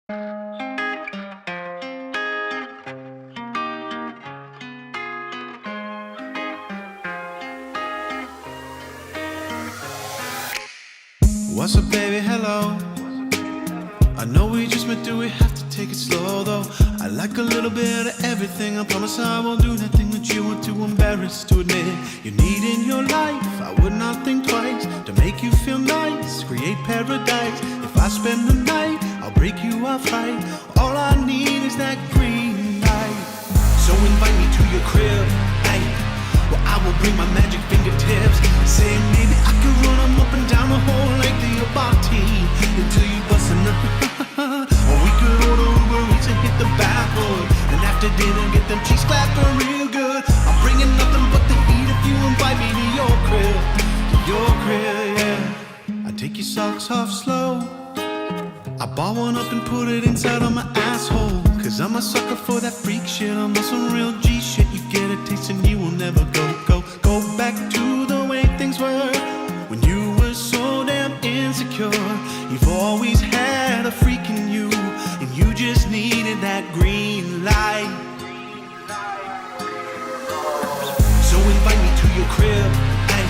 What's up, baby? Hello. I know we just met, do we have to take it slow though? I like a little bit of everything. I promise I won't do nothing that you want too embarrassed to admit. You need in your life, I would not think twice to make you feel nice, create paradise. If I spend the night, I'll break you off right. All I need is that green light. So invite me to your crib, ay. Well, I will bring my magic fingertips. Say maybe I could run them up and down the whole length of your body until you bust a nut. Or we could order Uber Eats and hit the backwood, and after dinner get them cheeks clapping real good. I'm bringing nothing but the heat if you invite me to your crib. To your crib, yeah. I take your socks off slow. I ball one up and put it inside of my asshole. Cause I'm a sucker for that freak shit. I'm on some real G shit. You get a taste and you will never go back to the way things were when you were so damn insecure. You've always had a freak in you, and you just needed that green light. So invite me to your crib, ay.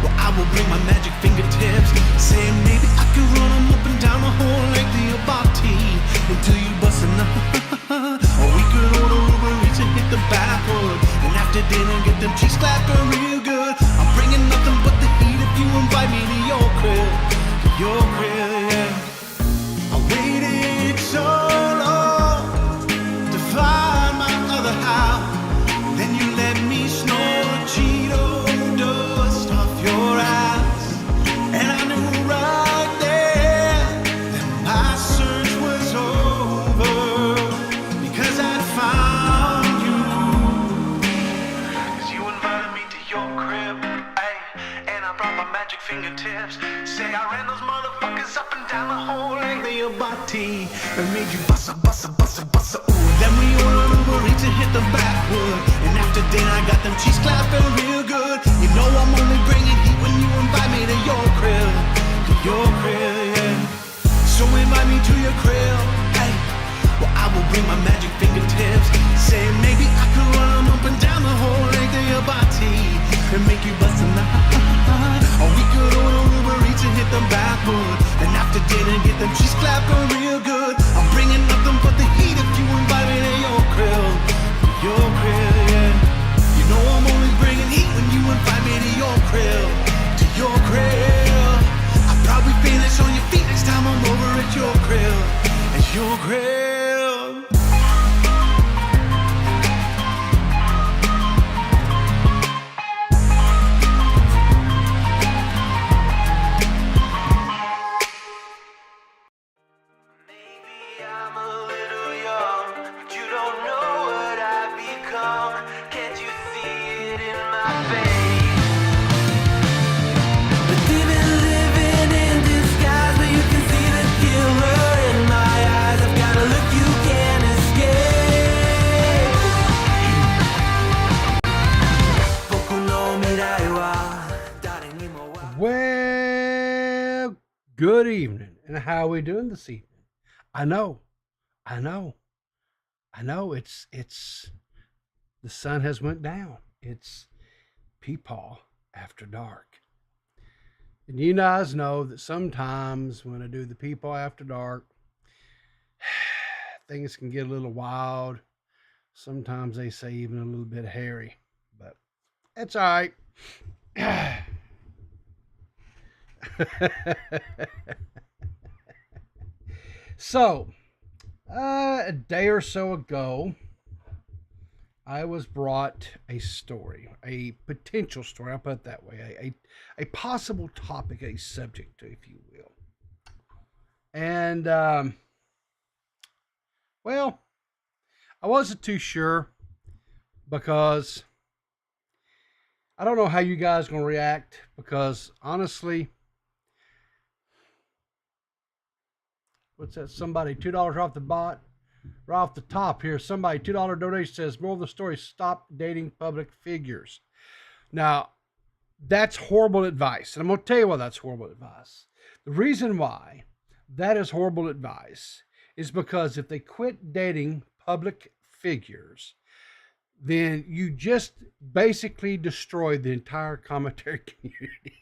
Well, I will bring my magic fingertips. Saying maybe I could run them up and down the whole length of your body until you bust a nut. Or we could order Uber Eats and hit the backwood, and after dinner get them cheeks clapping real good. I'm bringing nothing but the heat if you invite me to your crib. To your crib, yeah. I waited so long to find my other half. Then you let me snort Cheeto dust off your ass, and I knew right there that my search was over, because I'd found you. Cause you invited me to your crib, ay, and I brought my magic fingertips. Say I ran those motherfuckers up and down the whole length of your body and made you bussa, bussa, bussa, bussa, ooh. Then we ordered Uber Eats and hit the backwood, and after dinner I got them cheeks clapping real good. You know I'm only bringing heat when you invite me to your crib. To your crib, yeah. So invite me to your crib, hey. Well, I will bring my magic fingertips. Say maybe I could run them up and down the whole length of your body and make you bust a nut. Or we could order Uber Eats and hit the backwood, and after dinner get them cheeks clapping real good. I'm bringing nothing but the heat if you invite me to your crib. Your crib, yeah. You know I'm only bringing heat when you invite me to your crib. To your crib. I'll probably finish on your feet next time I'm over at your crib. At your crib. Well, good evening, and how are we doing this evening? I know, it's, the sun has went down. It's Peepaw after dark. And you guys know that sometimes when I do the Peepaw after dark, things can get a little wild. Sometimes they say even a little bit hairy, but it's all right. So, a day or so ago, I was brought a story, a potential story, I'll put it that way, a possible topic, a subject, if you will. And, well, I wasn't too sure because I don't know how you guys are going to react, because honestly, what's that? Somebody $2 off the bot, right off the top here. Somebody $2 donation says, moral of the story, stop dating public figures. Now, that's horrible advice. And I'm going to tell you why that's horrible advice. The reason why that is horrible advice is because if they quit dating public figures, then you just basically destroy the entire commentary community.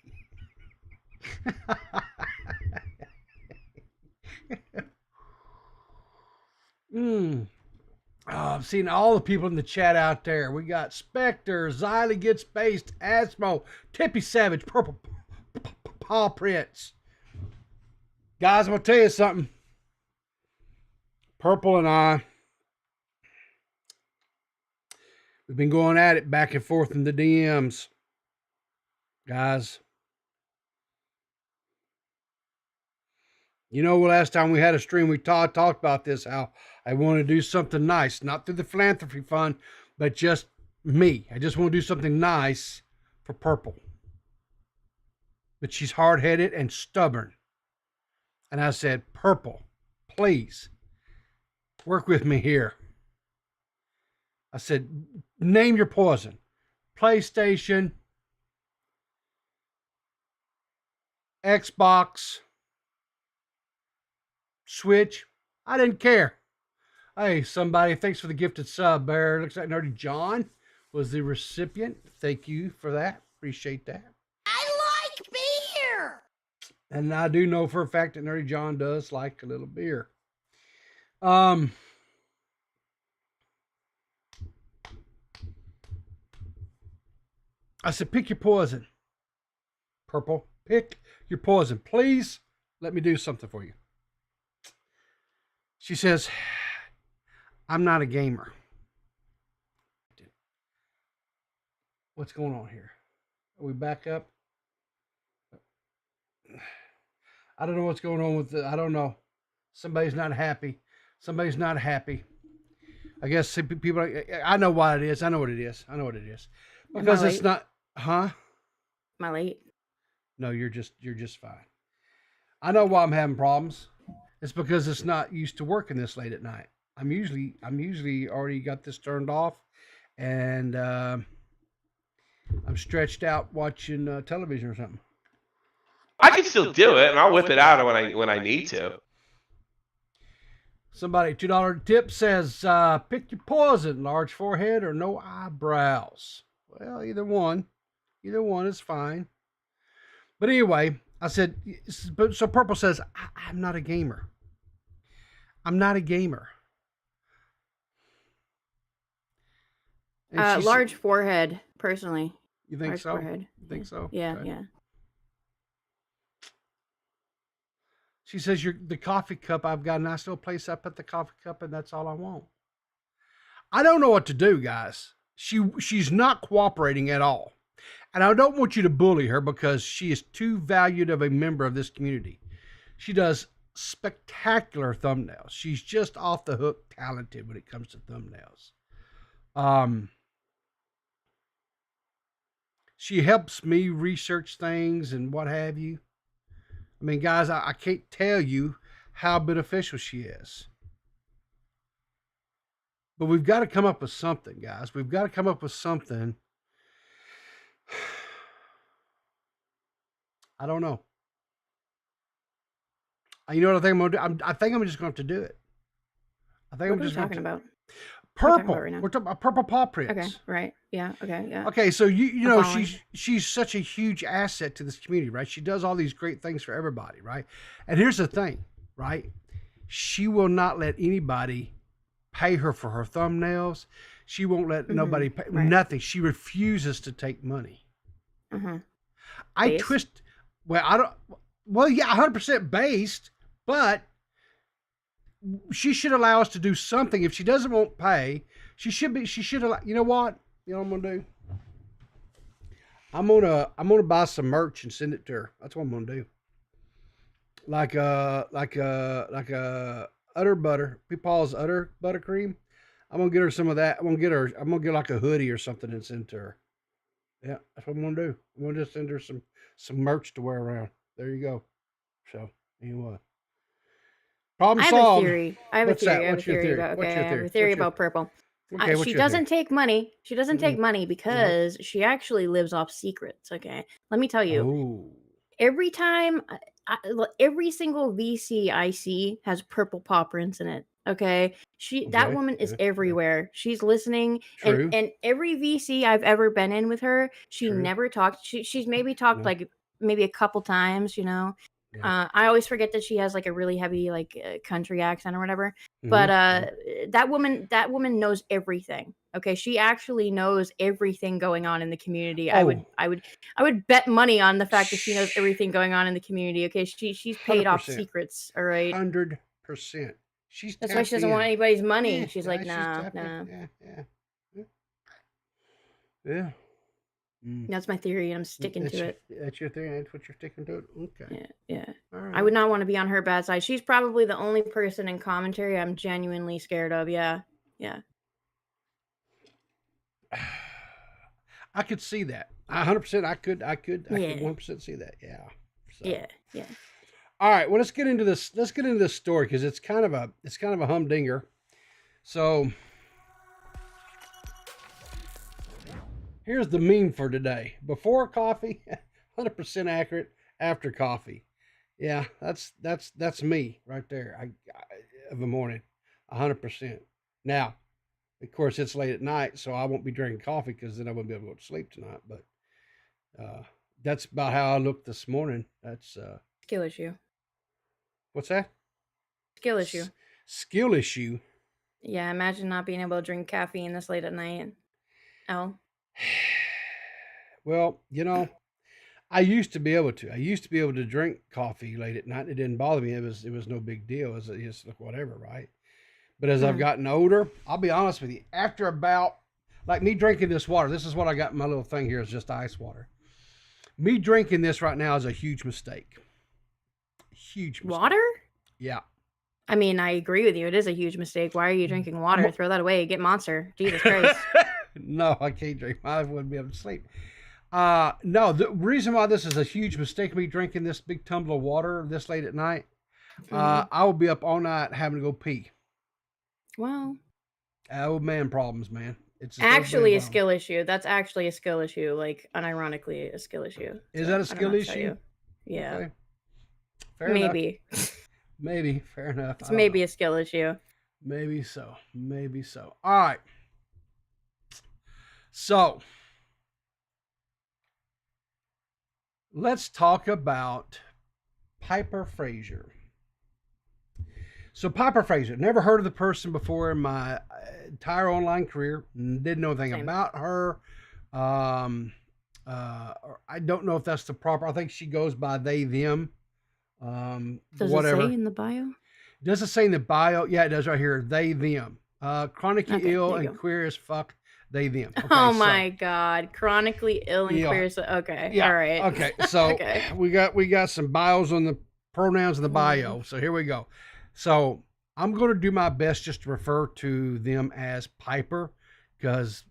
I've seen all the people in the chat out there. We got Spectre, Xylee Gets Based, Asmo, Tippy Savage, Purple Paw Prince. Guys, I'm going to tell you something. Purple and I, we've been going at it back and forth in the DMs. Guys, you know, last time we had a stream, we talked about this, how I want to do something nice, not through the philanthropy fund, but just me. I just want to do something nice for Purple. But she's hard-headed and stubborn. And I said, Purple, please, work with me here. I said, name your poison. PlayStation, Xbox, Switch. I didn't care. Hey, somebody, thanks for the gifted sub, Bear. Looks like Nerdy John was the recipient. Thank you for that. Appreciate that. I like beer. And I do know for a fact that Nerdy John does like a little beer. I said, pick your poison. Purple, pick your poison. Please let me do something for you. She says, I'm not a gamer. What's going on here? Are we back up? I don't know what's going on with I don't know. Somebody's not happy. Somebody's not happy. I guess people, I know why it is. I know what it is. I know what it is. Because it's not, huh? Am I late? No, you're just fine. I know why I'm having problems. It's because it's not used to working this late at night. I'm usually already got this turned off, and I'm stretched out watching television or something. I can still do it, and I'll whip it out when I need to. Somebody, $2 tip says, pick your poison, large forehead or no eyebrows. Well, either one is fine. But anyway, I said, so Purple says, I'm not a gamer. I'm not a gamer. Large forehead, personally. You think large so? Forehead. You think so? Yeah, okay. yeah. She says, the coffee cup, I've got a nice little place up at the coffee cup, and that's all I want. I don't know what to do, guys. She's not cooperating at all. And I don't want you to bully her because she is too valued of a member of this community. She does spectacular thumbnails. She's just off the hook talented when it comes to thumbnails. She helps me research things and what have you. I mean, guys, I can't tell you how beneficial she is. But we've got to come up with something, guys. We've got to come up with something. I don't know. You know what I think I'm going to do? I think I'm just going to have to do it. I think What are we talking about? Purple. Right now? We're talking about Purple Paw Prints. Okay, right. Yeah, okay, yeah. Okay, so you know, following. she's such a huge asset to this community, right? She does all these great things for everybody, right? And here's the thing, right? She will not let anybody pay her for her thumbnails. She won't let nobody pay nothing. She refuses to take money. I twist. Well, I don't. Well, yeah, 100% based, but she should allow us to do something. If she doesn't want pay, she should allow. You know what? You know what I'm gonna do? I'm gonna buy some merch and send it to her. That's what I'm gonna do. Like a udder butter, Paul's udder buttercream. I'm gonna get her some of that. I'm gonna get like a hoodie or something and send to her. Yeah, that's what I'm gonna do. I'm gonna just send her some merch to wear around. There you go. So anyway, problem solved. I have a theory. What's your theory? About, What's okay, your I have theory? a theory What's your- about Purple. Okay, what's she your doesn't theory? take money. She doesn't take money because she actually lives off secrets. Okay, let me tell you. Oh. Every time every single VC I see has purple paw prints in it. Okay, that Okay. woman is Yeah. everywhere. She's listening, True. and every VC I've ever been in with her, she True. never talked. She's maybe talked No. like maybe a couple times, you know. Yeah. I always forget that she has like a really heavy like country accent or whatever. Mhm. But that woman knows everything. Okay, she actually knows everything going on in the community. I Oh, would bet money on the fact that she knows everything going on in the community. Okay, she's paid off 100%. secrets. All right, 100%. She's that's why she tapped doesn't want in. anybody's money. Yeah, She's yeah, like, she's nah, tapped in. nah. Yeah. Mm. That's my theory, and I'm sticking That's to your, it. that's your theory. That's what you're sticking to. Okay. Yeah. All right. I would not want to be on her bad side. She's probably the only person in commentary I'm genuinely scared of. Yeah. I could see that. 100%. I could Yeah. 1% see that. Yeah. So. Yeah. All right. Well, let's get into this. Let's get into this story because it's kind of a humdinger. So here's the meme for today. Before coffee, 100% accurate. After coffee, yeah, that's me right there. I of the morning, 100%. Now, of course, it's late at night, so I won't be drinking coffee because then I won't be able to go to sleep tonight. But that's about how I looked this morning. That's Skill issue. what's that? Skill issue. Skill issue. Yeah, imagine not being able to drink caffeine this late at night. Oh. Well, you know, I used to be able to. I used to be able to drink coffee late at night. It didn't bother me. It was no big deal. It was just whatever, right? But as I've gotten older, I'll be honest with you. After about like me drinking this water, this is what I got in my little thing here is just ice water. Me drinking this right now is a huge mistake. Huge mistake. Water? Yeah. I mean, I agree with you. It is a huge mistake. Why are you drinking water? Throw that away. Get Monster. Jesus Christ. No, I can't drink. I wouldn't be able to sleep. No, the reason why this is a huge mistake, me drinking this big tumbler of water this late at night, I will be up all night having to go pee. Well, Old man problems, man. It's actually a skill issue. That's actually a skill issue. Like, unironically, a skill issue. Is that a skill issue? Yeah. Okay. Fair enough. Maybe. Fair enough. It's maybe a skill issue. Maybe so. All right. So let's talk about Piper Frasier. So Piper Frasier, never heard of the person before in my entire online career. Didn't know anything about her. I don't know if that's the proper. I think she goes by they, them. Does whatever. it say in the bio? Does it say in the bio? Yeah, it does right here. They, them. Chronically ill and queer as fuck. They, them. Okay, oh my God. Chronically ill and queer. Okay. Yeah. All right. Okay. So we got some bios on the pronouns in the bio. So here we go. So I'm going to do my best just to refer to them as Piper because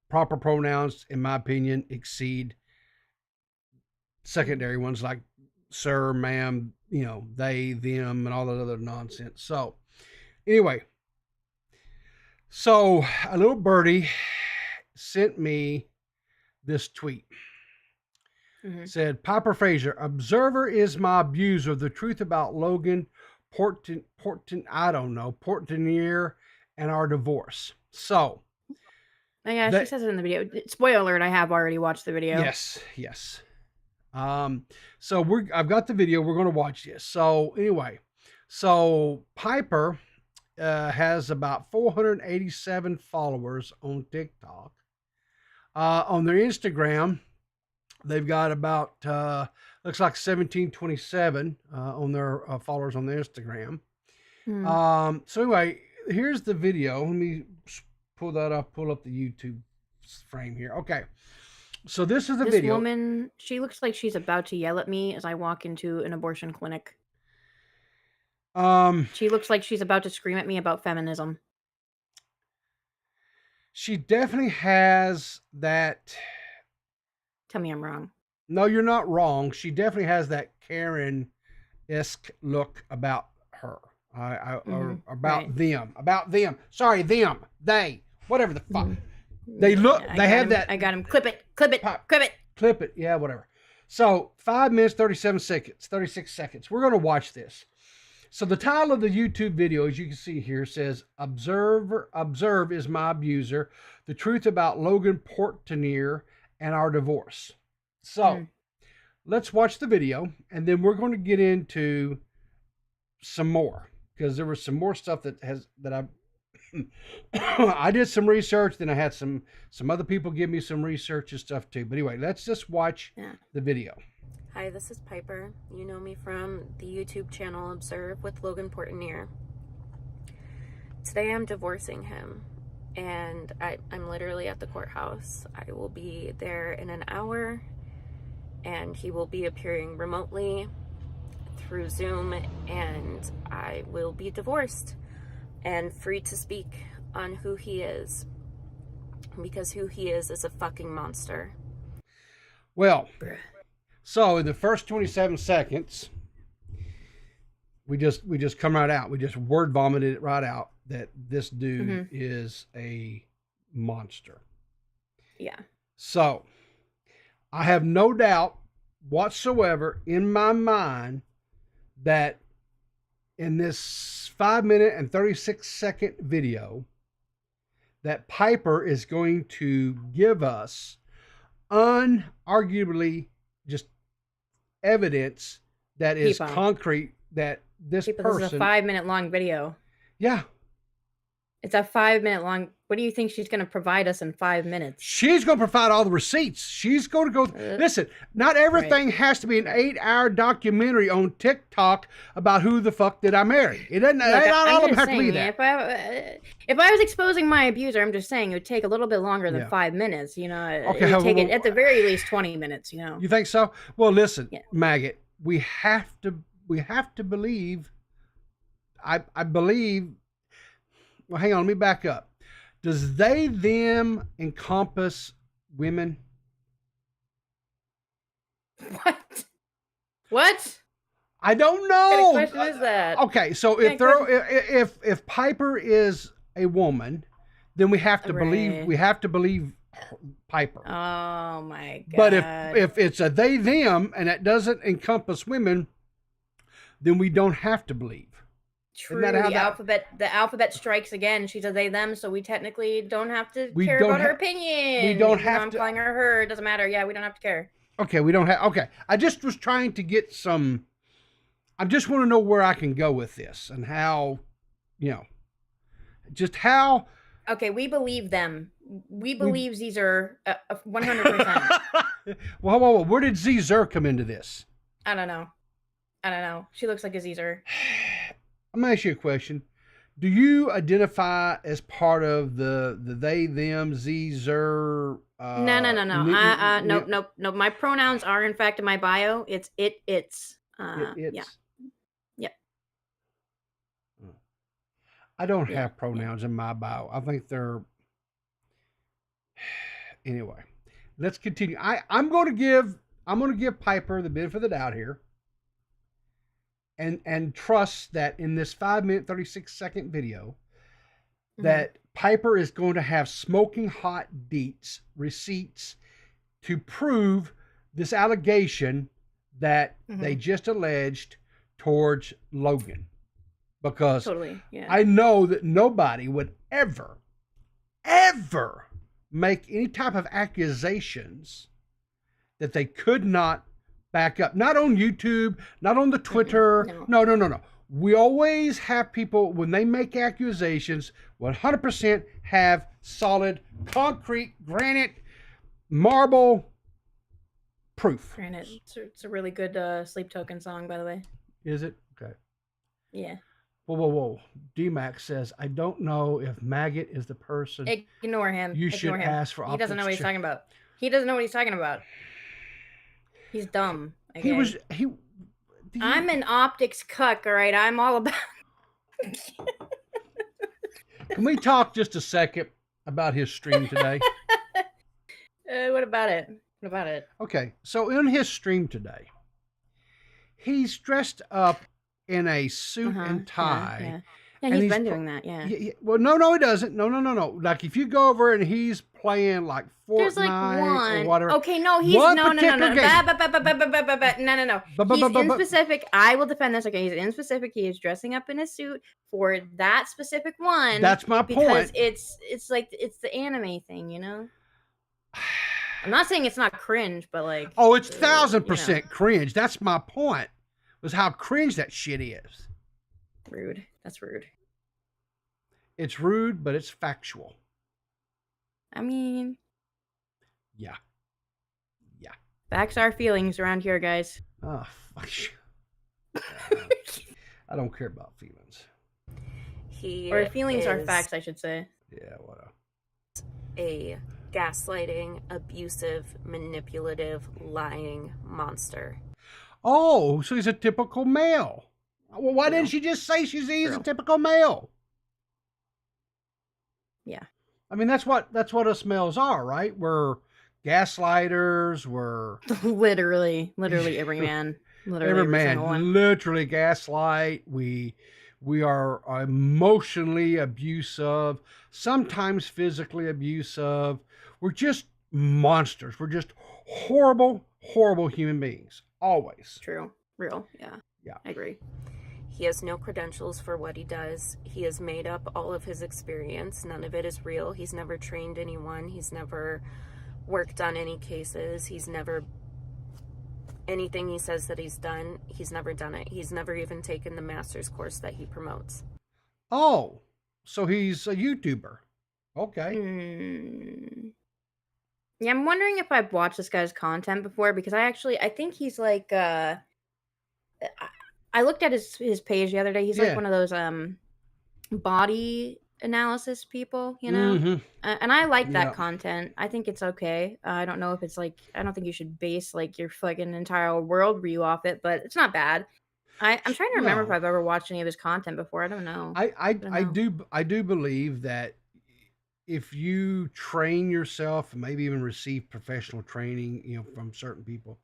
proper pronouns, in my opinion, exceed secondary ones like sir, ma'am, you know, they, them, and all that other nonsense. So anyway, so a little birdie sent me this tweet. Said, Piper Frasier, observer is my abuser. The truth about Logan Portenier and our divorce. So. Oh, yeah, she says it in the video. Spoiler alert, I have already watched the video. Yes. So I've got the video. We're going to watch this. So anyway, Piper has about 487 followers on TikTok. On their Instagram, they've got about looks like 1727 on their followers on their Instagram. So anyway, here's the video. Let me pull that up. Pull up the YouTube frame here. Okay. So this is the video. This woman, she looks like she's about to yell at me as I walk into an abortion clinic. She looks like she's about to scream at me about feminism. She definitely has that. Tell me I'm wrong. No, you're not wrong. She definitely has that Karen-esque look about her. Or about them. About them. Sorry, them. They. Whatever the fuck. They look. Yeah, they have that. I got him. Clip it. Clip it. Pop. Clip it. Clip it. Yeah, whatever. So 5 minutes, 36 seconds. We're going to watch this. So the title of the YouTube video, as you can see here, says, Observe is my abuser. The truth about Logan Portenier and our divorce. So let's watch the video, and then we're going to get into some more, because there was some more stuff that I I did some research. Then I had some other people give me some research and stuff too. But anyway, let's just watch the video. Hi, this is Piper. You know me from the YouTube channel Observe with Logan Portenier. Today I'm divorcing him, and I'm literally at the courthouse. I will be there in an hour, and he will be appearing remotely through Zoom, and I will be divorced and free to speak on who he is, because who he is a fucking monster. Well, so in the first 27 seconds, we just come right out. We just word vomited it right out that this dude is a monster. Yeah. So I have no doubt whatsoever in my mind that in this 5 minute and 36 second video, that Piper is going to give us unarguably just evidence that is concrete that this person. This is a 5 minute long video. Yeah. It's a 5 minute long. What do you think she's going to provide us in 5 minutes? She's going to provide all the receipts. She's going to go. Listen, not everything has to be an 8-hour documentary on TikTok about who the fuck did I marry. It doesn't. Not all of them have to be that. If I was exposing my abuser, I'm just saying it would take a little bit longer than 5 minutes. You know, okay, it would take it at the very least 20 minutes. You know. You think so? Well, listen, Maggot. We have to believe. I believe. Well, hang on. Let me back up. Does they, them encompass women? What? I don't know. What kind of question is that? Okay, so if Piper is a woman, then we have to believe Piper. Oh my god. But if it's a they, them, and it doesn't encompass women, then we don't have to believe. True. The alphabet strikes again. She's a they them, so we technically don't have to care about her opinion. We don't have I'm to. calling her. It doesn't matter. Yeah, we don't have to care. Okay, we don't have. Okay, I just was trying to get some. I just want to know where I can go with this and how, just how. Okay, we believe them. We believe Zer 100%. Well, where did Zer come into this? I don't know. She looks like a Zer. I'm gonna ask you a question. Do you identify as part of the they, them, Zer? No. Nope. My pronouns are in fact in my bio. It's it. It's. Yeah. Yep. I don't have pronouns in my bio. I think they're. Anyway, let's continue. I'm going to give Piper the benefit of the doubt here. And trust that in this 5 minute, 36 second video, that Piper is going to have smoking hot receipts to prove this allegation that they just alleged towards Logan. Because I know that nobody would ever make any type of accusations that they could not back up. Not on YouTube, not on the Twitter. No. We always have people, when they make accusations, 100% have solid, concrete, granite, marble proof. Granite. It's a really good Sleep Token song, by the way. Is it? Okay. Yeah. Whoa. D-Max says, I don't know if Maggot is the person. Ignore him. You should ask for. He doesn't know what he's talking about. He's dumb. Okay? I'm an optics cuck, all right? I'm all about. Can we talk just a second about his stream today? What about it? Okay, so in his stream today, he's dressed up in a suit and tie, Yeah, And he's been doing that. Yeah. Well, no, he doesn't. No. Like if you go over and he's playing like There's like Fortnite or whatever. Okay, no, he's One no. particular game. No. He's in specific. I will defend this. Okay, he's in specific. He is dressing up in a suit for that specific one. That's my because point. it's like it's the anime thing, you know. I'm not saying it's not cringe, but like it's 1,000% cringe. That's my point. Was how cringe that shit is. Rude. That's rude. It's rude, but it's factual. I mean, yeah. Facts are feelings around here, guys. Oh, fuck. I don't care about feelings. Or feelings are facts, I should say. Yeah, whatever. A gaslighting, abusive, manipulative, lying monster. Oh, so he's a typical male. Well, why didn't she just say he's a typical male? Yeah. I mean, that's what us males are, right? We're gaslighters. We're literally every man. Literally every man. Literally gaslight. We are emotionally abusive, sometimes physically abusive. We're just monsters. We're just horrible human beings. Always. True. Real. Yeah. Yeah. I agree. He has no credentials for what he does. He has made up all of his experience. None of it is real. He's never trained anyone. He's never worked on any cases. He's never... Anything he says that he's done, he's never done it. He's never even taken the master's course that he promotes. Oh, so he's a YouTuber. Okay. Yeah, I'm wondering if I've watched this guy's content before, because I think he's like... I looked at his page the other day. He's like one of those body analysis people, you know? Mm-hmm. And I like that content. I think it's okay. I don't know if it's like, I don't think you should base like your fucking entire worldview off it, but it's not bad. I'm trying to remember if I've ever watched any of his content before. I don't know. I do believe that if you train yourself and maybe even receive professional training, you know, from certain people,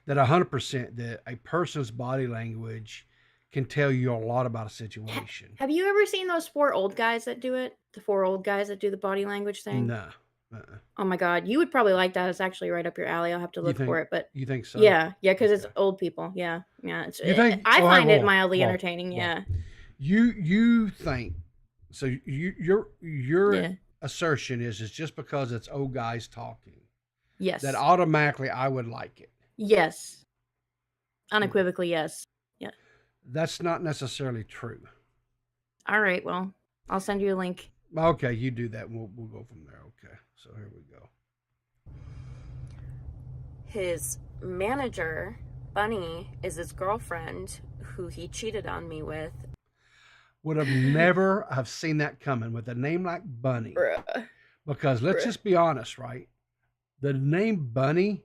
that 100% that a person's body language can tell you a lot about a situation. Have you ever seen those 4 old guys that do it? The 4 old guys that do the body language thing? No. Oh my God, you would probably like that. It's actually right up your alley. I'll have to look for it, but you think so? Yeah, because it's old people. Yeah. I find it mildly entertaining. Yeah. You think so? Your assertion is just because it's old guys talking. Yes. That automatically I would like it. Yes. Unequivocally, yes. Yeah. That's not necessarily true. All right. Well, I'll send you a link. Okay, you do that. We'll go from there. Okay. So here we go. His manager, Bunny, is his girlfriend who he cheated on me with. Would have never have seen that coming with a name like Bunny. Bruh. Because let's just be honest, right? The name Bunny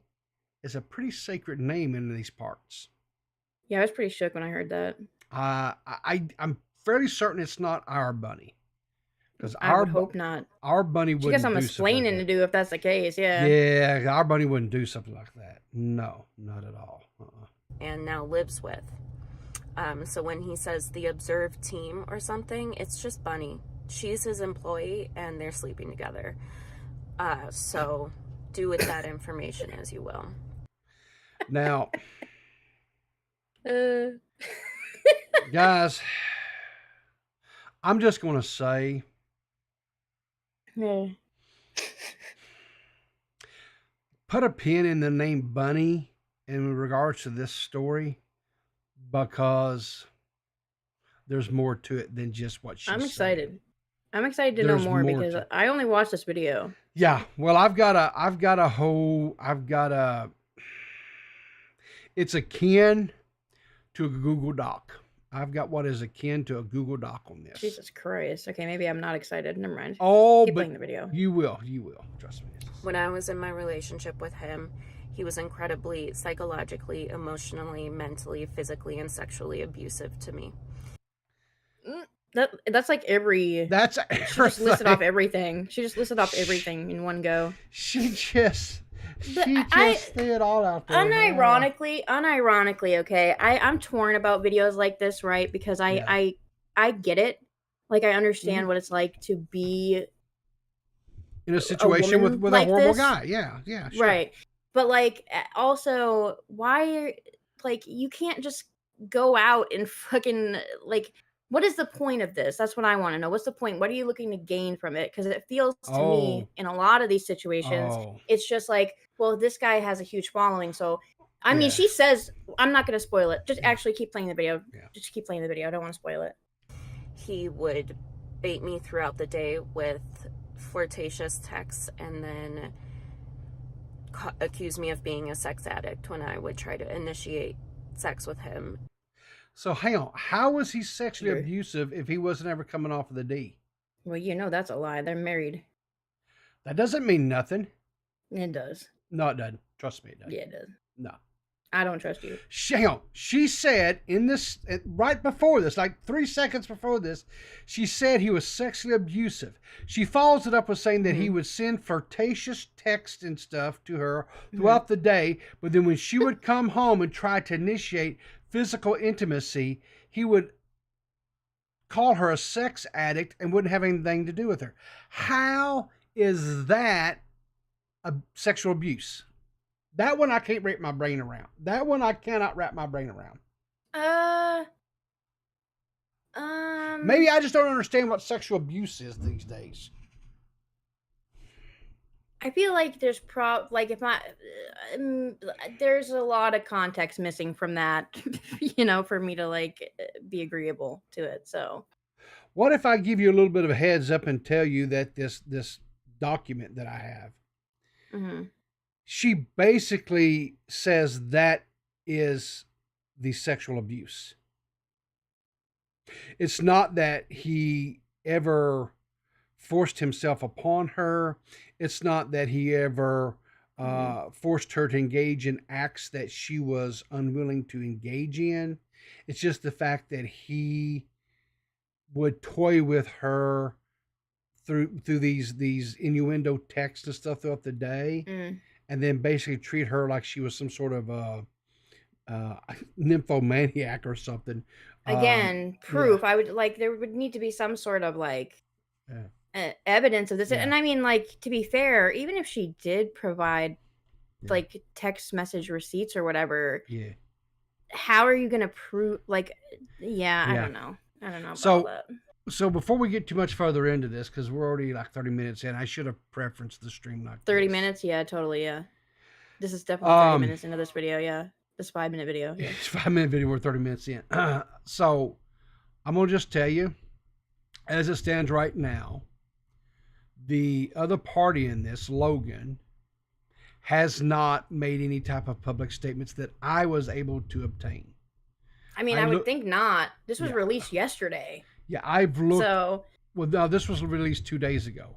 is a pretty sacred name in these parts. Yeah, I was pretty shook when I heard that. I'm fairly certain it's not our Bunny. Because I would hope not. Our Bunny wouldn't. I guess I'm explaining to do if that's the case. Yeah. Yeah, our Bunny wouldn't do something like that. No, not at all. And now lives with. So when he says the observed team or something, it's just Bunny. She's his employee and they're sleeping together. So do with that information as you will. Now, guys, I'm just going to say, put a pin in the name Bunny in regards to this story, because there's more to it than just what she's I'm excited. saying. I'm excited to know more because I only watched this video. Yeah, well, it's akin to a Google Doc. I've got what is akin to a Google Doc on this. Jesus Christ. Okay, maybe I'm not excited. Never mind. Oh, keep playing the video. You will. Trust me. When I was in my relationship with him, he was incredibly psychologically, emotionally, mentally, physically, and sexually abusive to me. That's like every. That's she just listed off everything. She just listed off everything in one go. She just threw it all out there. Unironically, okay. I'm torn about videos like this, right? Because I get it. Like, I understand what it's like to be in a situation with woman a like horrible this. guy. Yeah, sure. Right. But, like, also, why like, you can't just go out and fucking, like, what is the point of this? That's what I wanna know. What's the point? What are you looking to gain from it? Because it feels to Oh, me, in a lot of these situations, oh, it's just like, well, this guy has a huge following, so I mean, yeah, she says I'm not gonna spoil it. Just yeah, actually keep playing the video. yeah. Just keep playing the video. I don't wanna spoil it. He would bait me throughout the day with flirtatious texts and then accuse me of being a sex addict when I would try to initiate sex with him. So hang on, how was he sexually Okay. abusive if he wasn't ever coming off of the D? Well, you know that's a lie. They're married. That doesn't mean nothing. It does. No, it doesn't. Trust me, it doesn't. Yeah, it does. No. I don't trust you. Hang on. She said in this, right before this, like 3 seconds before this, she said he was sexually abusive. She follows it up with saying that he would send flirtatious texts and stuff to her throughout the day, but then when she would come home and try to initiate physical intimacy, he would call her a sex addict and wouldn't have anything to do with her. How is that a sexual abuse? That one I can't wrap my brain around. That one I cannot wrap my brain around. Maybe I just don't understand what sexual abuse is these days. I feel like there's like if I there's a lot of context missing from that, you know, for me to like be agreeable to it. So, What if I give you a little bit of a heads up and tell you that this document that I have, she basically says that is the sexual abuse. It's not that he ever forced himself upon her. It's not that he ever forced her to engage in acts that she was unwilling to engage in. It's just the fact that he would toy with her through these innuendo texts and stuff throughout the day, and then basically treat her like she was some sort of nymphomaniac or something. again, proof. I would like there would need to be some sort of like evidence of this. And I mean, like, to be fair, even if she did provide like text message receipts or whatever, how are you gonna prove? Like, I don't know. I don't know about all that. So before we get too much further into this, because we're already like 30 minutes in, I should have preferenced the stream like 30 this. minutes? Yeah, totally. Yeah. This is definitely 30 minutes into this video. Yeah. This 5-minute video. Yeah. It's a 5-minute video. We're 30 minutes in. So I'm going to just tell you, as it stands right now, the other party in this, Logan, has not made any type of public statements that I was able to obtain. I mean, I would think not. This was released yesterday. Yeah, I've looked. So, well, no, this was released 2 days ago.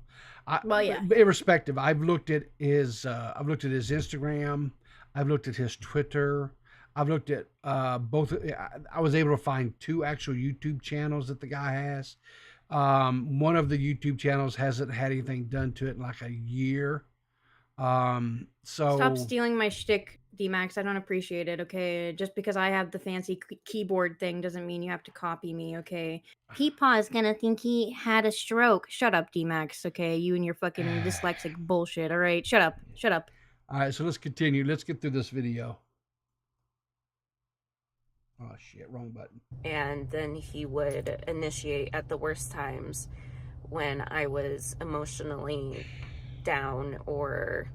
yeah. Irrespective, I've looked at his Instagram. I've looked at his Twitter. I've looked at both. I was able to find 2 actual YouTube channels that the guy has. One of the YouTube channels hasn't had anything done to it in like a year. So stop stealing my shtick, D-Max. I don't appreciate it, okay? Just because I have the fancy keyboard thing doesn't mean you have to copy me, okay? Peepaw is gonna think he had a stroke. Shut up, D-Max, okay? You and your fucking dyslexic bullshit, all right? Shut up. Shut up. All right, so let's continue. Let's get through this video. Oh, shit, wrong button. And then he would initiate at the worst times when I was emotionally down or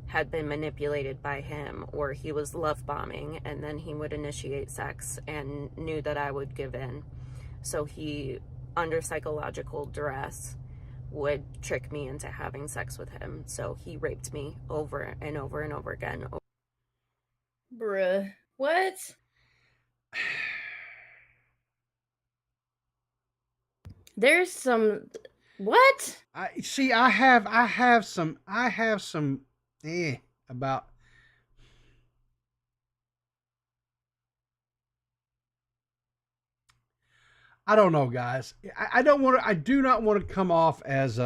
had been manipulated by him, or he was love bombing, and then he would initiate sex and knew that I would give in. So he, under psychological duress, would trick me into having sex with him. So he raped me over and over and over again. Bruh. What? There's some what? I have some about I don't know, guys. I do not want to come off as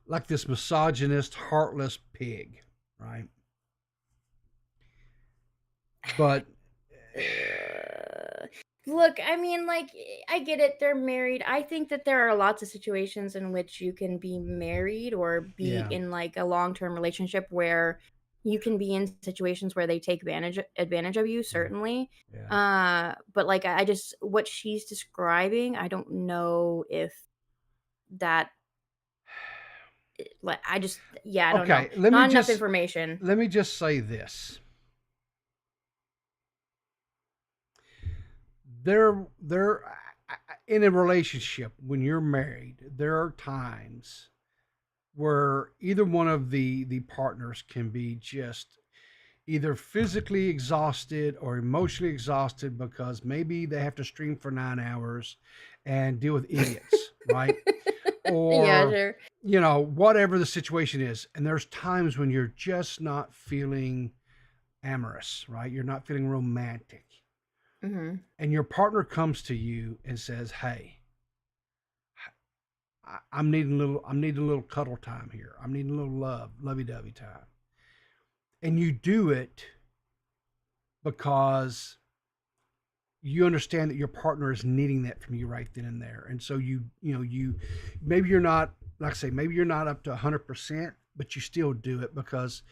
like this misogynist, heartless pig, right? But Look, I mean, like, I get it. They're married. I think that there are lots of situations in which you can be married or be Yeah. in like a long-term relationship where you can be in situations where they take advantage of you, certainly. Yeah. But like I just what she's describing, I don't know if that like I just yeah, I don't know. Okay, let me Not enough just information. let me just say this. There in a relationship when you're married, there are times where either one of the partners can be just either physically exhausted or emotionally exhausted because maybe they have to stream for 9 hours and deal with idiots, right? Yeah, Or sure. whatever the situation is. And there's times when you're just not feeling amorous, right? You're not feeling romantic. Mm-hmm. And your partner comes to you and says, "Hey, I'm needing a little cuddle time here. I'm needing a little lovey-dovey time." And you do it because you understand that your partner is needing that from you right then and there. And so you maybe you're not, like I say, maybe you're not up to 100%, but you still do it because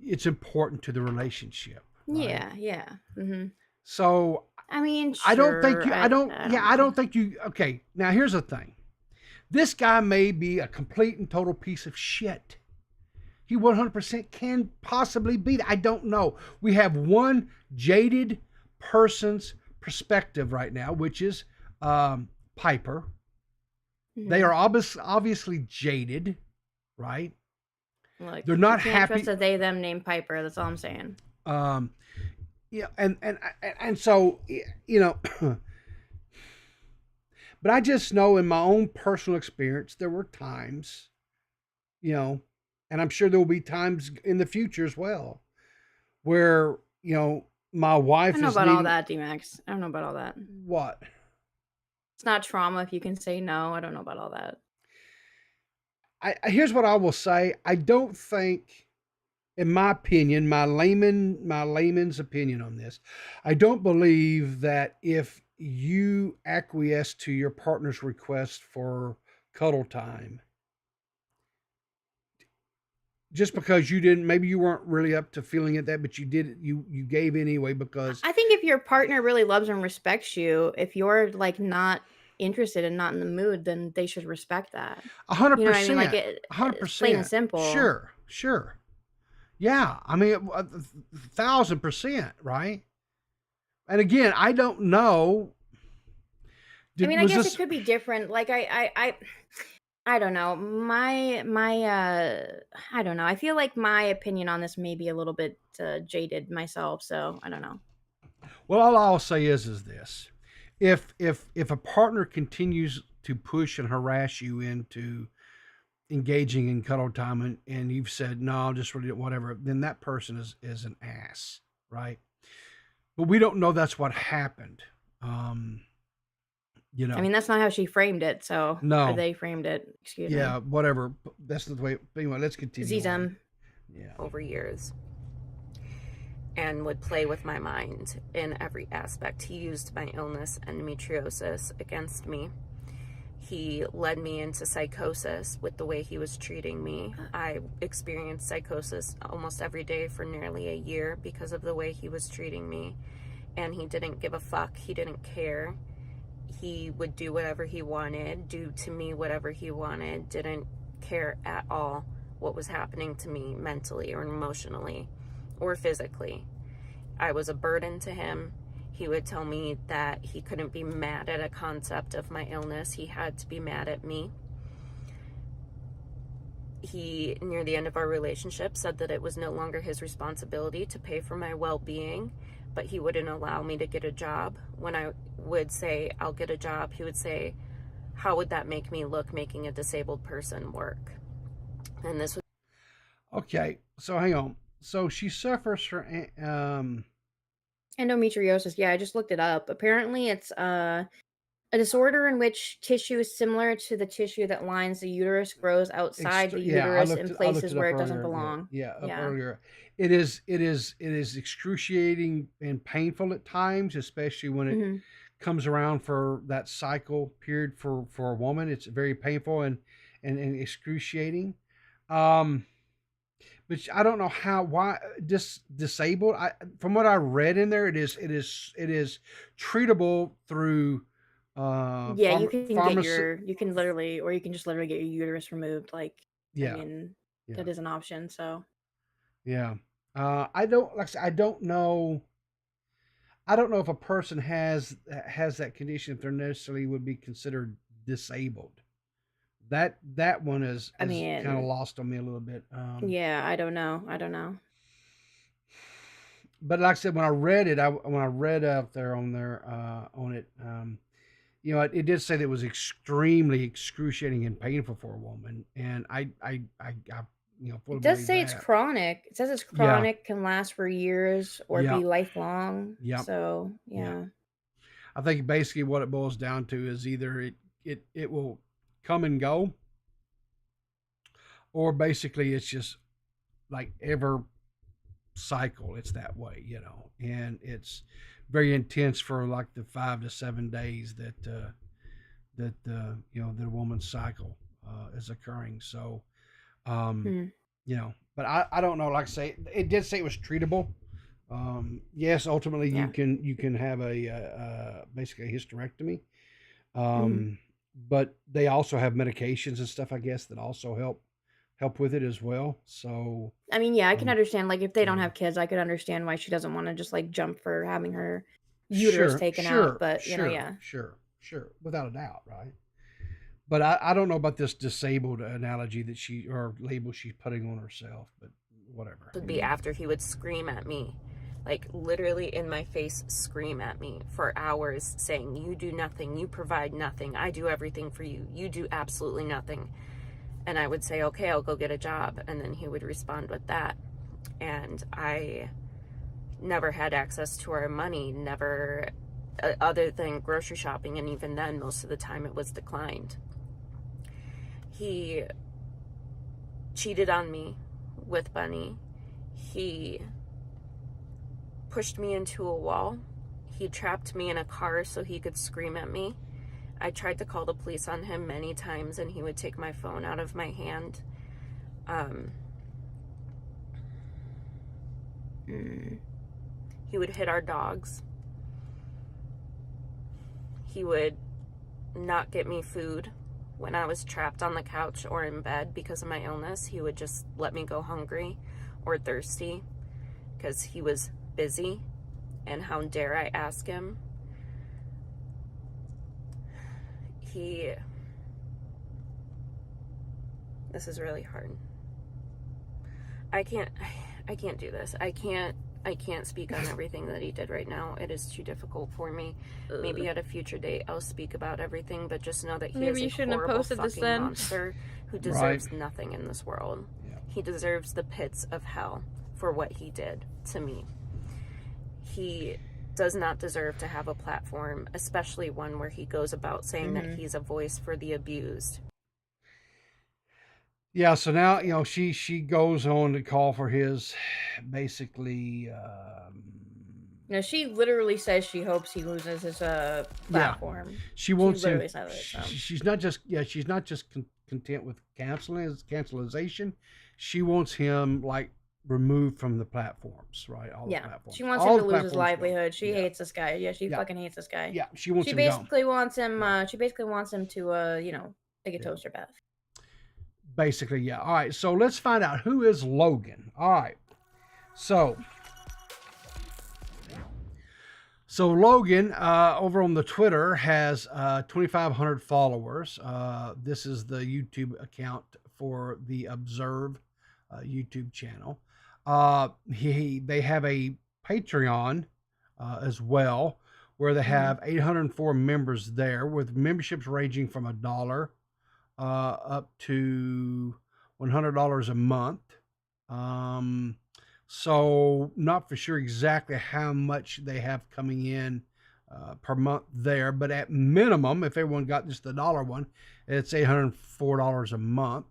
it's important to the relationship, right? Yeah. Mm-hmm. So I mean, I don't think sure. you, I don't I know. don't think you, okay. Now here's the thing. This guy may be a complete and total piece of shit. He 100% can possibly be that. I don't know. We have one jaded person's perspective right now, which is Piper. They Mm-hmm. are obviously jaded, right? Look, They're you not can't trust happy. a they them named Piper. That's all I'm saying. Um, yeah, and so but I just know in my own personal experience, there were times, you know, and I'm sure there will be times in the future as well, where my I wife don't know is about all needing that, D-Max. I don't know about all that. what? It's not trauma if you can say no. I don't know about all that. Here's what I will say. I don't think, in my opinion, my layman's opinion on this, I don't believe that if you acquiesce to your partner's request for cuddle time, just because you didn't, maybe you weren't really up to feeling it that, but you did it, you gave anyway because I think if your partner really loves and respects you, if you're like not interested and not in the mood, then they should respect that. hundred You know what I mean? Like percent, hundred it's plain and percent, simple. sure, yeah. I mean, 1,000%, right? And again, I don't know. I mean, I Was guess it this could be different. Like I don't know. My I don't know. I feel like my opinion on this may be a little bit jaded myself, so I don't know. well? All I'll say is this: if a partner continues to push and harass you into engaging in cuddle time, and you've said no, I'll just really whatever, then that person is an ass, right? But we don't know that's what happened. Um, I mean, that's not how she framed it, so or no, they framed it. Excuse me. yeah, whatever. That's the way. Anyway, let's continue on. Zizum. Yeah. over years and would play with my mind in every aspect. He used my illness, endometriosis, against me. He led me into psychosis with the way he was treating me. I experienced psychosis almost every day for nearly a year because of the way he was treating me. And he didn't give a fuck. He didn't care. He would do whatever he wanted, do to me whatever he wanted, didn't care at all what was happening to me mentally or emotionally or physically. I was a burden to him. He would tell me that he couldn't be mad at a concept of my illness. He had to be mad at me. He, near the end of our relationship, said that it was no longer his responsibility to pay for my well-being, but he wouldn't allow me to get a job. When I would say, I'll get a job, he would say, how would that make me look making a disabled person work? And this was Okay, so hang on. So she suffers from Endometriosis. Yeah, I just looked it up. Apparently, it's A disorder in which tissue is similar to the tissue that lines the uterus grows outside the Yeah, uterus in I looked places it up where it doesn't earlier. belong. Up Yeah. earlier. It is excruciating and painful at times, especially when it Hmm. comes around for that cycle period for a woman. It's very painful and excruciating. Um, but I don't know why disabled. From what I read in there, it is treatable through Yeah, you can get pharmacy. you can literally, or you can just literally get your uterus removed. Like, I Yeah, mean, yeah, that is an option. So, yeah. I don't like I said, I don't know. I don't know if a person has that condition if they're necessarily would be considered disabled. That one I is kind of mean, lost on me a little bit. yeah, I don't know. I don't know. But like I said, when I read it, when I read out there on it, you know, it did say that it was extremely excruciating and painful for a woman, and I you know fully It does believe say it's that. chronic. It says it's Yeah, chronic, can last for years or yeah, be lifelong. yeah, So, yeah. yeah. I think basically what it boils down to is either it will come and go, or basically it's just like ever cycle. It's that way, you know, and it's very intense for like the 5 to 7 days that you know the woman's cycle is occurring. So, um, Hmm. you know, but I don't know. Like I say, it did say it was treatable. Yes, ultimately Yeah. you can have a basically a hysterectomy. Hmm. But they also have medications and stuff, I guess, that also help with it as well. So, I mean, yeah, I can um, understand. Like, if they don't yeah. have kids, I could understand why she doesn't want to just like jump for having her uterus Sure, taken out. sure, But, sure, yeah. sure, sure, without a doubt, right? But I don't know about this disabled analogy that she or label she's putting on herself, but whatever. Would You be know. after he would scream at me, like literally in my face, scream at me for hours, saying, "You do nothing, you provide nothing, I do everything for you, you do absolutely nothing." And I would say, "Okay, I'll go get a job." And then he would respond with that. And I never had access to our money, never, other than grocery shopping. And even then, most of the time it was declined. He cheated on me with Bunny. He pushed me into a wall. He trapped me in a car so he could scream at me. I tried to call the police on him many times and he would take my phone out of my hand. He would hit our dogs. He would not get me food when I was trapped on the couch or in bed because of my illness. He would just let me go hungry or thirsty because he was busy. And how dare I ask him? This is really hard. I can't do this. I can't speak on everything that he did right now. It is too difficult for me. Maybe at a future date I'll speak about everything, but just know that he Maybe is you a shouldn't have horrible posted this fucking then. monster who deserves nothing in this world. Yeah. He deserves the pits of hell for what he did to me. He does not deserve to have a platform, especially one where he goes about saying that he's a voice for the abused. Yeah, so now you know she goes on to call for his basically No, she literally says she hopes he loses his platform. she wants him literally said it. So. she's not just content with cancelization. She wants him like removed from the platforms, right? All the platforms. She wants all him the to lose his platforms livelihood. She yeah. hates this guy. Yeah, she Yeah. fucking hates this guy. Yeah, she wants She him basically gone. wants him. She basically wants him to, you know, take a toaster bath. Basically, yeah. All right, so let's find out who is Logan. All right, so Logan over on the Twitter has 2,500 followers. This is the YouTube account for the Observe YouTube channel. They have a Patreon as well, where they have 804 members there, with memberships ranging from $1 up to $100 a month. So not for sure exactly how much they have coming in per month there. But at minimum, if everyone got just the dollar one, it's $804 a month.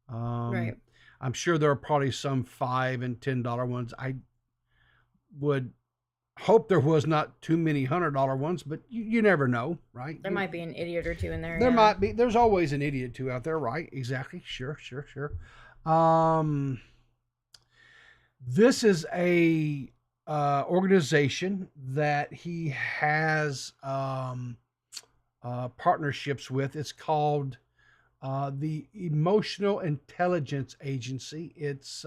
Right. I'm sure there are probably some $5 and $10 ones. I would hope there was not too many $100 ones, but you never know, right? There might be an idiot or two in there. There yeah. might be. There's always an idiot or two out there, right? Exactly. Sure. This is a organization that he has partnerships with. It's called the Emotional Intelligence Agency. It's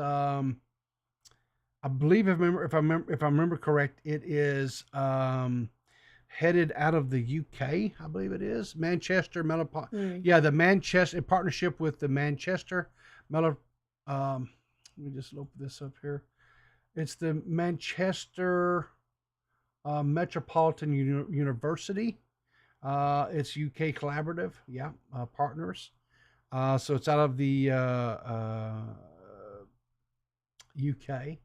I believe if I remember correct, it is headed out of the UK. I believe it is Manchester. Yeah, the Manchester, in partnership with the Manchester Melo. Let me just open this up here. It's the Manchester Metropolitan University. It's UK collaborative. Yeah, partners. So it's out of the UK.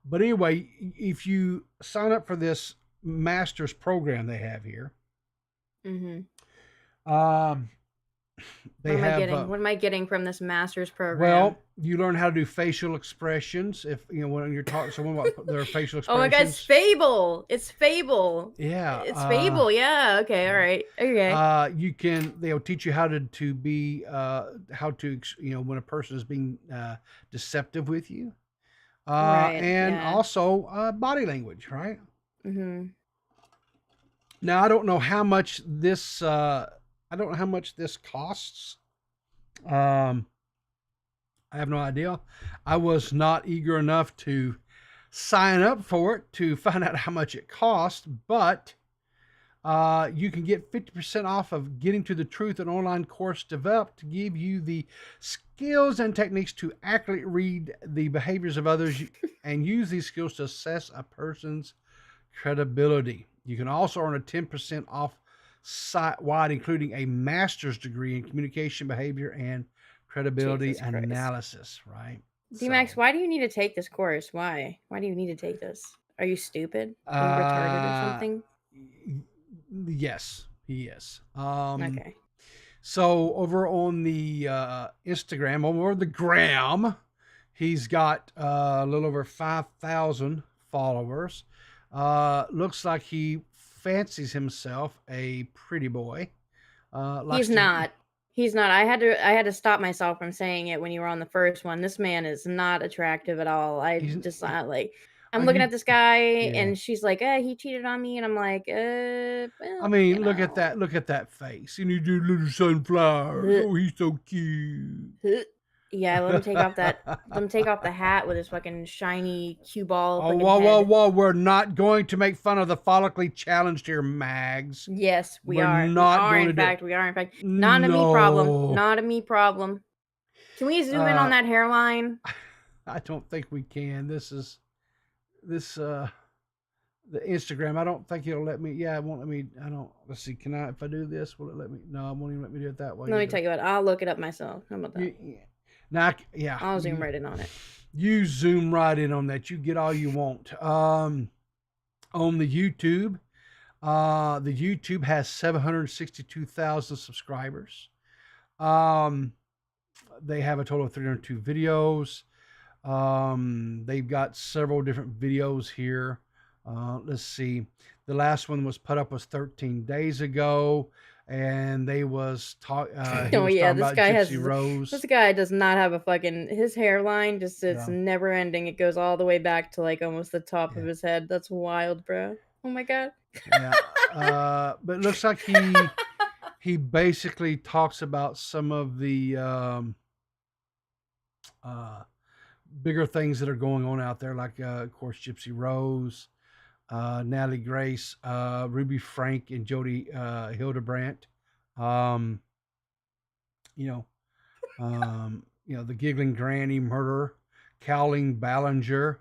But anyway, if you sign up for this master's program they have here, they have. What am I getting from this master's program? Well, you learn how to do facial expressions. If you know when you're talking to someone about their facial expressions. Oh my God, it's Fable! It's Fable. Yeah, it's Fable. Yeah. Okay. All right. Okay. They'll teach you how to be how to when a person is being deceptive with you. Right, and also body language, right? Mm-hmm. Now I don't know how much this costs. I have no idea. I was not eager enough to sign up for it to find out how much it costs, but you can get 50% off of Getting to the Truth, an online course developed to give you the skills and techniques to accurately read the behaviors of others and use these skills to assess a person's credibility. You can also earn a 10% off site-wide, including a master's degree in communication, behavior, and credibility analysis, right? D-Max, why do you need to take this course? Why? Why do you need to take this? Are you stupid? Are you retarded or something? Yes, he is. Okay. So over on the Instagram, over the gram, he's got a little over 5,000 followers. Looks like he fancies himself a pretty boy. He's not. He's not. I had to stop myself from saying it when you were on the first one. This man is not attractive at all. I'm looking at this guy and she's like, he cheated on me. And I'm like, well, I mean, look at that face. And you do little sunflowers. Oh, he's so cute. Yeah, let him take off the hat with his fucking shiny cue ball. Oh, whoa. We're not going to make fun of the follically challenged here, Mags. Yes, we are. We are, in fact. Not a me problem. Not a me problem. Can we zoom in on that hairline? I don't think we can. The Instagram, I don't think it'll let me. Yeah, it won't let me. Let's see. Can I, if I do this, will it let me? No, it won't even let me do it that way. Let me tell you what, I'll look it up myself. How about that? Now, I'll zoom right in on it. You zoom right in on that. You get all you want. On the YouTube has 762,000 subscribers. They have a total of 302 videos. They've got several different videos here. Let's see. The last one was 13 days ago, and they was talking about Gypsy Rose. This guy does not have a fucking, his hairline just it's never ending. It goes all the way back to like almost the top of his head. That's wild, bro. Oh my God. Yeah. But it looks like he basically talks about some of the bigger things that are going on out there, like of course Gypsy Rose, Natalie Grace, Ruby Frank, and Jody Hildebrandt. The Giggling Granny murder, Cowling Ballinger,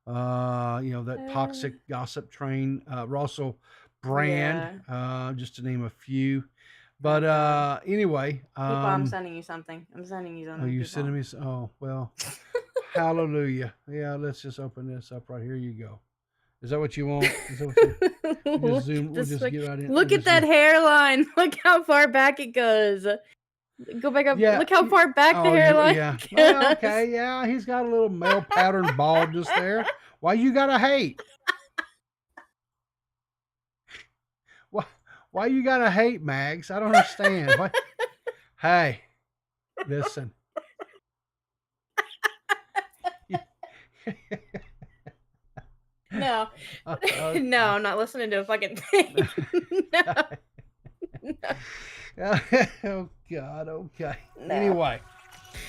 that toxic gossip train, Russell Brand, just to name a few. But anyway, I'm sending you something. Are you sending me? Oh well, hallelujah. Yeah, let's just open this up right here. You go. Is that what you want? Is that what you, we'll just zoom. We'll Just just like, get right in. look we'll at that just- hairline. Look how far back it goes. Go back up. Yeah, Look how far back the Oh, hairline yeah. goes. Well, okay. Yeah, he's got a little male pattern baldness there. Why you gotta hate? Why you gotta hate, Mags? I don't understand. Why? Hey, listen. No. Okay. No, I'm not listening to a fucking thing. No. Oh God. Okay. No. Anyway,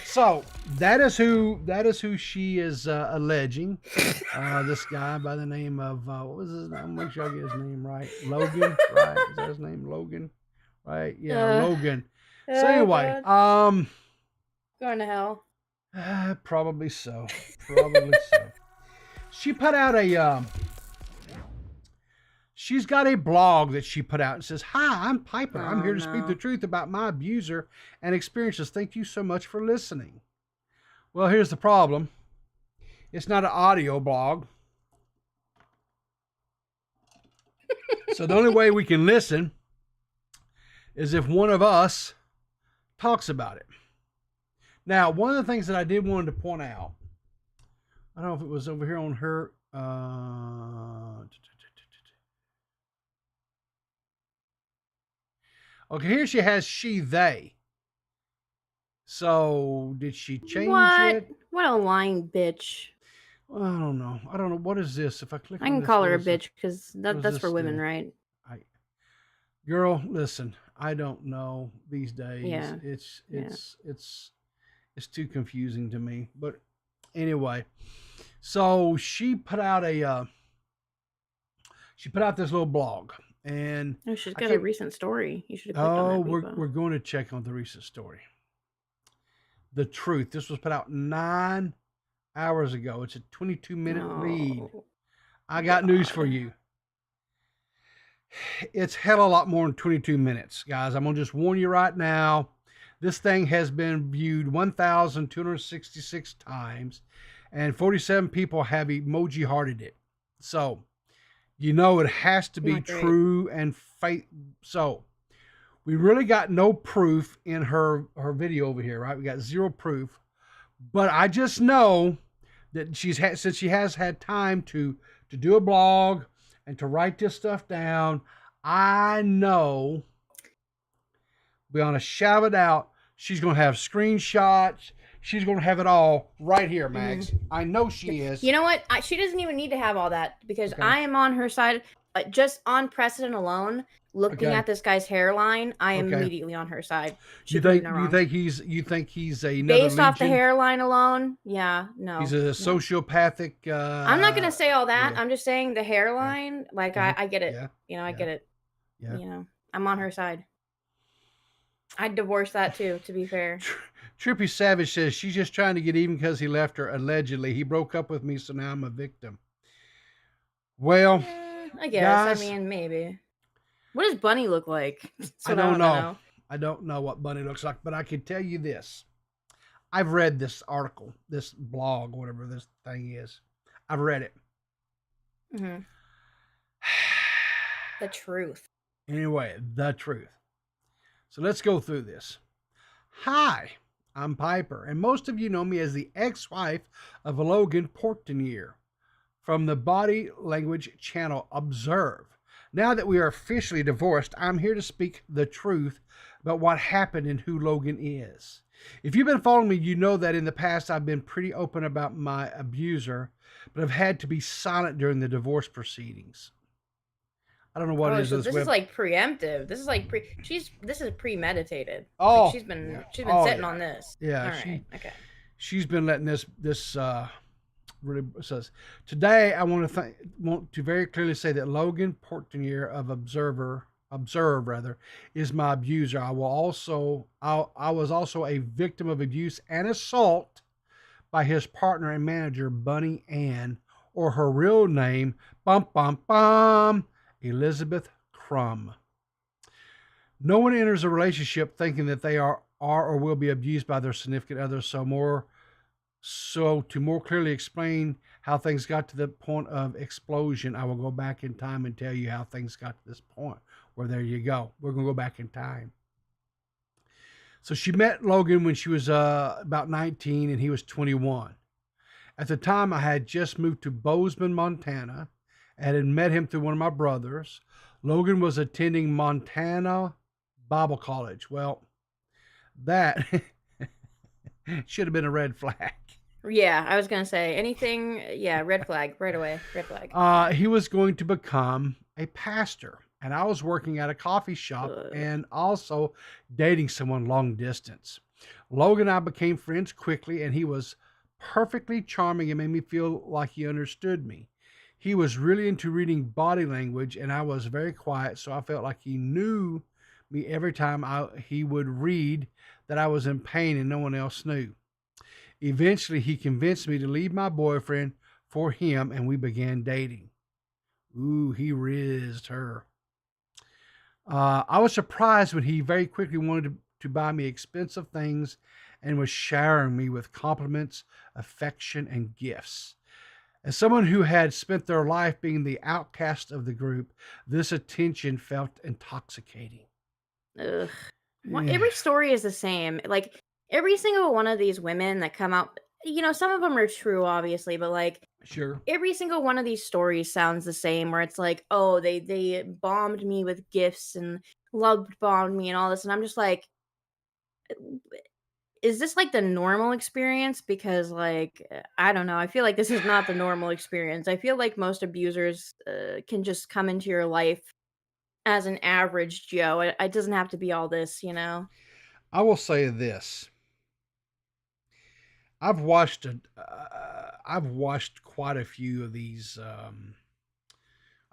so that is who she is alleging. This guy by the name of what was his name? Make sure I get his name right. Logan, right? Is that his name? Logan, right? Yeah, Logan. So anyway, God. Going to hell. probably so. Probably so. She put out a she's got a blog that she put out and says, "Hi, I'm Piper. I'm here to speak the truth about my abuser and experiences. Thank you so much for listening." Well, here's the problem. It's not an audio blog. So the only way we can listen is if one of us talks about it. Now, one of the things that I did want to point out, I don't know if it was over here on her. Okay, here she has she, they. So, did she change it? What a lying bitch. Well, I don't know. What is this? If I click I on can this, call what her a is it? bitch because What that's does for this women, do? right? Girl, listen. I don't know these days. Yeah. It's too confusing to me. But anyway, so she put out this little blog, and Oh, she's I got a can't- recent story. You should have clicked on that. we're going to check on the recent story. The truth. This was put out 9 hours ago. It's a 22-minute read. I got news for you. It's hell a lot more than 22 minutes, guys. I'm going to just warn you right now. This thing has been viewed 1,266 times, and 47 people have emoji hearted it. So, you know it has to be Not great. true and faith. So, we really got no proof in her video over here, right? We got zero proof. But I just know that since she has had time to do a blog and to write this stuff down, I know beyond a shadow of a doubt, she's going to have screenshots. She's going to have it all right here, Max. I know she is. You know what? She doesn't even need to have all that because Okay. I am on her side. Just on precedent alone, looking Okay. at this guy's hairline, I am Okay. immediately on her side. She You proved think no you wrong. think he's another Based off the legion? hairline alone? Yeah, no. He's a no. sociopathic. I'm not gonna say all that. yeah. I'm just saying the hairline. Like Yeah. I get it. Yeah. You know, I Yeah. get it. Yeah. You know, I'm on her side. I'd divorce that too. To be fair. Trippy Savage says she's just trying to get even because he left her. Allegedly, he broke up with me, so now I'm a victim. Well, I guess. guys, I mean, maybe. What does Bunny look like? That's I what don't wanna know. I don't know what Bunny looks like, but I can tell you this. I've read this article, this blog, whatever this thing is. I've read it. Mhm. The truth. Anyway, the truth. So let's go through this. Hi, I'm Piper, and most of you know me as the ex-wife of Logan Portenier from the body language channel Observe. Now that we are officially divorced, I'm here to speak the truth about what happened and who Logan is. If you've been following me, you know that in the past I've been pretty open about my abuser, but I've had to be silent during the divorce proceedings. I don't know what it is. So this is like preemptive. This is like this is premeditated. Oh, Like she's been Oh, sitting yeah. on this. Yeah, All right. Okay. she's been letting this really says. Today, I want to very clearly say that Logan Portenier of Observe is my abuser. I was also a victim of abuse and assault by his partner and manager, Bunny Ann, or her real name, Elizabeth Crum. No one enters a relationship thinking that they are or will be abused by their significant other, so So, to more clearly explain how things got to the point of explosion, I will go back in time and tell you how things got to this point. Where there you go. We're going to go back in time. So, she met Logan when she was about 19 and he was 21. At the time, I had just moved to Bozeman, Montana, and had met him through one of my brothers. Logan was attending Montana Bible College. Well, that should have been a red flag. Yeah, I was gonna say anything. Yeah, red flag right away. Red flag. He was going to become a pastor, and I was working at a coffee shop and also dating someone long distance. Logan and I became friends quickly, and he was perfectly charming and made me feel like he understood me. He was really into reading body language, and I was very quiet, so I felt like he knew me every time he would read that I was in pain and no one else knew. Eventually, he convinced me to leave my boyfriend for him, and we began dating. Ooh, he rizzed her. I was surprised when he very quickly wanted to buy me expensive things and was showering me with compliments, affection, and gifts. As someone who had spent their life being the outcast of the group, this attention felt intoxicating. Ugh. Well, every story is the same. Like every single one of these women that come out, some of them are true, obviously, but like Sure. every single one of these stories sounds the same. Where it's like, oh, they bombed me with gifts and love bombed me and all this, and I'm just like, is this like the normal experience? Because like I don't know. I feel like this is not the normal experience. I feel like most abusers can just come into your life as an average Joe. It doesn't have to be all this, I will say this. I've watched quite a few of these. I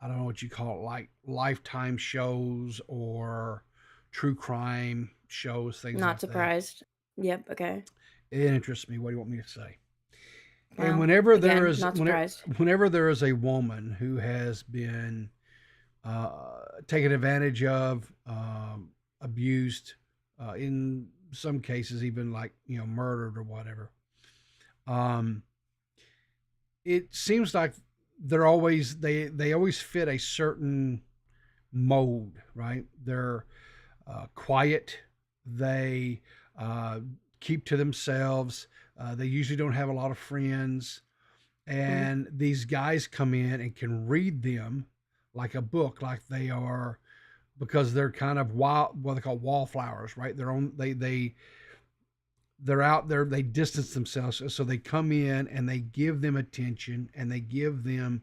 don't know what you call it, like Lifetime shows or true crime shows, things Not like surprised. Yep. Okay. that. It interests me. What do you want me to say? And Well, whenever again, there is not surprised. whenever there is a woman who has been taken advantage of, abused, in some cases even like murdered or whatever, it seems like they always fit a certain mold, right? They're quiet. They keep to themselves. They usually don't have a lot of friends. And these guys come in and can read them like a book, like they are, because they're kind of wild, what they call wallflowers, right? They're out there, they distance themselves. So they come in and they give them attention and they give them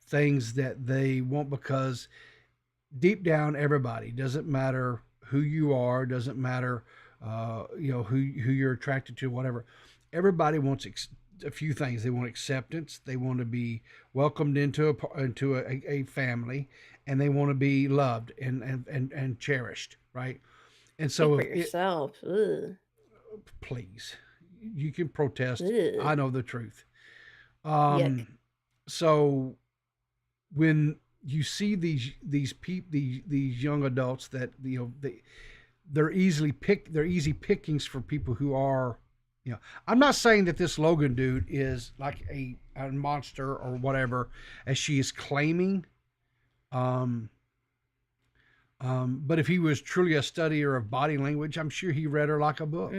things that they want, because deep down, everybody, doesn't matter who you are, doesn't matter, who you're attracted to, whatever. Everybody wants a few things. They want acceptance. They want to be welcomed into a family, and they want to be loved and cherished, right? And so, Speak for yourself. Ugh. Please, you can protest. Ugh. I know the truth. Yuck. So when you see these young adults that they're easy pickings for people who are, I'm not saying that this Logan dude is like a monster or whatever, as she is claiming. But if he was truly a studier of body language, I'm sure he read her like a book.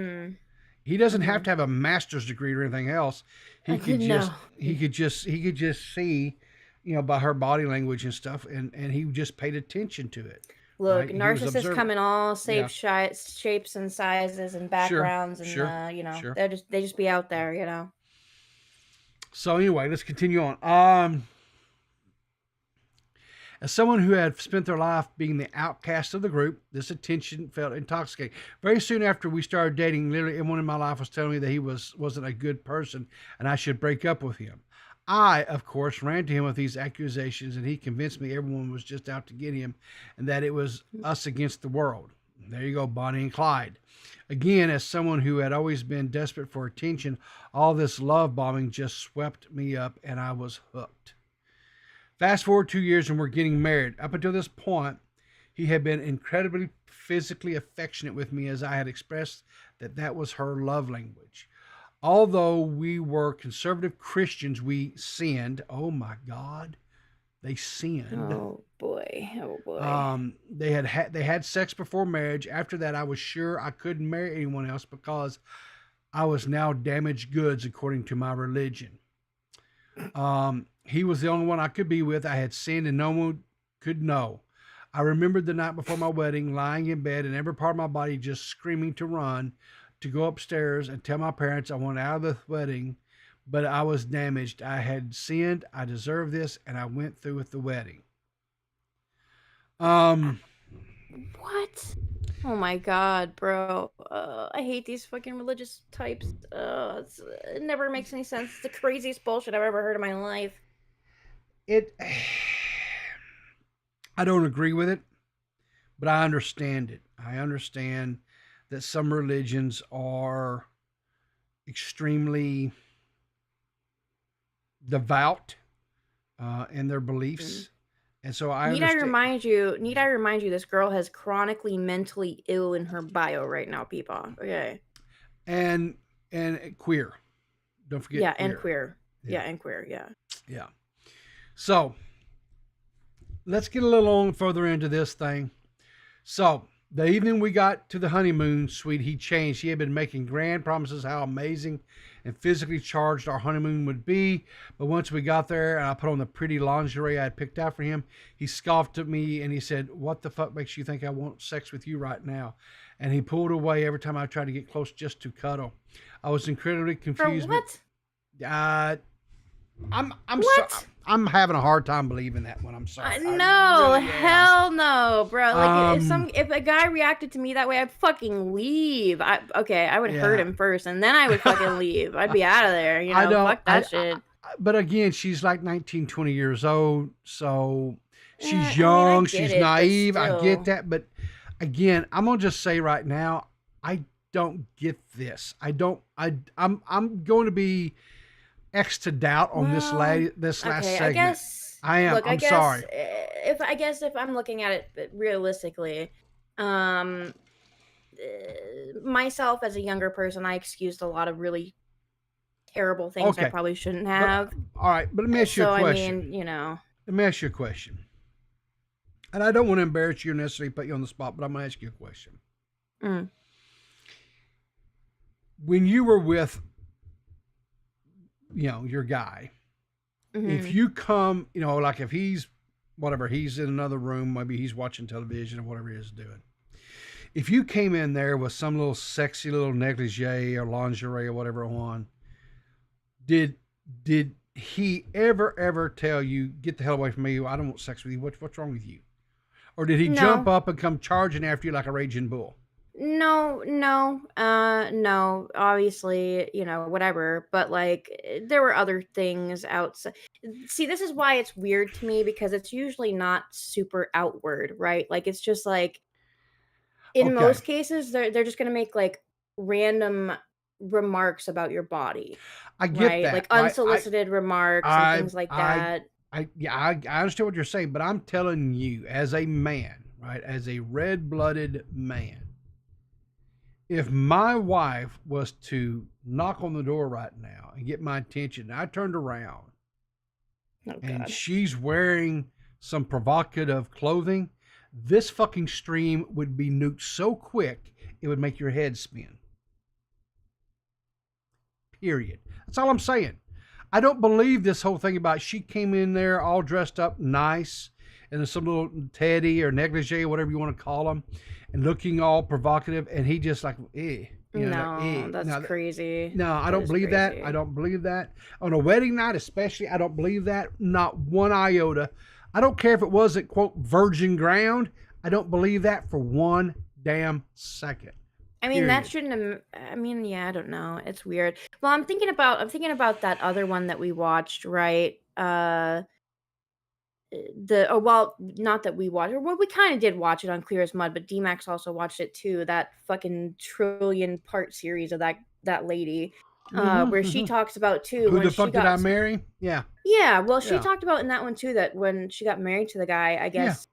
He doesn't have to have a master's degree or anything else. He could just see, by her body language and stuff, and he just paid attention to it. Look, right? narcissists come in all shapes and sizes and backgrounds, Sure. they just be out there, So anyway, let's continue on. As someone who had spent their life being the outcast of the group, this attention felt intoxicating. Very soon after we started dating, literally everyone in my life was telling me that he wasn't a good person and I should break up with him. I, of course, ran to him with these accusations, and he convinced me everyone was just out to get him and that it was us against the world. There you go, Bonnie and Clyde. Again, as someone who had always been desperate for attention, all this love bombing just swept me up and I was hooked. Fast forward 2 years and we're getting married. Up until this point, he had been incredibly physically affectionate with me, as I had expressed that was her love language. although we were conservative Christians, we sinned. Oh my God, they sinned. Oh boy. Oh boy. They had sex before marriage. After that, I was sure I couldn't marry anyone else because I was now damaged goods according to my religion. He was the only one I could be with. I had sinned and no one could know. I remembered the night before my wedding, lying in bed and every part of my body just screaming to run, to go upstairs and tell my parents I wanted out of the wedding, but I was damaged. I had sinned. I deserved this, and I went through with the wedding. What? Oh my God, bro. I hate these fucking religious types. It never makes any sense. It's the craziest bullshit I've ever heard in my life. I don't agree with it, but I understand it. I understand that some religions are extremely devout in their beliefs. And so Need I remind you, this girl has chronically mentally ill in her bio right now, people. Okay. And queer. Don't forget. Yeah, queer. and queer. Yeah, and queer. Yeah. Yeah. So let's get a little further into this thing. So the evening we got to the honeymoon suite, he changed. He had been making grand promises how amazing and physically charged our honeymoon would be. But once we got there and I put on the pretty lingerie I had picked out for him, he scoffed at me and he said, "What the fuck makes you think I want sex with you right now?" And he pulled away every time I tried to get close just to cuddle. I was incredibly confused. For what? I'm having a hard time believing that one. I'm sorry. No, hell no, bro. Like if a guy reacted to me that way, I'd fucking leave. I would hurt him first, and then I would fucking leave. I'd be out of there. You know, fuck that shit. But again, she's like 19, 20 years old, so she's young. She's naive. I get that, but again, I'm gonna just say right now, I don't get this. I'm going to be X to doubt on this last segment. I am. Look, I'm sorry. If I'm looking at it realistically, myself as a younger person, I excused a lot of really terrible things I probably shouldn't have. All right, but let me ask you a question. I mean, you know. Let me ask you a question. And I don't want to embarrass you or necessarily put you on the spot, but I'm going to ask you a question. When you were with, your guy, if you come, like if he's in another room, maybe he's watching television or whatever he is doing. If you came in there with some little sexy little negligee or lingerie or whatever on, did he ever tell you, "Get the hell away from me, I don't want sex with you, what's wrong with you"? Or did he jump up and come charging after you like a raging bull? No, obviously, whatever, but like there were other things outside. See, this is why it's weird to me, because it's usually not super outward, right? Like it's just like in most cases they're just gonna make like random remarks about your body. I get that. Like unsolicited remarks and things like that. I understand what you're saying, but I'm telling you, as a man, right, as a red-blooded man, if my wife was to knock on the door right now and get my attention, and I turned around and she's wearing some provocative clothing, this fucking stream would be nuked so quick it would make your head spin. Period. That's all I'm saying. I don't believe this whole thing about she came in there all dressed up nice and some little teddy or negligee or whatever you want to call them, and looking all provocative, and he just like, that's crazy. No, I don't believe that. I don't believe that. On a wedding night especially, I don't believe that. Not one iota. I don't care if it wasn't, quote, virgin ground. I don't believe that for one damn second. I mean, that shouldn't have. I mean, yeah, I don't know. It's weird. Well, I'm thinking about that other one that we watched, right? Not that we watched, well, we kind of did watch it on Clear as Mud, but D-Max also watched it too. That fucking trillion part series of that lady, where she talks about too. Who the fuck did I marry? Yeah. Yeah. Well, she talked about in that one too that when she got married to the guy, I guess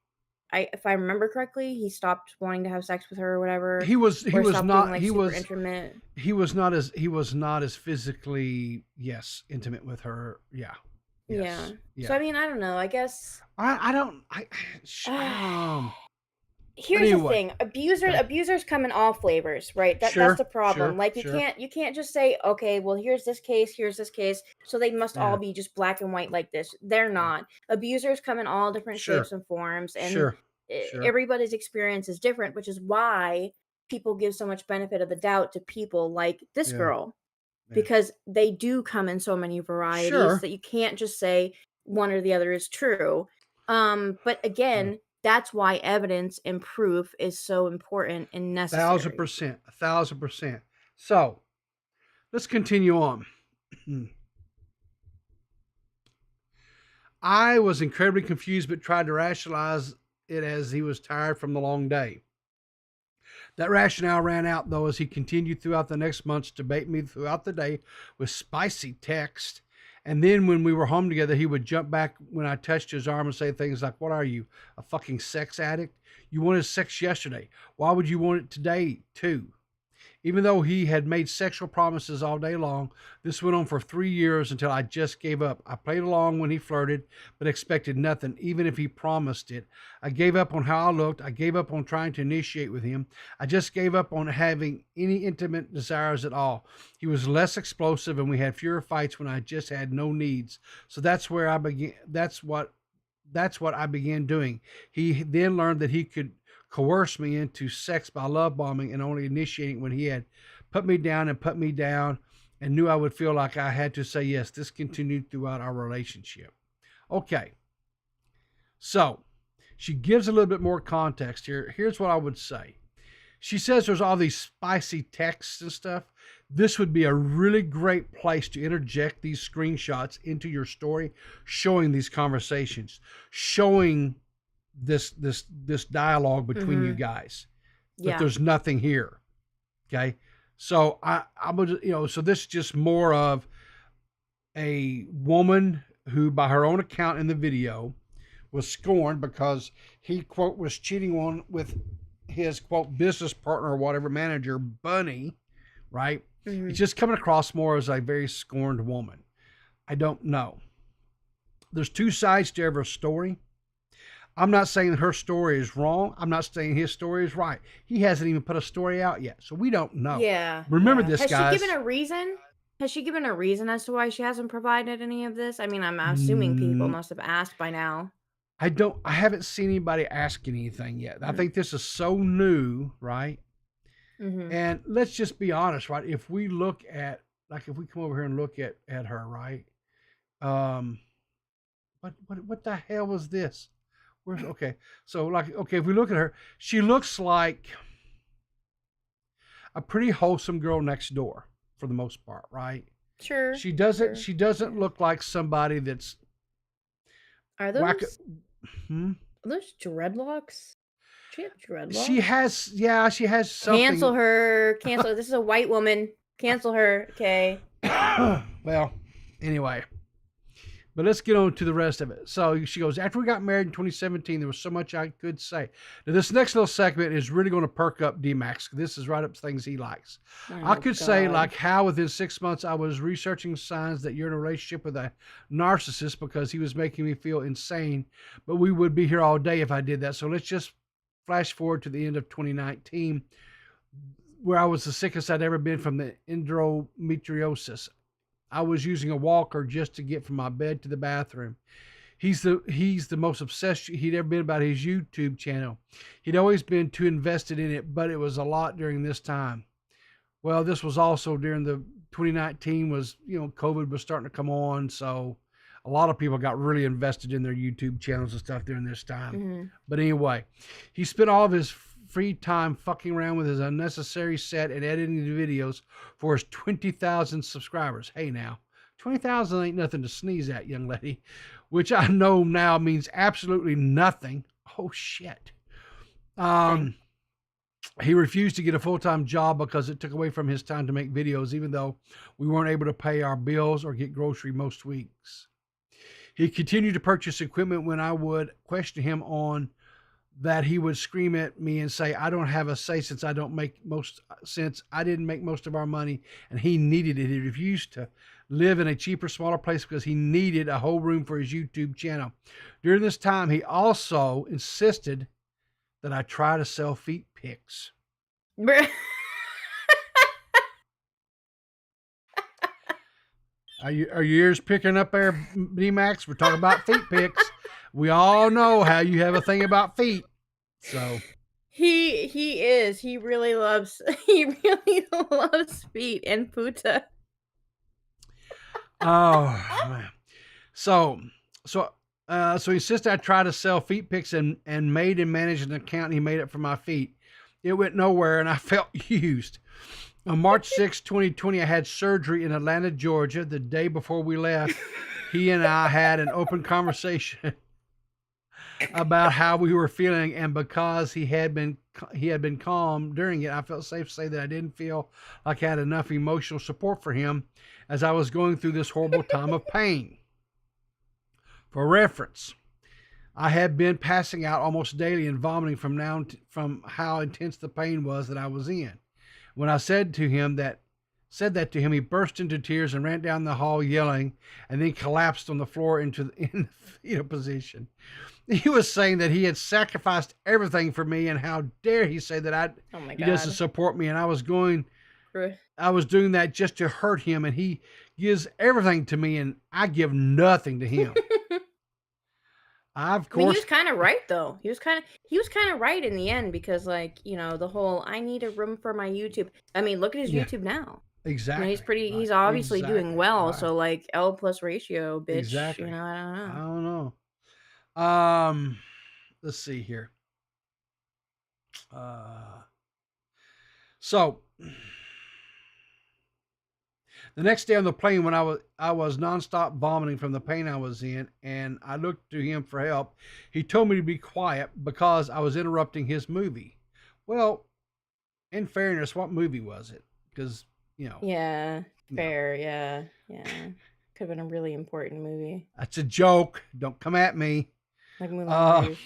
if I remember correctly, he stopped wanting to have sex with her or whatever. He was or stopped not being, like, he super was intimate. he was not as physically intimate with her. Yeah. Yes. Yeah. So I mean, I don't know. I guess I don't here's the anyway. thing. Abusers come in all flavors, right? That's the problem. Like you can't just say, okay, well here's this case, so they must all be just black and white like this. They're not. Abusers come in all different shapes and forms, and everybody's experience is different, which is why people give so much benefit of the doubt to people like this girl. Because they do come in so many varieties that you can't just say one or the other is true. But again, that's why evidence and proof is so important and necessary. 1,000%. So let's continue on. I was incredibly confused, but tried to rationalize it as he was tired from the long day. That rationale ran out, though, as he continued throughout the next months to bait me throughout the day with spicy text. And then when we were home together, he would jump back when I touched his arm and say things like, what are you, a fucking sex addict? You wanted sex yesterday. Why would you want it today, too? Even though he had made sexual promises all day long, this went on for 3 years until I just gave up. I played along when he flirted, but expected nothing, even if he promised it. I gave up on how I looked. I gave up on trying to initiate with him. I just gave up on having any intimate desires at all. He was less explosive, and we had fewer fights when I just had no needs. So that's where I began. That's what I began doing. He then learned that he could coerce me into sex by love bombing and only initiating when he had put me down and knew I would feel like I had to say yes. This continued throughout our relationship. Okay. So she gives a little bit more context here. Here's what I would say. She says there's all these spicy texts and stuff. This would be a really great place to interject these screenshots into your story, showing these conversations, showing this dialogue between you guys, but there's nothing here. Okay. So I would, so this is just more of a woman who, by her own account in the video, was scorned because he, quote, was cheating on with his, quote, business partner or whatever, manager, Bunny, right? It's just coming across more as a very scorned woman. I don't know. There's two sides to every story. I'm not saying her story is wrong. I'm not saying his story is right. He hasn't even put a story out yet, so we don't know. Yeah. Remember this, guys. Has she given a reason? Has she given a reason as to why she hasn't provided any of this? I mean, I'm assuming people must have asked by now. I haven't seen anybody ask anything yet. I think this is so new, right? And let's just be honest, right? If we look at, like, if we come over here and look at her, right? What the hell was this? Okay, so like, okay, if we look at her, she looks like a pretty wholesome girl next door for the most part, right? Sure. She doesn't look like somebody that's. Are those? Are those dreadlocks? She have dreadlocks. She has something. Cancel her. This is a white woman. Cancel her. Okay. Well, anyway. But let's get on to the rest of it. So she goes, after we got married in 2017, there was so much I could say. Now, this next little segment is really going to perk up D-Max. This is right up things he likes. I could say, like, how within 6 months I was researching signs that you're in a relationship with a narcissist because he was making me feel insane. But we would be here all day if I did that. So let's just flash forward to the end of 2019, where I was the sickest I'd ever been from the endometriosis. I was using a walker just to get from my bed to the bathroom. He's the most obsessed he'd ever been about his YouTube channel. He'd always been too invested in it, but it was a lot during this time. Well, this was also during the 2019 was, COVID was starting to come on. So a lot of people got really invested in their YouTube channels and stuff during this time. But anyway, he spent all of his free time fucking around with his unnecessary set and editing the videos for his 20,000 subscribers. Hey now, 20,000 ain't nothing to sneeze at, young lady, which I know now means absolutely nothing. Oh shit. He refused to get a full-time job because it took away from his time to make videos, even though we weren't able to pay our bills or get grocery most weeks. He continued to purchase equipment when I would question him on that he would scream at me and say, I don't have a say since I didn't make most of our money, and he needed it. He refused to live in a cheaper, smaller place because he needed a whole room for his YouTube channel. During this time, he also insisted that I try to sell feet pics. Are your ears picking up there, D-Max? We're talking about feet pics. We all know how you have a thing about feet. So he really loves feet and puta. Oh man. So he insisted I try to sell feet pics and made and managed an account. He made it for my feet. It went nowhere and I felt used. On March 6, 2020, I had surgery in Atlanta, Georgia. The day before we left, he and I had an open conversation about how we were feeling, and because he had been calm during it, I felt safe to say that I didn't feel like I had enough emotional support for him as I was going through this horrible time of pain. For reference, I had been passing out almost daily and vomiting from how intense the pain was that I was in. When I said that to him, he burst into tears and ran down the hall yelling, and then collapsed on the floor in the fetal position. He was saying that he had sacrificed everything for me, and how dare he say that he doesn't support me, and I was doing that just to hurt him, and he gives everything to me, and I give nothing to him. Of course, I mean, he was kind of right though. He was kind of right in the end, because the whole I need a room for my YouTube. I mean, look at his YouTube now. Exactly. He's obviously doing well. Right. So like L plus ratio, bitch. Exactly. I don't know. Let's see here. So the next day on the plane, when I was nonstop vomiting from the pain I was in, and I looked to him for help, he told me to be quiet because I was interrupting his movie. Well, in fairness, what movie was it? Because, Yeah, fair, yeah. Could have been a really important movie. That's a joke. Don't come at me. Like Moulin Rouge.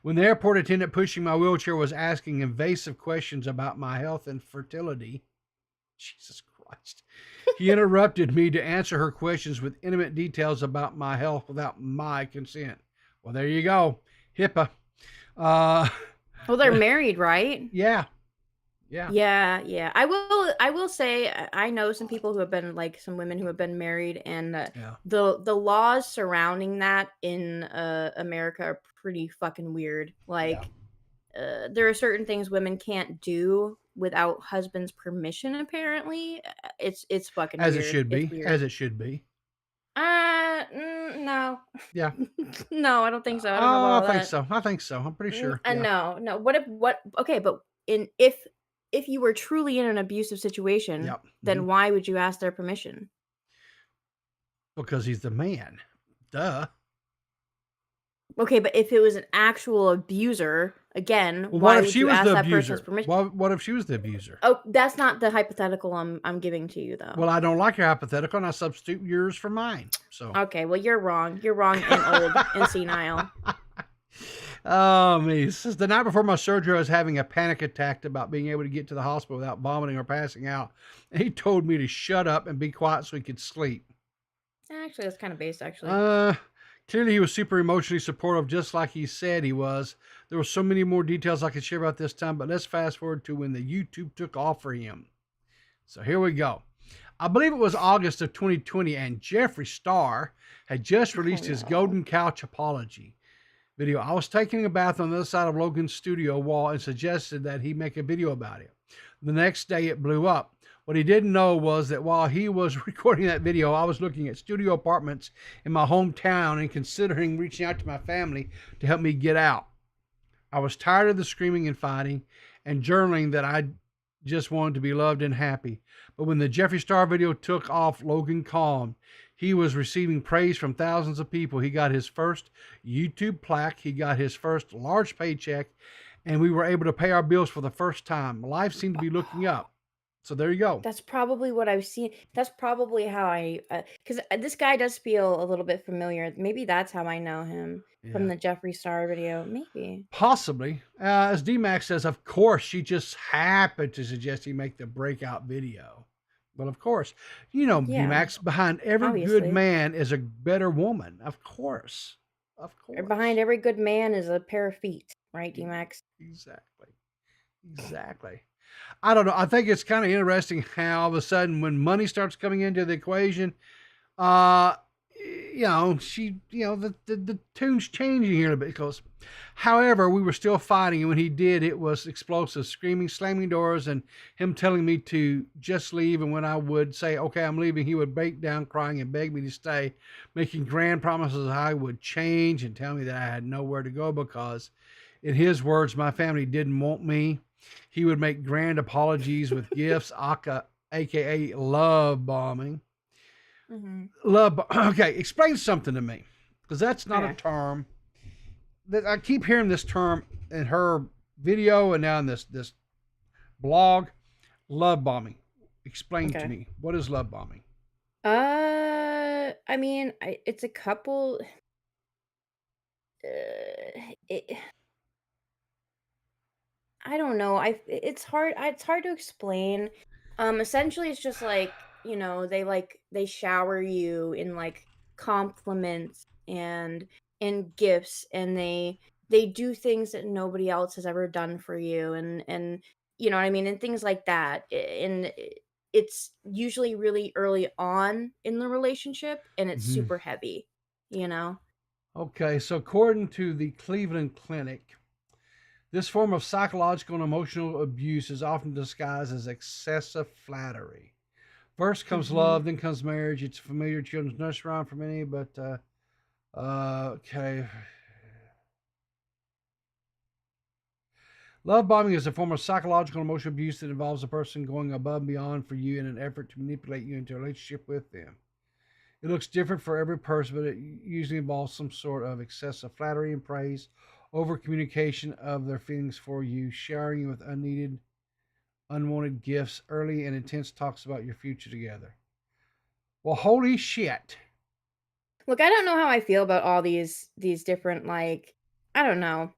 When the airport attendant pushing my wheelchair was asking invasive questions about my health and fertility, Jesus Christ, he interrupted me to answer her questions with intimate details about my health without my consent. Well, there you go. HIPAA. Well, they're married, right? Yeah. I will say I know some people who have been, like, some women who have been married, and the laws surrounding that in America are pretty fucking weird. Like, there are certain things women can't do without husband's permission. Apparently, it's fucking as weird. It should be. As it should be. No. Yeah. No, I don't think so. I don't know about I think so. I think so. I'm pretty sure. No. What? Okay, but if you were truly in an abusive situation, then why would you ask their permission? Because he's the man. Duh. Okay, but if it was an actual abuser, again, why would you ask that person's permission? What if she was the abuser? Oh, that's not the hypothetical I'm giving to you, though. Well, I don't like your hypothetical, and I substitute yours for mine. So okay, well, you're wrong. You're wrong and old and senile. Oh, me. This is the night before my surgery. I was having a panic attack about being able to get to the hospital without vomiting or passing out. And he told me to shut up and be quiet so he could sleep. Actually, that's kind of based, actually. Clearly, he was super emotionally supportive, just like he said he was. There were so many more details I could share about this time, but let's fast forward to when the YouTube took off for him. So here we go. I believe it was August of 2020, and Jeffree Star had just released his Golden Couch apology video. I was taking a bath on the other side of Logan's studio wall and suggested that he make a video about it. The next day, it blew up. What he didn't know was that while he was recording that video, I was looking at studio apartments in my hometown and considering reaching out to my family to help me get out. I was tired of the screaming and fighting and journaling that I just wanted to be loved and happy. But when the Jeffree Star video took off, Logan calmed. He was receiving praise from thousands of people. He got his first YouTube plaque. He got his first large paycheck, and we were able to pay our bills for the first time. Life seemed to be looking up. So there you go. That's probably what I've seen. That's probably how I, because this guy does feel a little bit familiar. Maybe that's how I know him from Yeah. the Jeffree Star video. Maybe. Possibly. As D-Max says, of course, she just happened to suggest he make the breakout video. Well, of course. Yeah, D-Max, behind every good obviously. man is a better woman. Of course. Of Or course. behind every good man is a pair of feet, right, D-Max? Exactly. Exactly. I don't know. I think it's kind of interesting how all of a sudden when money starts coming into the equation, uh, the tune's changing here a bit because, however, we were still fighting. And when he did, it was explosive, screaming, slamming doors, and him telling me to just leave. And when I would say, okay, I'm leaving, he would break down crying and beg me to stay, making grand promises I would change and tell me that I had nowhere to go because, in his words, my family didn't want me. He would make grand apologies with gifts, aka love bombing. Okay, explain something to me, because that's not a term that I keep hearing. This term in her video and now in this blog. Love bombing. Explain to me, what is love bombing? I mean, it's a couple. I don't know. It's hard. It's hard to explain. Essentially, it's just like, they shower you in like compliments and gifts, and they do things that nobody else has ever done for you, and you know what I mean, and things like that. And it's usually really early on in the relationship, and it's super heavy. Okay, so according to the Cleveland Clinic, this form of psychological and emotional abuse is often disguised as excessive flattery. First comes love, then comes marriage. It's a familiar children's nursery rhyme for many, but okay. Love bombing is a form of psychological and emotional abuse that involves a person going above and beyond for you in an effort to manipulate you into a relationship with them. It looks different for every person, but it usually involves some sort of excessive flattery and praise, over communication of their feelings for you, showering you with unneeded, unwanted gifts, early and intense talks about your future together. Well, holy shit. Look, I don't know how I feel about all these different, like, I don't know.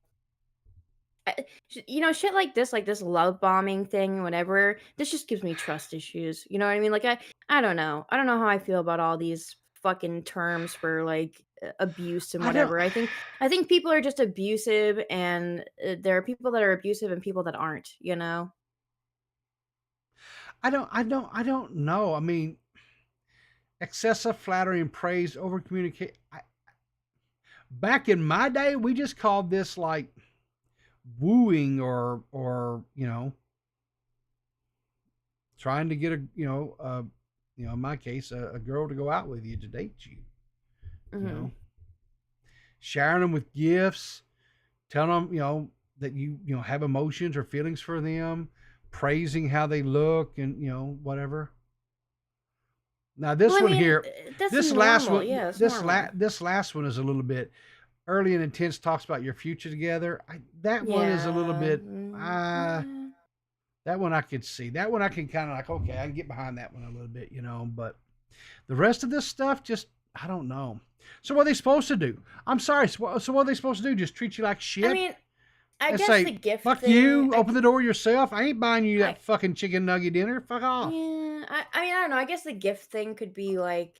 Shit like this love bombing thing, whatever. This just gives me trust issues. You know what I mean? Like, I don't know. I don't know how I feel about all these fucking terms for like abuse and whatever. I think people are just abusive, and there are people that are abusive and people that aren't. I don't know. I mean, excessive flattery and praise, over communicate. Back in my day, we just called this like wooing or trying to get in my case, a girl to go out with you, to date you. Sharing them with gifts, telling them that you have emotions or feelings for them, praising how they look, and whatever. Now this one here, this last one, this last one is a little bit early and intense talks about your future together. That one is a little bit. That one I could see. That one I can kind of like, okay, I can get behind that one a little bit, but the rest of this stuff, just, I don't know. So what are they supposed to do? I'm sorry. So what are they supposed to do? Just treat you like shit? I mean, I guess say, the gift fuck thing, you, open the door yourself. I ain't buying you that fucking chicken nugget dinner. Fuck off. Yeah, I mean, I don't know. I guess the gift thing could be like,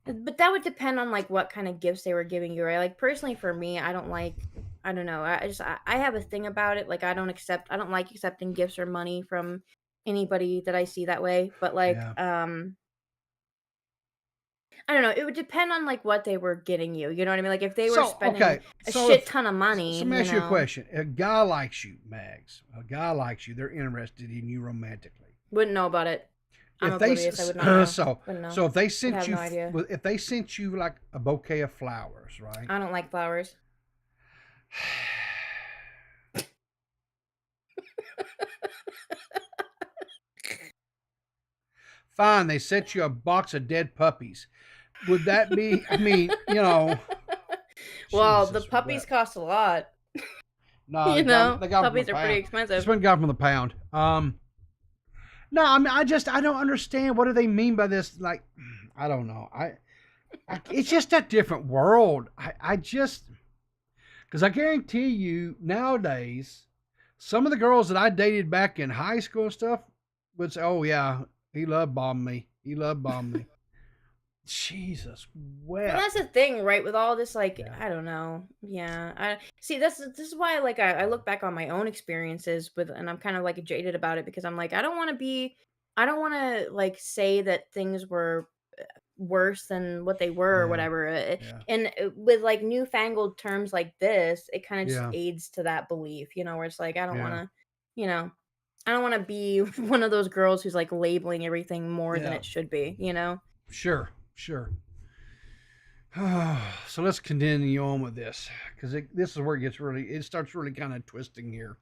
but that would depend on like what kind of gifts they were giving you, right? Like personally for me, I don't know. I have a thing about it. Like I don't like accepting gifts or money from anybody that I see that way. But like, I don't know. It would depend on like what they were getting you. You know what I mean? Like if they were spending a shit ton of money. So let me ask you a question. A guy likes you, Mags. A guy likes you. They're interested in you romantically. Wouldn't know about it. If they so if they sent you if they sent you like a bouquet of flowers, right? I don't like flowers. Fine, they sent you a box of dead puppies. Would that be? I mean, Well, the puppies cost a lot. No, puppies are pretty expensive. It's been got from the pound. No, I mean, I don't understand. What do they mean by this? Like, I don't know. It's just a different world. I just, because I guarantee you nowadays, some of the girls that I dated back in high school and stuff would say, "Oh yeah, he love bombed me. He love bombed me." Jesus, Well, well, that's the thing, right? With all this, like, Yeah. I don't know. Yeah, I see. This is why, like, I look back on my own experiences with, and I'm kind of like jaded about it because I'm like, I don't want to like say that things were worse than what they were or yeah, whatever. yeah, And with like newfangled terms like this, it kind of just yeah, aids to that belief, where it's like, I don't want yeah, to, you know, I don't want to be one of those girls who's like labeling everything more than yeah. it should be. Sure, sure. So let's continue on with this because this is where it starts really kind of twisting here.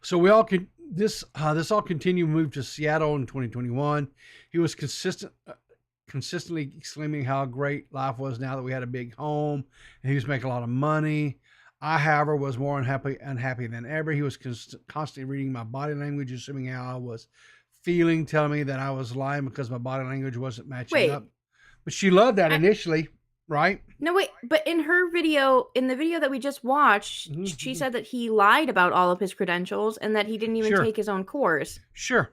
So we all can this all continued, moved to Seattle in 2021. He was consistently exclaiming how great life was now that we had a big home and he was making a lot of money. I, however, was more unhappy than ever. He was constantly reading my body language, assuming how I was feeling, telling me that I was lying because my body language wasn't matching Wait, up. But she loved that I, initially, right? no, wait, but in the video that we just watched, she Mm-hmm. said that he lied about all of his credentials and that he didn't even Sure, take his own course. sure.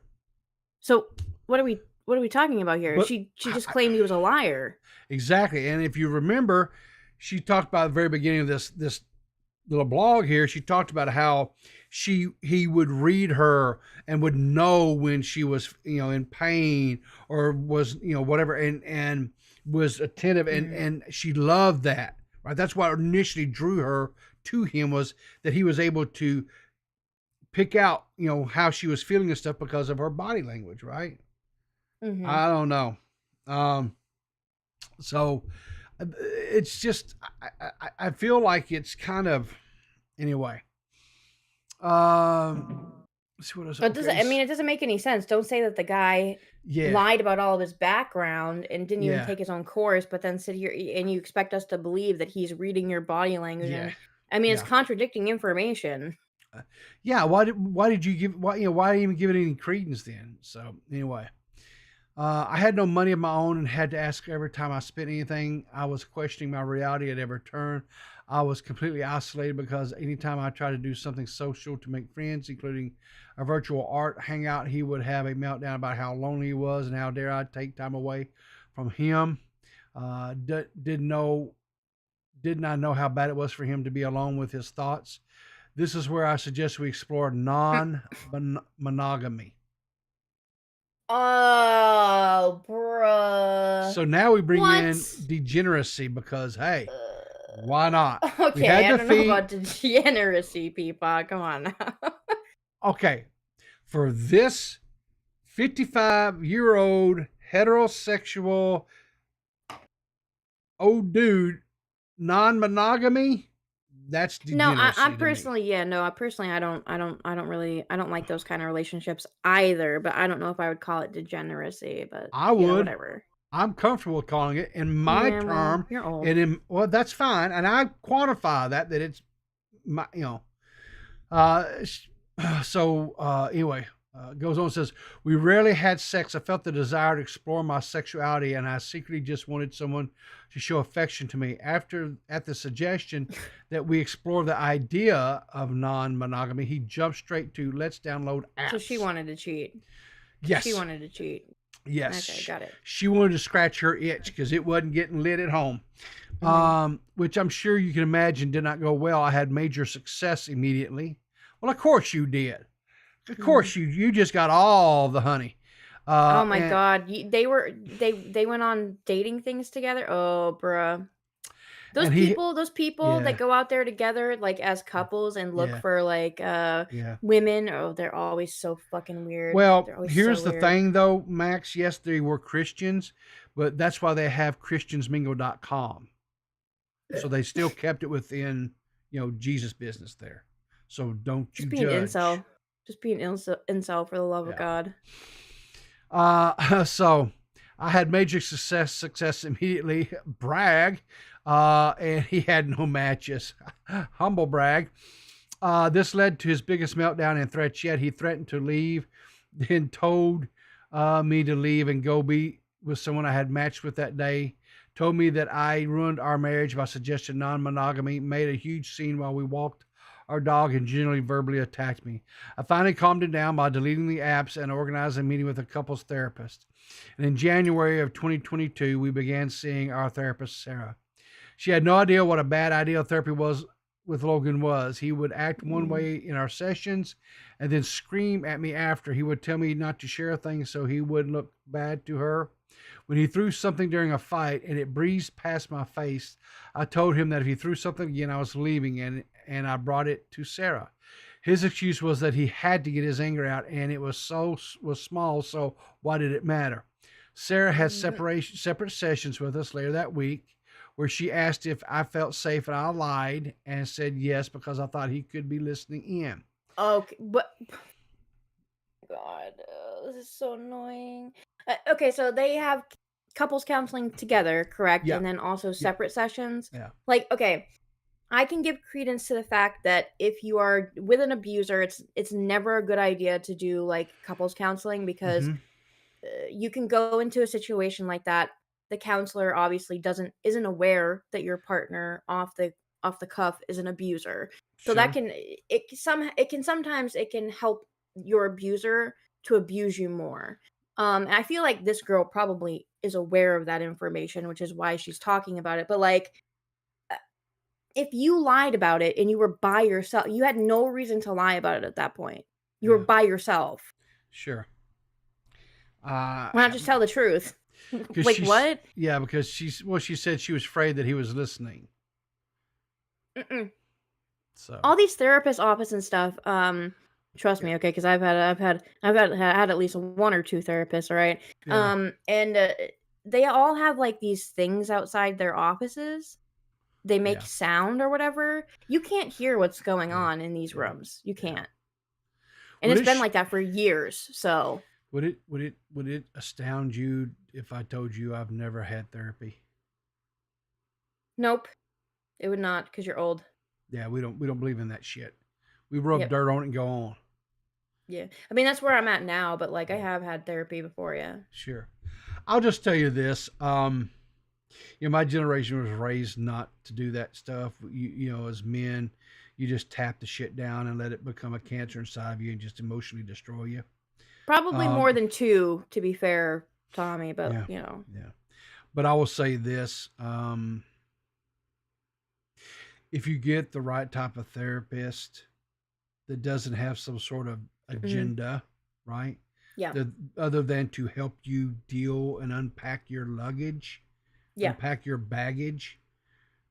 So what are we talking about here? But She just claimed he was a liar. exactly. And if you remember, she talked about at the very beginning of this little blog here. She talked about how he would read her and would know when she was in pain or was whatever and was attentive and she loved that, right? That's what initially drew her to him, was that he was able to pick out how she was feeling and stuff because of her body language, right? Mm-hmm. I don't know. So it's just I feel like it's kind of anyway. Let's see what else. But Okay. I mean, it doesn't make any sense. Don't say that the guy Yeah. lied about all of his background and didn't even Yeah. take his own course, but then sit here and you expect us to believe that he's reading your body language. Yeah. And I mean, it's Yeah. contradicting information. Yeah. Why did you give why even give it any credence then? So anyway. I had no money of my own and had to ask every time I spent anything. I was questioning my reality at every turn. I was completely isolated because anytime I tried to do something social to make friends, including a virtual art hangout, he would have a meltdown about how lonely he was and how dare I take time away from him. Did not know how bad it was for him to be alone with his thoughts. This is where I suggest we explore non-monogamy. Oh, bruh. So now we bring What? in degeneracy because, hey, why not? We Okay, had I to don't know feed- about degeneracy, people. Come on now. Okay, for this 55-year-old heterosexual old dude, non-monogamy, that's No, degeneracy. I to me. personally, I don't like those kind of relationships either. But I don't know if I would call it degeneracy. But I would. whatever. I'm comfortable with calling it in my Yeah, well, term. you're old. And that's fine. And I quantify that it's my, anyway, goes on and says, we rarely had sex. I felt the desire to explore my sexuality and I secretly just wanted someone to show affection to me. At the suggestion that we explore the idea of non-monogamy, he jumped straight to let's download apps. So she wanted to cheat. Yes. She wanted to cheat. Yes. Okay, got it. She wanted to scratch her itch because it wasn't getting lit at home. Which I'm sure you can imagine did not go well. I had major success immediately. Well, of course you did. Of course you just got all the honey. Oh my God. They went on dating things together. Oh, bruh. Those people that go out there together, like as couples and look for like women. Oh, they're always so fucking weird. Well, here's the thing though, Max. Yes, they were Christians, but that's why they have christiansmingle.com. So they still kept it within, Jesus business there. So don't you judge. Just be an incel for the love of God. So I had major success immediately. Brag. And he had no matches. Humble brag. This led to his biggest meltdown and threats yet. He threatened to leave then told me to leave and go be with someone I had matched with that day. Told me that I ruined our marriage by suggesting non-monogamy, made a huge scene while we walked our dog, and generally verbally attacked me. I finally calmed him down by deleting the apps and organizing a meeting with a couples therapist. And in January of 2022, we began seeing our therapist, Sarah. She had no idea what a bad idea therapy was with Logan was. He would act one way in our sessions and then scream at me after. He would tell me not to share things so he wouldn't look bad to her. When he threw something during a fight and it breezed past my face, I told him that if he threw something again, I was leaving, and I brought it to Sarah. His excuse was that he had to get his anger out and it was small, so why did it matter? Sarah had separate sessions with us later that week where she asked if I felt safe, and I lied and said yes because I thought he could be listening in. Okay, but God, this is so annoying. Okay, so they have couples counseling together, correct? Yeah. And then also separate sessions. Yeah. Like, okay, I can give credence to the fact that if you are with an abuser, it's never a good idea to do like couples counseling because you can go into a situation like that. The counselor obviously isn't aware that your partner off the cuff is an abuser. So that can sometimes help your abuser to abuse you more. And I feel like this girl probably is aware of that information, which is why she's talking about it. But like, if you lied about it and you were by yourself, you had no reason to lie about it at that point. You were by yourself. Sure. Why not just tell the truth? Like, what? Yeah, because she said she was afraid that he was listening. So all these therapist office and stuff, trust me, okay, because I've had at least one or two therapists, all right? Yeah. And they all have like these things outside their offices. They make sound or whatever. You can't hear what's going on in these rooms. You can't. And it's been like that for years. So would it astound you if I told you I've never had therapy? Nope. It would not, because you're old. Yeah, we don't believe in that shit. We rub dirt on it and go on. Yeah. I mean, that's where I'm at now, but like I have had therapy before, yeah. Sure. I'll just tell you this. My generation was raised not to do that stuff. You know, as men, you just tap the shit down and let it become a cancer inside of you and just emotionally destroy you. Probably more than two, to be fair, Tommy, but Yeah. But I will say this. If you get the right type of therapist that doesn't have some sort of agenda, right? Yeah. Other than to help you deal and unpack your luggage, unpack your baggage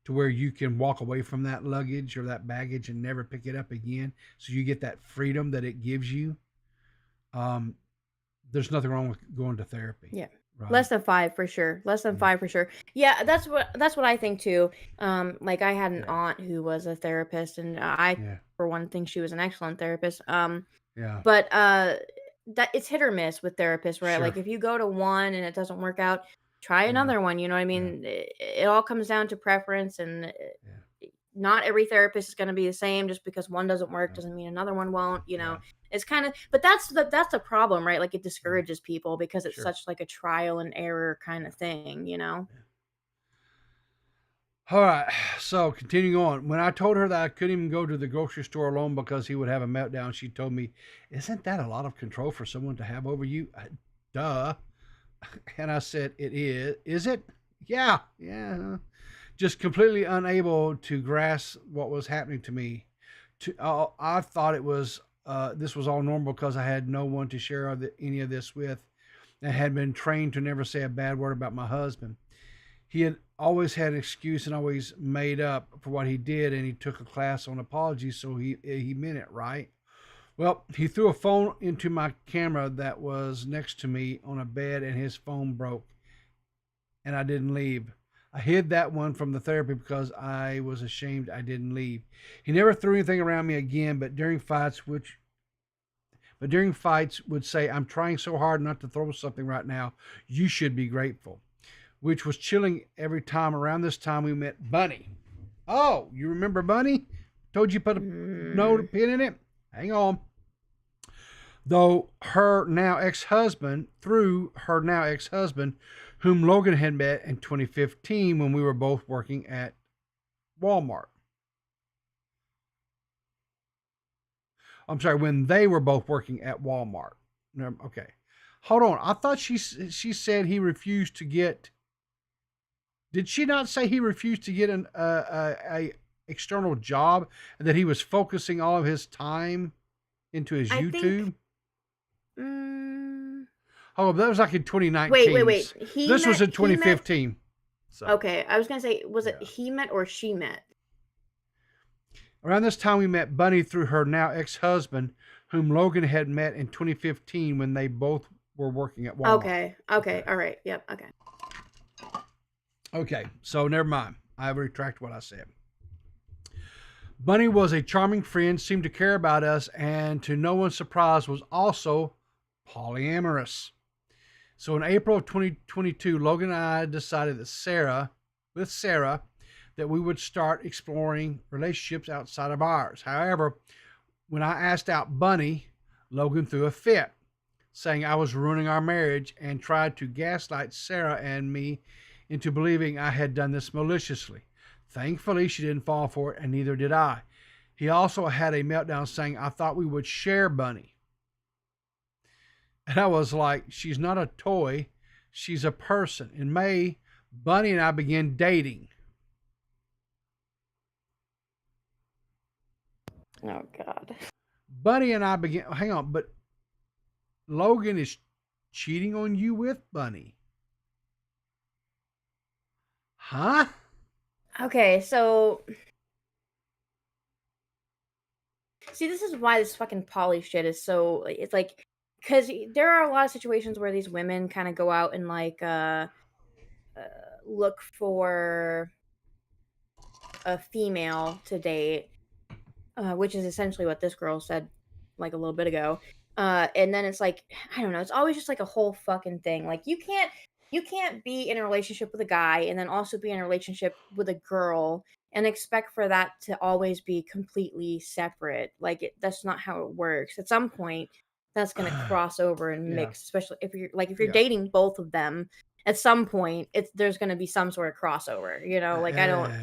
to where you can walk away from that luggage or that baggage and never pick it up again. So you get that freedom that it gives you. There's nothing wrong with going to therapy. Yeah. Right. Less than 5 for sure. Less than 5 for sure. Yeah, that's what I think too. Like I had an aunt who was a therapist, and for one thing, she was an excellent therapist. But that it's hit or miss with therapists, right? Sure. Like if you go to one and it doesn't work out, try another one. You know what I mean? It all comes down to preference, and not every therapist is going to be the same. Just because one doesn't work doesn't mean another one won't. You know, it's kind of, but that's the problem, right? Like it discourages people because it's such like a trial and error kind of thing, you know? All right. So continuing on, when I told her that I couldn't even go to the grocery store alone because he would have a meltdown, she told me, "Isn't that a lot of control for someone to have over you?" Duh. And I said, "It is." Is it? Yeah. Just completely unable to grasp what was happening to me. I thought it was this was all normal because I had no one to share any of this with, and had been trained to never say a bad word about my husband. He had always had an excuse and always made up for what he did, and he took a class on apologies, so he meant it, right? Well, he threw a phone into my camera that was next to me on a bed, and his phone broke, and I didn't leave. I hid that one from the therapy because I was ashamed I didn't leave. He never threw anything around me again, but during fights would say, "I'm trying so hard not to throw something right now. You should be grateful," which was chilling every time. Around this time we met Bunny. Oh, you remember Bunny? Told you put a note pin in it? Hang on. though her now ex-husband, whom Logan had met in 2015 when we were both working at Walmart. I'm sorry, when they were both working at Walmart. Okay. Hold on. I thought she said he refused to get. Did she not say he refused to get a external job and that he was focusing all of his time into his I YouTube? think. Oh, that was like in 2019. Wait. This was in 2015. So, okay, I was gonna say, was it Yeah. he met or she met? around this time, we met Bunny through her now ex-husband, whom Logan had met in 2015 when they both were working at Walmart. Okay. All right. Yep. Okay. Okay, so never mind. I retract what I said. Bunny was a charming friend, seemed to care about us, and to no one's surprise was also polyamorous. So in April of 2022, Logan and I decided that Sarah, that we would start exploring relationships outside of ours. However, when I asked out Bunny, Logan threw a fit, saying I was ruining our marriage and tried to gaslight Sarah and me into believing I had done this maliciously. Thankfully, she didn't fall for it, and neither did I. He also had a meltdown saying I thought we would share Bunny. And I was like, she's not a toy, she's a person. In May, Bunny and I began dating. Oh God. Bunny and I began, hang on, but Logan is cheating on you with Bunny. Huh? Okay, so see, this is why this fucking poly shit is so. It's like, because there are a lot of situations where these women kind of go out and like look for a female to date, which is essentially what this girl said like a little bit ago. And then it's like, I don't know, it's always just like a whole fucking thing. Like you can't be in a relationship with a guy and then also be in a relationship with a girl and expect for that to always be completely separate. Like that's not how it works. At some point, that's gonna cross over and Yeah. mix, especially if you're Yeah. dating both of them. At some point, there's gonna be some sort of crossover. You know, like I don't.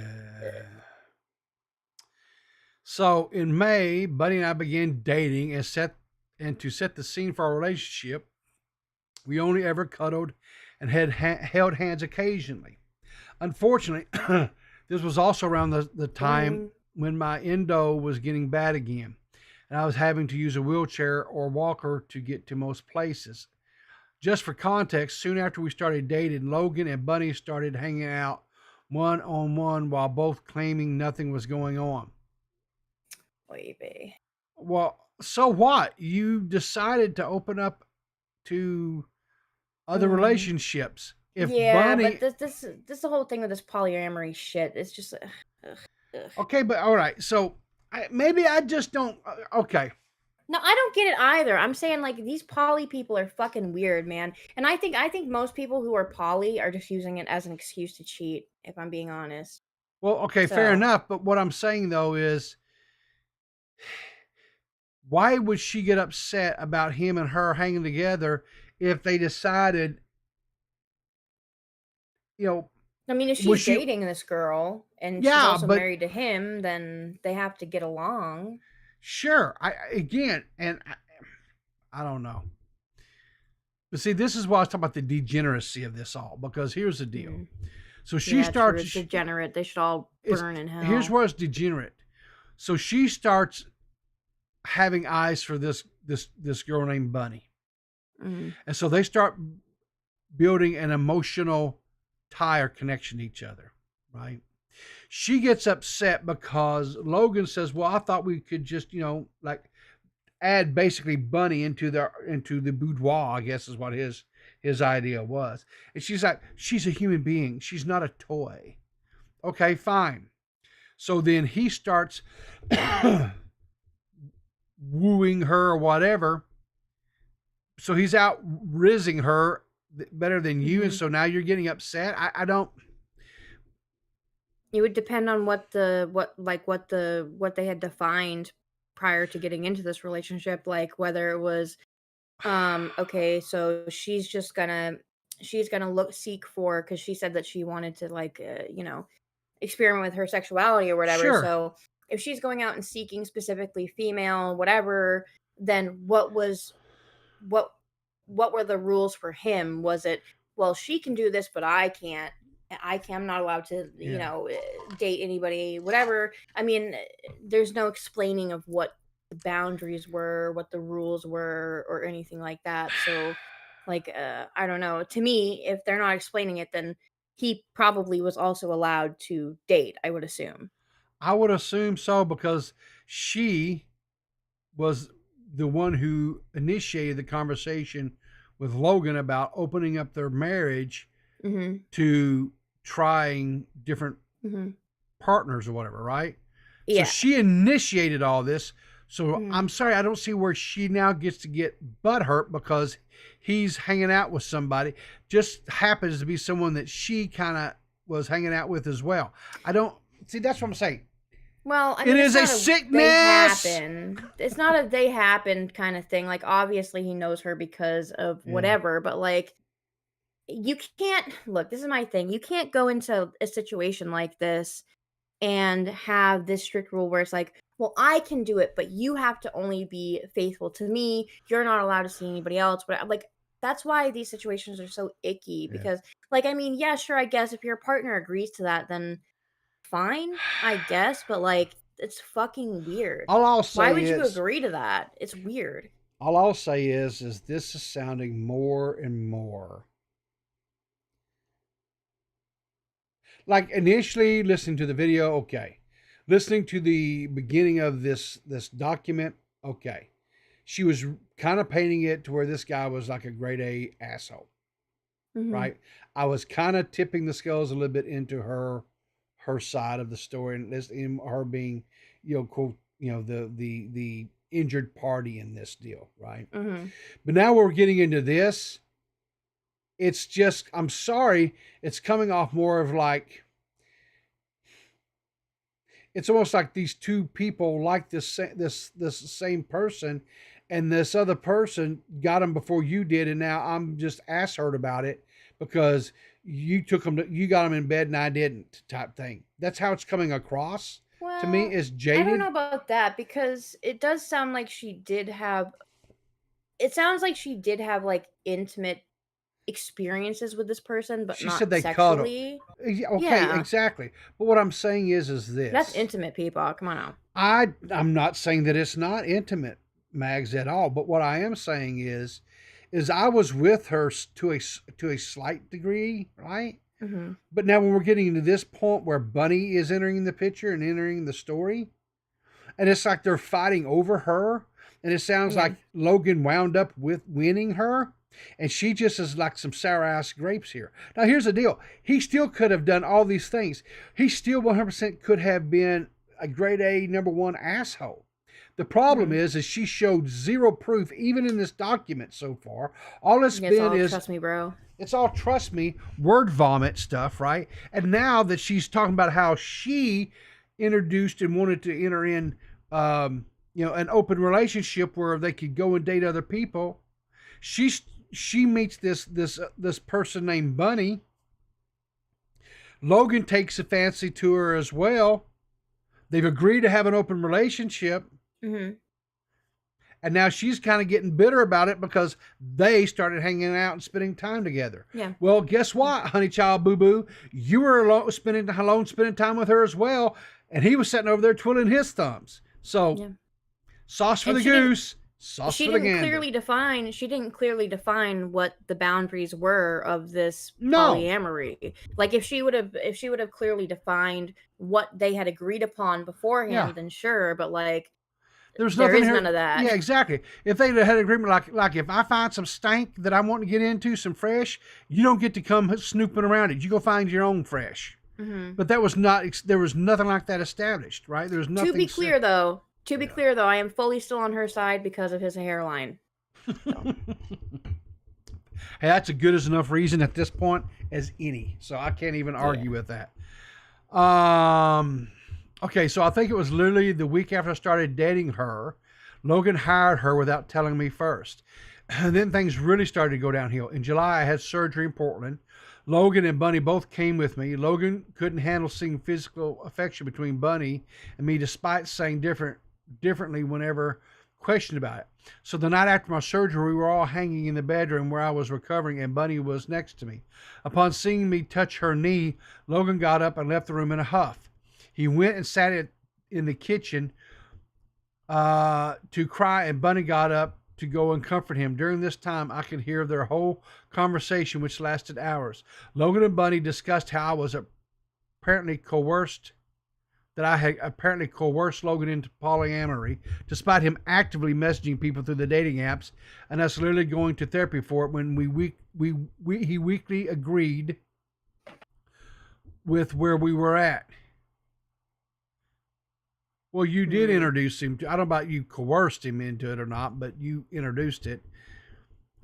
So in May, Buddy and I began dating and to set the scene for our relationship, we only ever cuddled and had held hands occasionally. Unfortunately, this was also around the time when my endo was getting bad again, and I was having to use a wheelchair or walker to get to most places. Just for context, soon after we started dating, Logan and Bunny started hanging out one-on-one while both claiming nothing was going on. Baby. Well, so what? You decided to open up to other relationships. If Bunny, but this is the whole thing with this polyamory shit. It's just okay, but all right. So maybe I just don't. Okay, No, I don't get it either. I'm saying like these poly people are fucking weird, man. And I think most people who are poly are just using it as an excuse to cheat, if I'm being honest. well, okay, fair So- enough. But what I'm saying though is, why would she get upset about him and her hanging together if they decided, you know? I mean, if Was she's she- dating this girl and she's Yeah, also but- married to him, then they have to get along. Sure. I don't know. But see, this is why I was talking about the degeneracy of this all, because here's the deal. So she Yeah, starts. true, it's degenerate. They should all burn in hell. Here's where it's degenerate. So she starts having eyes for this girl named Bunny, Mhm. and so they start building an emotional tie or connection to each other, right? She gets upset because Logan says, "Well, I thought we could just, like add basically Bunny into the boudoir, I guess is what his idea was." And she's like, "She's a human being. She's not a toy." Okay, fine. So then he starts wooing her or whatever. So he's out rizzing her better than you, and so now you're getting upset. I don't. It would depend on what they had defined prior to getting into this relationship, like whether it was Okay, so she's gonna seek for, because she said that she wanted to, like, experiment with her sexuality or whatever. Sure. So if she's going out and seeking specifically female, whatever, then what what were the rules for him? Was it, well, she can do this, but I can't. I'm not allowed to, Yeah. date anybody, whatever. I mean, there's no explaining of what the boundaries were, what the rules were, or anything like that. So, like, I don't know. To me, if they're not explaining it, then he probably was also allowed to date, I would assume. I would assume so because she was the one who initiated the conversation with Logan about opening up their marriage Mhm. to trying different Mhm. partners or whatever, right? So Yeah. she initiated all this. So Mhm. I'm sorry, I don't see where she now gets to get butthurt because he's hanging out with somebody. Just happens to be someone that she kind of was hanging out with as well. I don't see. That's what I'm saying. Well, I It mean, it's is a not a they sickness. happen. It's not a they happen kind of thing. Like, obviously he knows her because of Yeah. whatever, but like, you can't look, this is my thing. You can't go into a situation like this and have this strict rule where it's like, well, I can do it, but you have to only be faithful to me. You're not allowed to see anybody else. But like, that's why these situations are so icky, Yeah. because, like, I mean, yeah, sure, I guess if your partner agrees to that, then fine, I guess, but like, it's fucking weird. All I'll Why say would you is, agree to that? It's weird. all I'll say is this is sounding more and more like initially listening to the video, okay. Listening to the beginning of this document, okay. She was kind of painting it to where this guy was like a grade A asshole, Mhm. right? I was kind of tipping the scales a little bit into her side of the story and this in her being, quote, the injured party in this deal, right? Mhm. But now we're getting into this. It's just, I'm sorry, it's coming off more of like it's almost like these two people like this same person, and this other person got them before you did, and now I'm just ass hurt about it because you got them in bed and I didn't, type thing. That's how it's coming across to me, Well, is I don't jaded. know about that, because it does sound like it sounds like she did have, like, intimate experiences with this person, but She said not they cuddled. sexually. Okay, Yeah. exactly. But what I'm saying is That's this. intimate, people. Come on now. I'm not saying that it's not intimate, Mags, at all. But what I am saying is I was with her to a slight degree, right? Mhm. But now when we're getting to this point where Bunny is entering the picture and entering the story, and it's like they're fighting over her, and it sounds Yeah. like Logan wound up with winning her, and she just is like some sour ass grapes here. Now here's the deal: he still could have done all these things. He still 100% could have been a grade A number one asshole. The problem Mhm. is she showed zero proof, even in this document so far. All it's It's been all is trust me, bro. it's all trust me, word vomit stuff, right? And now that she's talking about how she introduced and wanted to enter in, an open relationship where they could go and date other people, she's she meets this person named Bunny. Logan takes a fancy to her as well. They've agreed to have an open relationship. Mhm. And now she's kind of getting bitter about it because they started hanging out and spending time together. Yeah. Well, guess what, honey child boo boo? You were spending time with her as well. And he was sitting over there twiddling his thumbs. So, Yeah. sauce for And the goose, sauce she for the didn't gander. clearly define what the boundaries were of this No, polyamory. Like, if she would have clearly defined what they had agreed upon yeah. beforehand, then sure, but like, There's there nothing is here. none of that. Yeah, exactly. If they had an agreement like if I find some stank that I want to get into, some fresh, you don't get to come snooping around it. You go find your own fresh. Mhm. But that was not. There was nothing like that established, right? There's To nothing. be clear though, Yeah. I am fully still on her side because of his hairline. So, Hey, that's a good as enough reason at this point as any. So I can't even yeah. argue with that. Um. Okay, so I think it was literally the week after I started dating her. Logan hired her without telling me first. And then things really started to go downhill. In July, I had surgery in Portland. Logan and Bunny both came with me. Logan couldn't handle seeing physical affection between Bunny and me, despite saying differently whenever questioned about it. So the night after my surgery, we were all hanging in the bedroom where I was recovering, and Bunny was next to me. Upon seeing me touch her knee, Logan got up and left the room in a huff. He went and sat in the kitchen to cry, and Bunny got up to go and comfort him. During this time, I could hear their whole conversation, which lasted hours. Logan and Bunny discussed how I was apparently coerced, that I had apparently coerced Logan into polyamory, despite him actively messaging people through the dating apps, and us literally going to therapy for it. When he weakly agreed with where we were at. Well, you did introduce him to, I don't know about you coerced him into it or not, but you introduced it.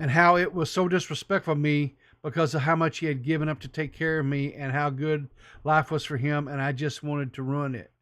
And how it was so disrespectful of me because of how much he had given up to take care of me and how good life was for him, and I just wanted to ruin it.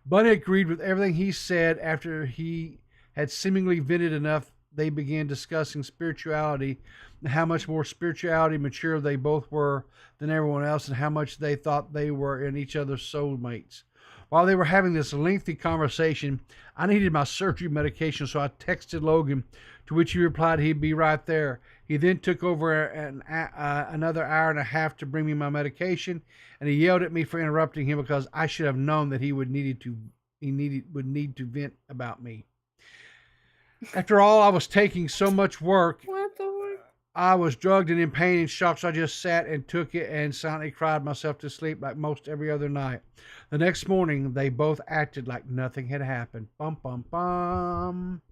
Bunny agreed with everything he said. After he had seemingly vented enough, they began discussing spirituality and how much more spirituality mature they both were than everyone else, and how much they thought they were in each other's soulmates. While they were having this lengthy conversation, I needed my surgery medication, so I texted Logan, to which he replied he'd be right there. He then took over another hour and a half to bring me my medication, and he yelled at me for interrupting him because I should have known that he would need to vent about me. After all, I was taking so much work. What the fuck? I was drugged and in pain and shock, so I just sat and took it and silently cried myself to sleep like most every other night. The next morning, they both acted like nothing had happened. Bum, bum, bum.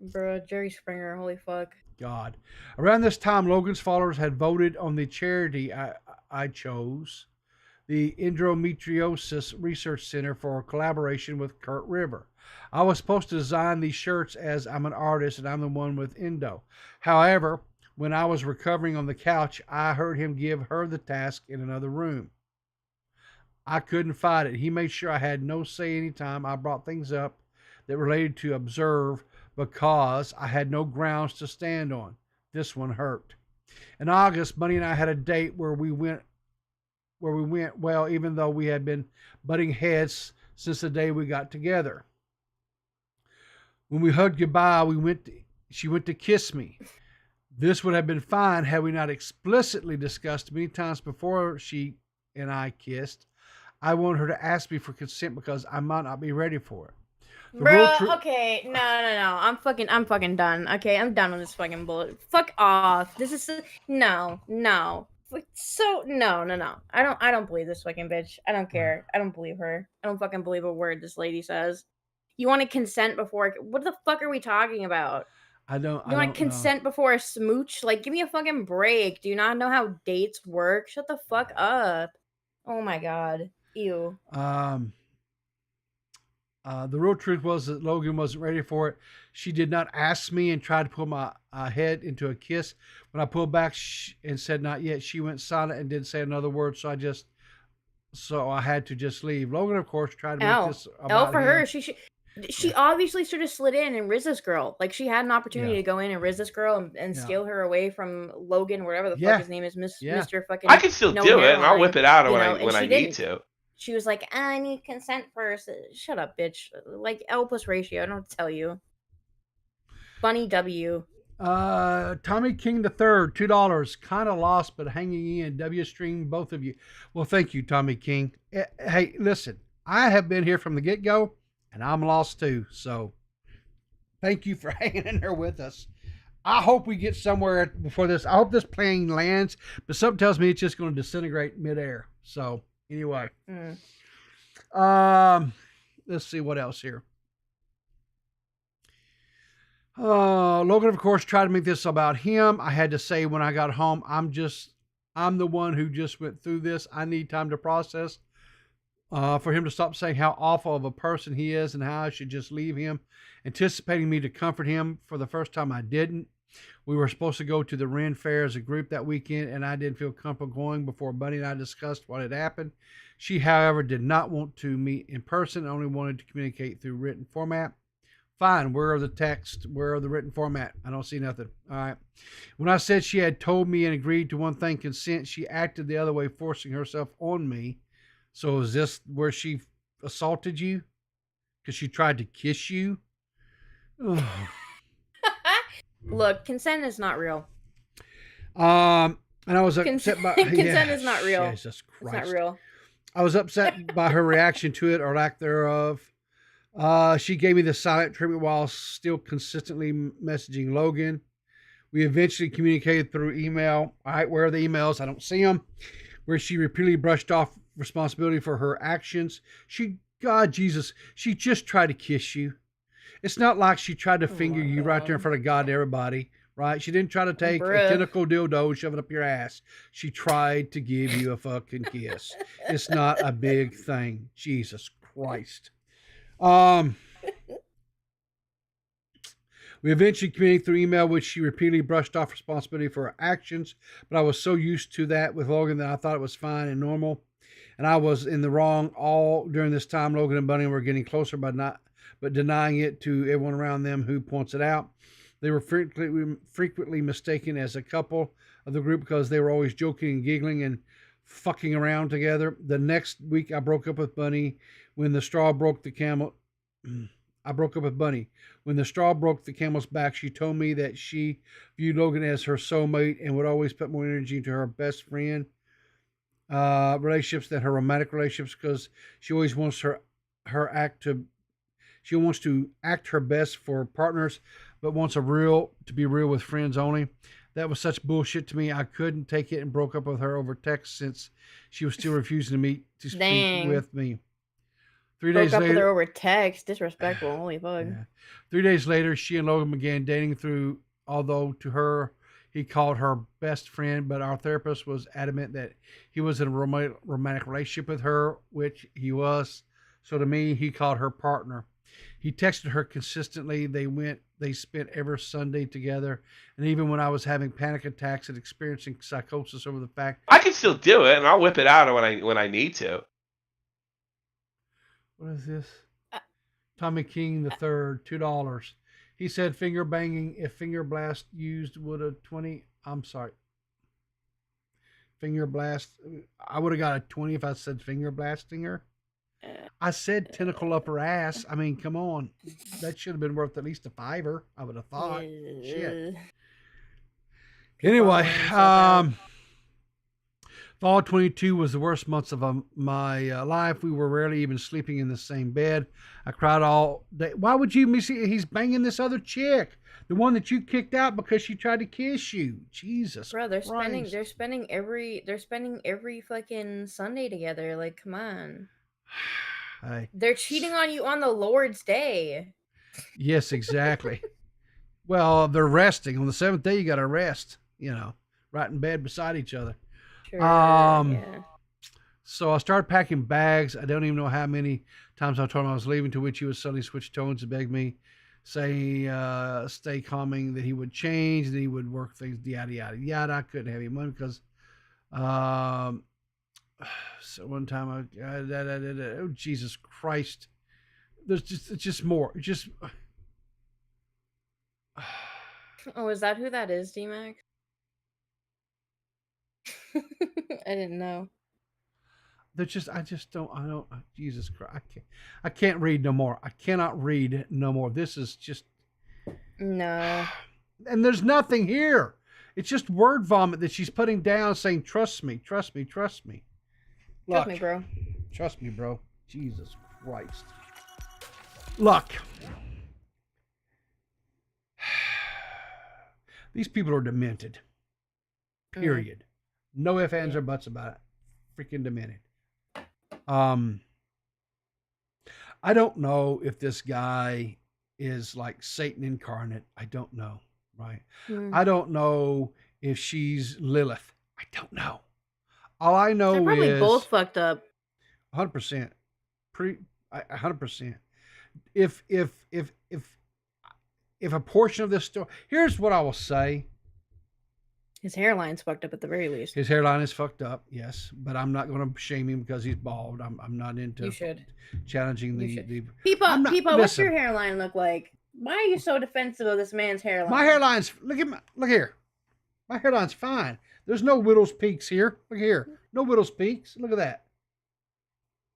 Bruh, Jerry Springer, holy fuck. God. Around this time, Logan's followers had voted on the charity I chose, the Endometriosis Research Center, for a collaboration with Kurt River. I was supposed to design these shirts as I'm an artist and I'm the one with endo. However, when I was recovering on the couch, I heard him give her the task in another room. I couldn't fight it. He made sure I had no say anytime I brought things up that related to observe, because I had no grounds to stand on. This one hurt. In August, Bunny and I had a date where we went well, even though we had been butting heads since the day we got together. When we hugged goodbye, she went to kiss me. This would have been fine had we not explicitly discussed many times before she and I kissed. I wanted her to ask me for consent because I might not be ready for it. Bro, okay, no. I'm fucking done. Okay, I'm done with this fucking bullet. Fuck off. This is no. So no. I don't believe this fucking bitch. I don't care. I don't believe her. I don't fucking believe a word this lady says. You want to consent before? What the fuck are we talking about? You want to consent before a smooch? Like, give me a fucking break. Do you not know how dates work? Shut the fuck up. Oh my god. Ew. The real truth was that Logan wasn't ready for it. She did not ask me and tried to pull my head into a kiss. When I pulled back and said not yet, she went silent and didn't say another word. So I had to just leave. Logan, of course, tried to make this about for him. her. She obviously should have slid in and riz this girl. Like, she had an opportunity to go in and riz this girl and steal her away from Logan, whatever the fuck his name is, Mr. fucking. I can still do it, and I'll whip it out when I need to. She was like, I need consent first. Shut up, bitch. Like, L plus ratio. I don't tell you. Bunny W. Tommy King the Third, $2. Kind of lost, but hanging in. W stream, both of you. Well, thank you, Tommy King. Hey, listen, I have been here from the get-go, and I'm lost too. So thank you for hanging in there with us. I hope we get somewhere before this. I hope this plane lands, but something tells me it's just going to disintegrate midair. So anyway, let's see what else here. Logan, of course, tried to make this about him. I had to say when I got home, I'm the one who just went through this. I need time to process. For him to stop saying how awful of a person he is and how I should just leave him, anticipating me to comfort him. For the first time, I didn't. We were supposed to go to the Ren Fair as a group that weekend, and I didn't feel comfortable going before Bunny and I discussed what had happened. She, however, did not want to meet in person, only wanted to communicate through written format. Fine. Where are the text? Where are the written format? I don't see nothing. All right. When I said she had told me and agreed to one thing, consent, she acted the other way, forcing herself on me. So is this where she assaulted you? Because she tried to kiss you? Ugh. Look, consent is not real. And I was upset by consent is not real. Jesus Christ. It's not real. I was upset by her reaction to it or lack thereof. She gave me the silent treatment while still consistently messaging Logan. We eventually communicated through email. All right, where are the emails? I don't see them. Where she repeatedly brushed off responsibility for her actions. God, Jesus, she just tried to kiss you. It's not like she tried to finger you right there in front of God and everybody, right? She didn't try to take a tentacle dildo and shove it up your ass. She tried to give you a fucking kiss. It's not a big thing. Jesus Christ. We eventually communicated through email, which she repeatedly brushed off responsibility for her actions, but I was so used to that with Logan that I thought it was fine and normal, and I was in the wrong all during this time. Logan and Bunny were getting closer, but denying it to everyone around them who points it out. They were frequently mistaken as a couple of the group because they were always joking and giggling and fucking around together. The next week, I broke up with Bunny when the straw broke the camel. I broke up with Bunny. When the straw broke the camel's back, she told me that she viewed Logan as her soulmate and would always put more energy into her best friend relationships than her romantic relationships because she always wants she wants to act her best for partners, but wants to be real with friends only. That was such bullshit to me. I couldn't take it and broke up with her over text since she was still refusing to speak with me. 3 days later, with her over text. Disrespectful. Holy fuck. Yeah. 3 days later, she and Logan began dating although to her, he called her best friend, but our therapist was adamant that he was in a romantic relationship with her, which he was. So to me, he called her partner. He texted her consistently. They spent every Sunday together. And even when I was having panic attacks and experiencing psychosis over the fact I can still do it, and I'll whip it out when I need to. What is this? Tommy King the Third, $2. He said finger banging if finger blast used would have 20. I'm sorry. Finger blast. I would have got a 20 if I said finger blasting her. I said tentacle up her ass. I mean, come on. That should have been worth at least a $5, I would have thought. Shit. Anyway, fall 22 was the worst months of my life. We were rarely even sleeping in the same bed. I cried all day. Why would you miss it? He's banging this other chick, the one that you kicked out because she tried to kiss you. Jesus, bro, they're Christ. spending every fucking Sunday together. Like, come on. Hey. They're cheating on you on the Lord's Day. Yes, exactly. Well, they're resting on the seventh day. You got to rest. Right in bed beside each other. Sure, yeah. So I started packing bags. I don't even know how many times I told him I was leaving, to which he would suddenly switch tones and beg me, say, stay calming, that he would change, that he would work things, yada, yada, yada. I couldn't have him on because, so one time oh, Jesus Christ. It's just more. Oh, is that who that is, D-Max? I didn't know. Jesus Christ. I can't read no more. I cannot read no more. This is just. No. And there's nothing here. It's just word vomit that she's putting down saying, trust me, trust me, trust me. Look, trust me, bro. Trust me, bro. Jesus Christ. Look. These people are demented. Period. No ifs, ands, or buts about it. Freaking demented. I don't know if this guy is like Satan incarnate. I don't know. Right. I don't know if she's Lilith. I don't know. All I know They're probably both fucked up. 100%. 100%. If a portion of this story, here's what I will say. His hairline's fucked up at the very least. His hairline is fucked up, yes, but I'm not going to shame him because he's bald. I'm not into You should. challenging the People, listen, what's your hairline look like? Why are you so defensive of this man's hairline? My hairline's look here. My hairline's fine. There's no widow's peaks here. Look here. No widow's peaks. Look at that.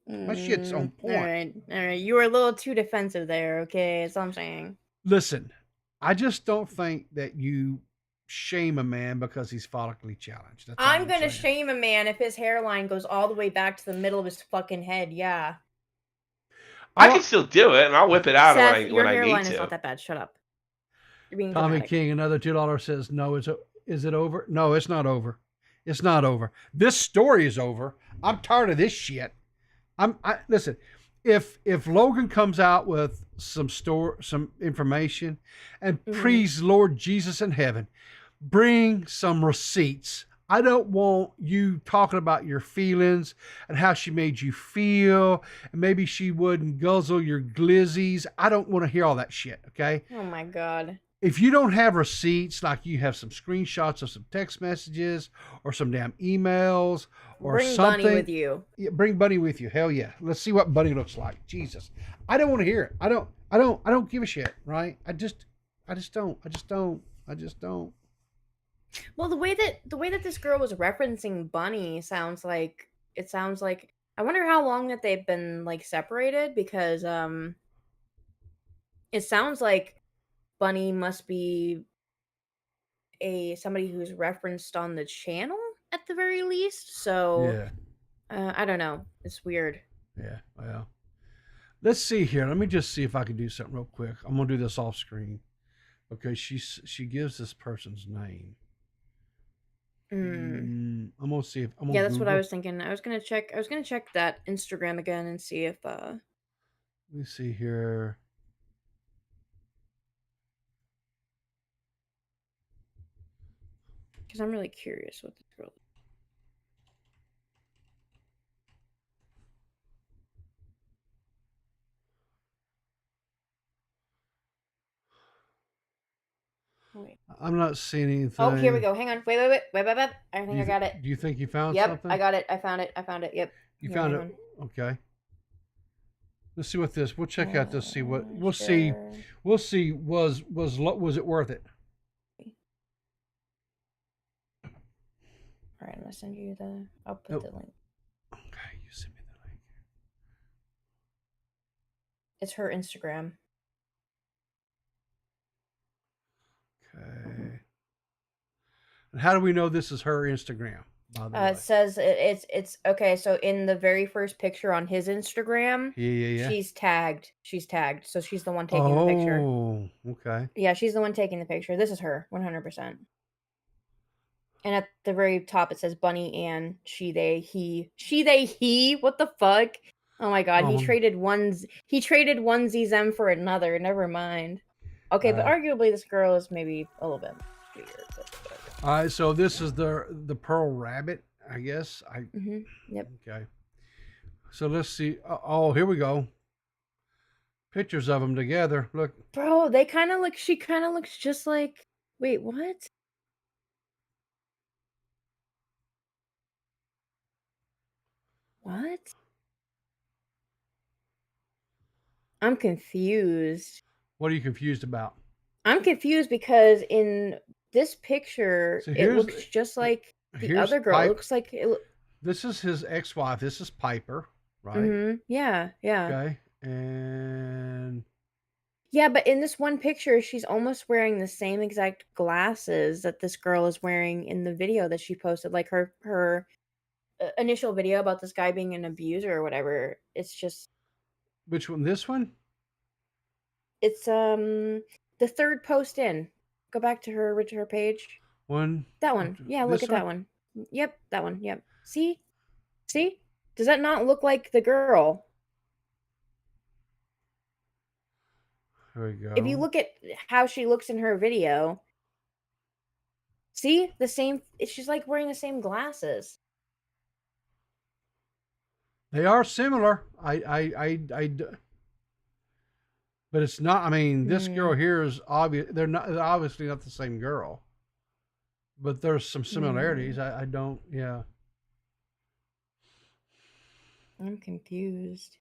My shit's on point. All right. You were a little too defensive there. Okay, that's all I'm saying. Listen, I just don't think that you shame a man because he's follically challenged. That's all I'm gonna saying. shame a man if his hairline goes all the way back to the middle of his fucking head. Yeah. I can still do it, and I'll whip it out Seth, when I your need hairline is to. not that bad. Shut up. You're being Tommy dramatic. King, another $2 says, no, is it over? No, it's not over. It's not over. This story is over. I'm tired of this shit. Listen, if Logan comes out with some information, and please, Lord Jesus in heaven, bring some receipts. I don't want you talking about your feelings and how she made you feel, and maybe she wouldn't guzzle your glizzies. I don't want to hear all that shit, okay? Oh my God. If you don't have receipts, like you have some screenshots of some text messages or some damn emails or Bring something. Bunny with you. Yeah, bring Bunny with you. Hell yeah. Let's see what Bunny looks like. Jesus. I don't want to hear it. I don't give a shit, right? I just don't. Well, the way that this girl was referencing Bunny sounds like I wonder how long that they've been like separated, because it sounds like Bunny must be somebody who's referenced on the channel at the very least. So I don't know. It's weird. Yeah. Well, let's see here. Let me just see if I can do something real quick. I'm gonna do this off screen because she gives this person's name. I'm gonna see if yeah, that's what I was thinking. I was gonna check that Instagram again and see if let me see here. because I'm really curious what this girl. Wait. I'm not seeing anything. Oh, here we go. Hang on. Wait. I think I got it. Do you think you found Yep, something? I got it. I found it. Yep. You Here, found hang it. on. Okay. Let's see what this. We'll check out this. See what we'll see. We'll see. Was it worth it? All right, I'm gonna send you the. I'll put the link. Okay, you send me the link. It's her Instagram. Okay. And how do we know this is her Instagram? By the way? It says it's okay. So in the very first picture on his Instagram, Yeah. she's tagged. So she's the one taking the picture. Oh, okay. Yeah, she's the one taking the picture. This is her, 100%. And at the very top it says Bunny and she they he. What the fuck? Oh my god, he traded onesies M for another. Never mind. Okay, but arguably this girl is maybe a little bit weird. But whatever. All right, so this is the Pearl Rabbit, I guess. Yep. Okay. So let's see. Oh, here we go. Pictures of them together. Look. Bro, they kind of look. She kind of looks just like. Wait, what? What? I'm confused. What are you confused about? I'm confused because in this picture, So it looks just like the other girl. It looks like it. This is his ex-wife. This is Piper, right? Mm-hmm. Yeah. Okay. And yeah, but in this one picture, she's almost wearing the same exact glasses that this girl is wearing in the video that she posted, like her initial video about this guy being an abuser or whatever. It's just. Which one? This one? It's the third post in. Go back to her page. That one. Yeah, look at that one. Yep, that one. Yep. See? Does that not look like the girl? There we go. If you look at how she looks in her video, see the same. She's like wearing the same glasses. They are similar. But it's not. I mean, this girl here is obvious. They're obviously not the same girl. But there's some similarities. I don't. Yeah. I'm confused.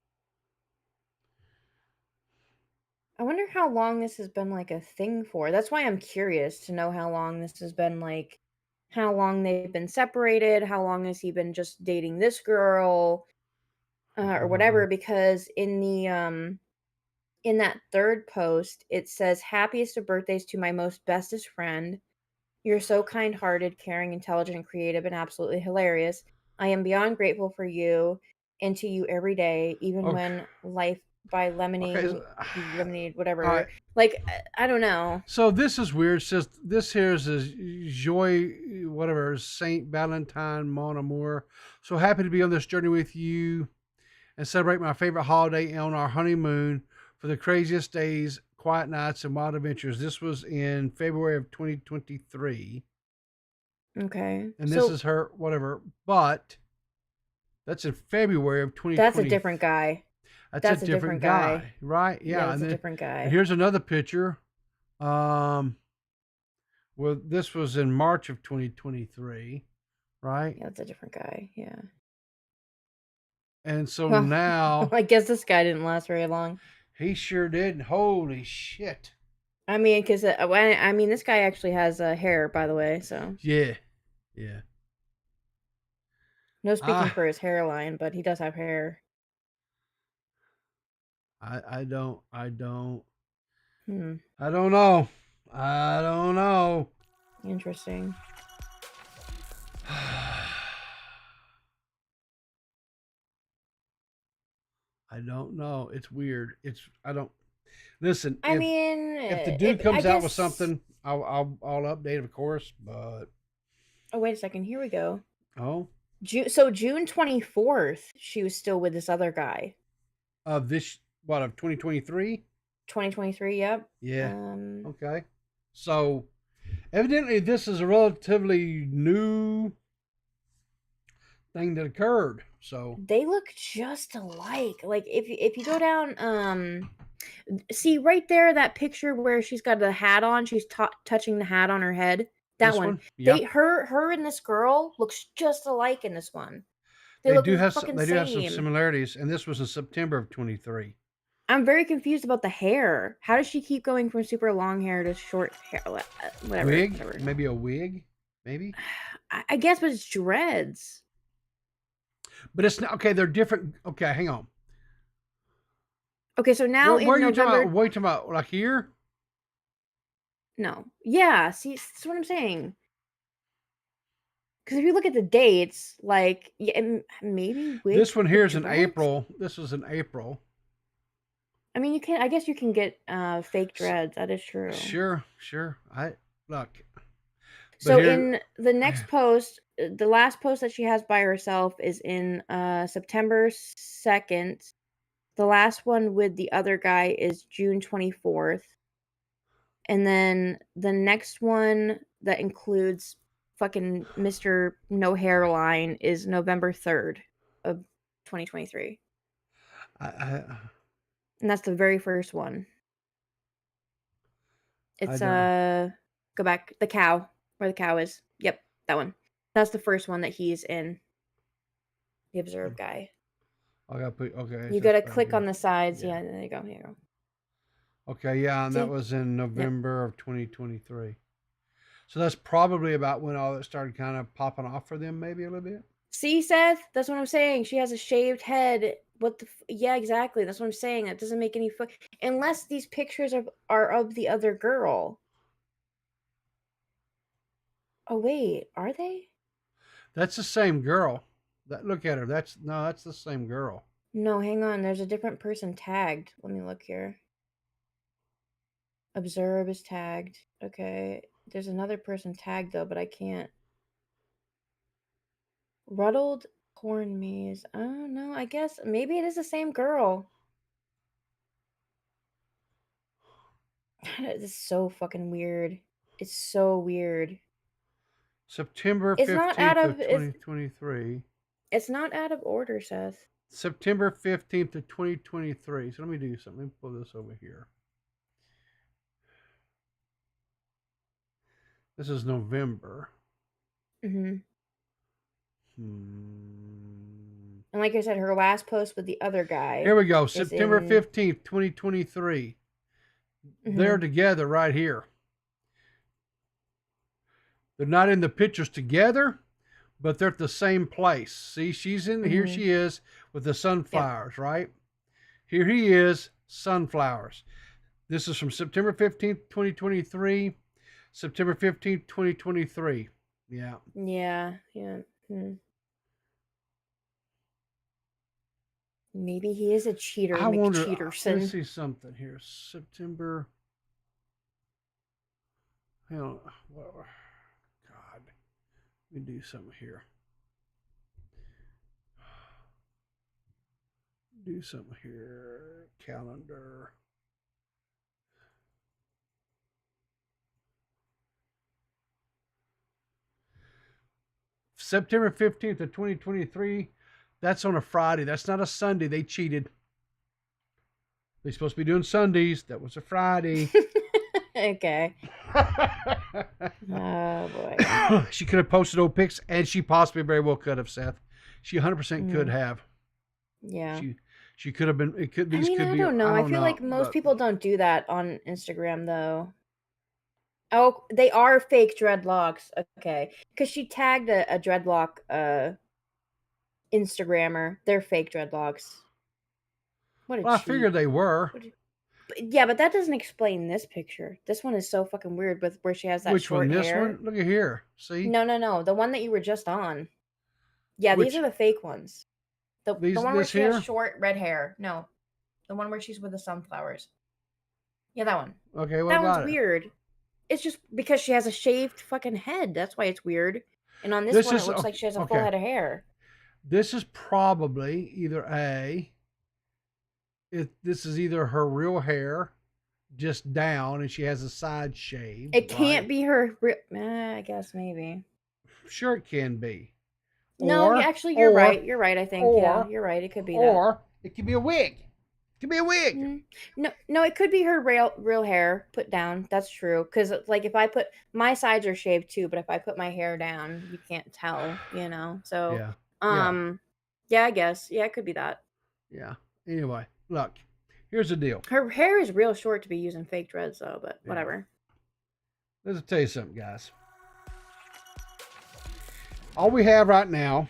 I wonder how long this has been like a thing for. That's why I'm curious to know how long this has been like, how long they've been separated, how long has he been just dating this girl, or whatever. Because in that third post, it says, "Happiest of birthdays to my most bestest friend. You're so kind-hearted, caring, intelligent, creative, and absolutely hilarious. I am beyond grateful for you and to you every day, even Okay. when life by Okay. lemonade, All whatever." right. Like, I don't know. So this is weird. It says this here is Joy, whatever, Saint Valentine, Mon Amour. So happy to be on this journey with you and celebrate my favorite holiday on our honeymoon for the craziest days, quiet nights, and wild adventures. This was in February of 2023. Okay. And this So is her, whatever. But that's in February of that's a 2020. different guy. That's a That's a different different guy. guy, right? Yeah, Yeah. that's And a then different and guy. here's another picture. Well, this was in March of 2023, right? Yeah, that's a different guy. Yeah. And so Well, now I guess this guy didn't last very long. he sure did. Holy shit. I mean, because I mean, this guy actually has hair, by the way. So Yeah. Yeah. no speaking Ah, for his hairline, but he does have hair. I don't Hmm. I don't know. I don't know. Interesting. I don't know. It's weird. I don't listen, I mean, if the dude I comes out with guess. something, I'll update it, of course, but Oh, wait a second. Here we go. oh, So June 24th, she was still with this other guy. of this what of 2023? 2023. Yep. Yeah. Okay. So evidently this is a relatively new thing that occurred. So They look just alike. Like if you go down, see right there that picture where she's got the hat on, she's touching the hat on her head. That this one. one, yeah. Her and this girl looks just alike in this one. They look fucking They do have some same. similarities, and this was in September of 23. I'm very confused about the hair. How does she keep going from super long hair to short hair? Wig? Whatever. Maybe a wig? Maybe? I guess, but it's dreads. But it's not okay, they're different. Okay, hang on. Okay, so now Where are in you talking November. about? What are you talking about? Like here? No. Yeah, see, that's what I'm saying. Because if you look at the dates, like, yeah, maybe This one with here is in dreads? April. This was in April. I mean, I guess you can get fake dreads. That is true. Sure. Look. So in the next post, the last post that she has by herself is in September 2nd. The last one with the other guy is June 24th. And then the next one that includes fucking Mr. No Hairline is November 3rd of 2023. And that's the very first one. It's go back, the cow, where the cow is. Yep, that one. That's the first one that he's in. The observe guy. I gotta put okay. You gotta click on the sides. Yeah, there you go. Here you go. Okay, yeah, and See? that was in November of 2023. So that's probably about when all that started kind of popping off for them, maybe a little bit. See, Seth? That's what I'm saying. She has a shaved head. What the? Yeah, exactly. That's what I'm saying. That doesn't make any unless these pictures are of the other girl. Oh wait, are they? That's the same girl. Look at her. That's the same girl. No, hang on. There's a different person tagged. Let me look here. Observe is tagged. Okay. There's another person tagged though, but I can't. Ruddled corn maze. Oh no, I guess maybe it is the same girl. This is so fucking weird. It's so weird. September It's not 15th out of of 2023. it's not out of order, Seth. September 15th of 2023. So let me do something. Let me pull this over here. This is November. Mm-hmm. Hmm. And like I said, her last post with the other guy. Here we go. September 15th, 2023. They're together right here. They're not in the pictures together, but they're at the same place. See, she's in here. She is with the sunflowers, right? Here he is, sunflowers. This is from September 15th, 2023. September 15th, 2023. Yeah. Yeah. Maybe he is a cheater, I wonder, McCheaterson. let's see something here. September. Hell, God. Let me do something here. Do something here. Calendar. September 15th of 2023. That's on a Friday. That's not a Sunday. They cheated. They're supposed to be doing Sundays. That was a Friday. Okay. Oh, boy. She could have posted old pics, and she possibly very well could have, Seth. She 100% could have. Yeah. She could have been. It could. These could I be. don't know. I feel like most people don't do that on Instagram, though. Oh, they are fake dreadlocks. Okay. Because she tagged a dreadlock Instagrammer. They're fake dreadlocks. What a Well, I cheat. figured they were. Yeah, but that doesn't explain this picture. This one is so fucking weird with where she has that Which short one? This hair. one? Look at here. See? No. The one that you were just on. Yeah, these are the fake ones. The one where she has short red hair. No. The one where she's with the sunflowers. Yeah, that one. Okay, what that about one's it? weird. It's just because she has a shaved fucking head. That's why it's weird. And on this one, it looks like she has a full head of hair. This is probably either this is either her real hair, just down, and she has a side shave. It can't be her. I guess maybe. Sure, it can be. No, actually, you're right. You're right. I think. Yeah, you're right. It could be that. Or it could be a wig. It could be a wig. Mm-hmm. No, it could be her real hair put down. That's true. Because like if I put my sides are shaved too, but if I put my hair down, you can't tell. You know. So yeah, I guess. Yeah, it could be that. Yeah. Anyway, look. Here's the deal. Her hair is real short to be using fake dreads, though. But whatever. Let's tell you something, guys. All we have right now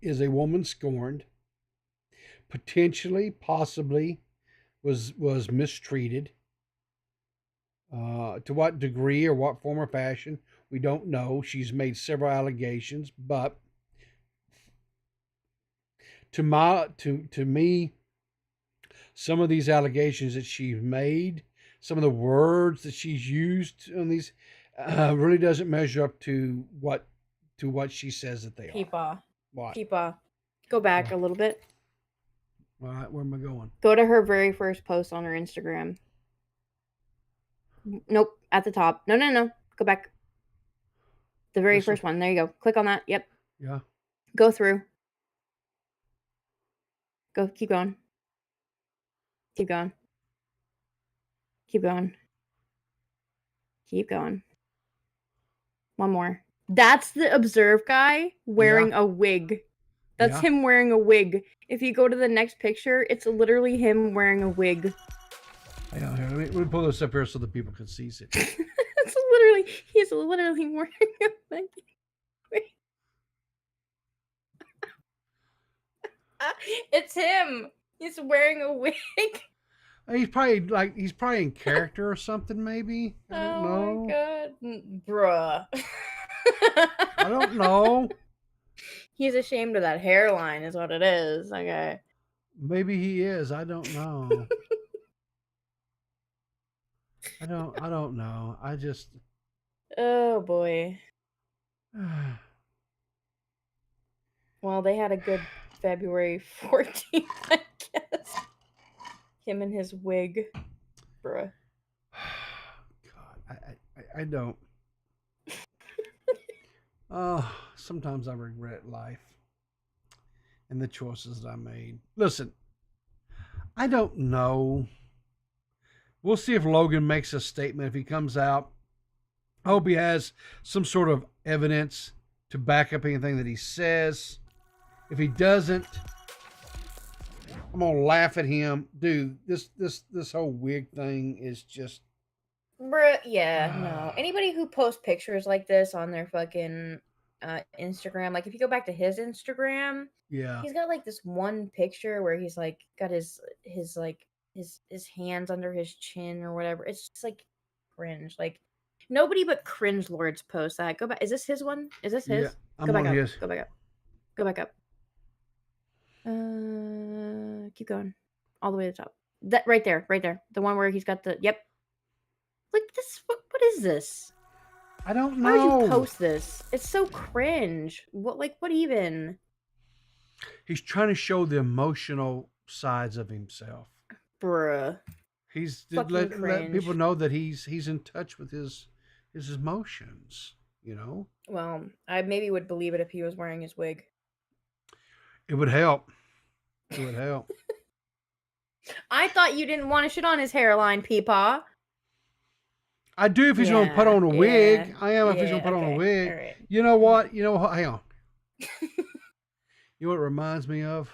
is a woman scorned, potentially, possibly, was mistreated. To what degree or what form or fashion, we don't know. She's made several allegations, but to me, some of these allegations that she's made, some of the words that she's used on these, really doesn't measure up to what she says that they are. What? Peepa. Go back a little bit. All right, where am I going? Go to her very first post on her Instagram. Nope, at the top. No. Go back. The very first one. There you go. Click on that. Yep. Yeah. Go through. Go. Keep going. Keep going. Keep going. Keep going. One more. That's the Observe guy wearing a wig. That's him wearing a wig. If you go to the next picture, it's literally him wearing a wig. Hang on here. Let me pull this up here so the people can see it. He's literally wearing a wig. It's him. He's wearing a wig. He's probably in character or something, maybe. I don't know. My god. Bruh. I don't know. He's ashamed of that hairline is what it is. Okay. Maybe he is. I don't know. I don't know. I just. Oh boy. Well, they had a good February 14th, I guess. Him and his wig. Bruh. God, I don't. Sometimes I regret life and the choices that I made. Listen, I don't know. We'll see if Logan makes a statement if he comes out. I hope he has some sort of evidence to back up anything that he says. If he doesn't, I'm gonna laugh at him, dude. This whole wig thing is just. Bruh, yeah, no. Anybody who posts pictures like this on their fucking Instagram, like if you go back to his Instagram, Yeah. he's got like this one picture where he's like got his hands under his chin or whatever. It's just like cringe. Like nobody but cringe lords post that. Go back. Is this his one? Is this his? Yeah, I'm Go back on up. his. Go back up. Go back up. Keep going. All the way to the top. That right there, right there. The one where he's got the yep. Like this, what is this? I don't Why would know. you post this? It's so cringe. What even? He's trying to show the emotional sides of himself. Bruh. He's Fucking let cringe. people know that he's in touch with his emotions. You know, Well, I maybe would believe it if he was wearing his wig. it would help. It would help. I thought you didn't want to shit on his hairline, Peepaw. I do if he's going to put on a wig. I am if he's going to put on a wig. Right. You know what? You know what? Hang on. You know what it reminds me of?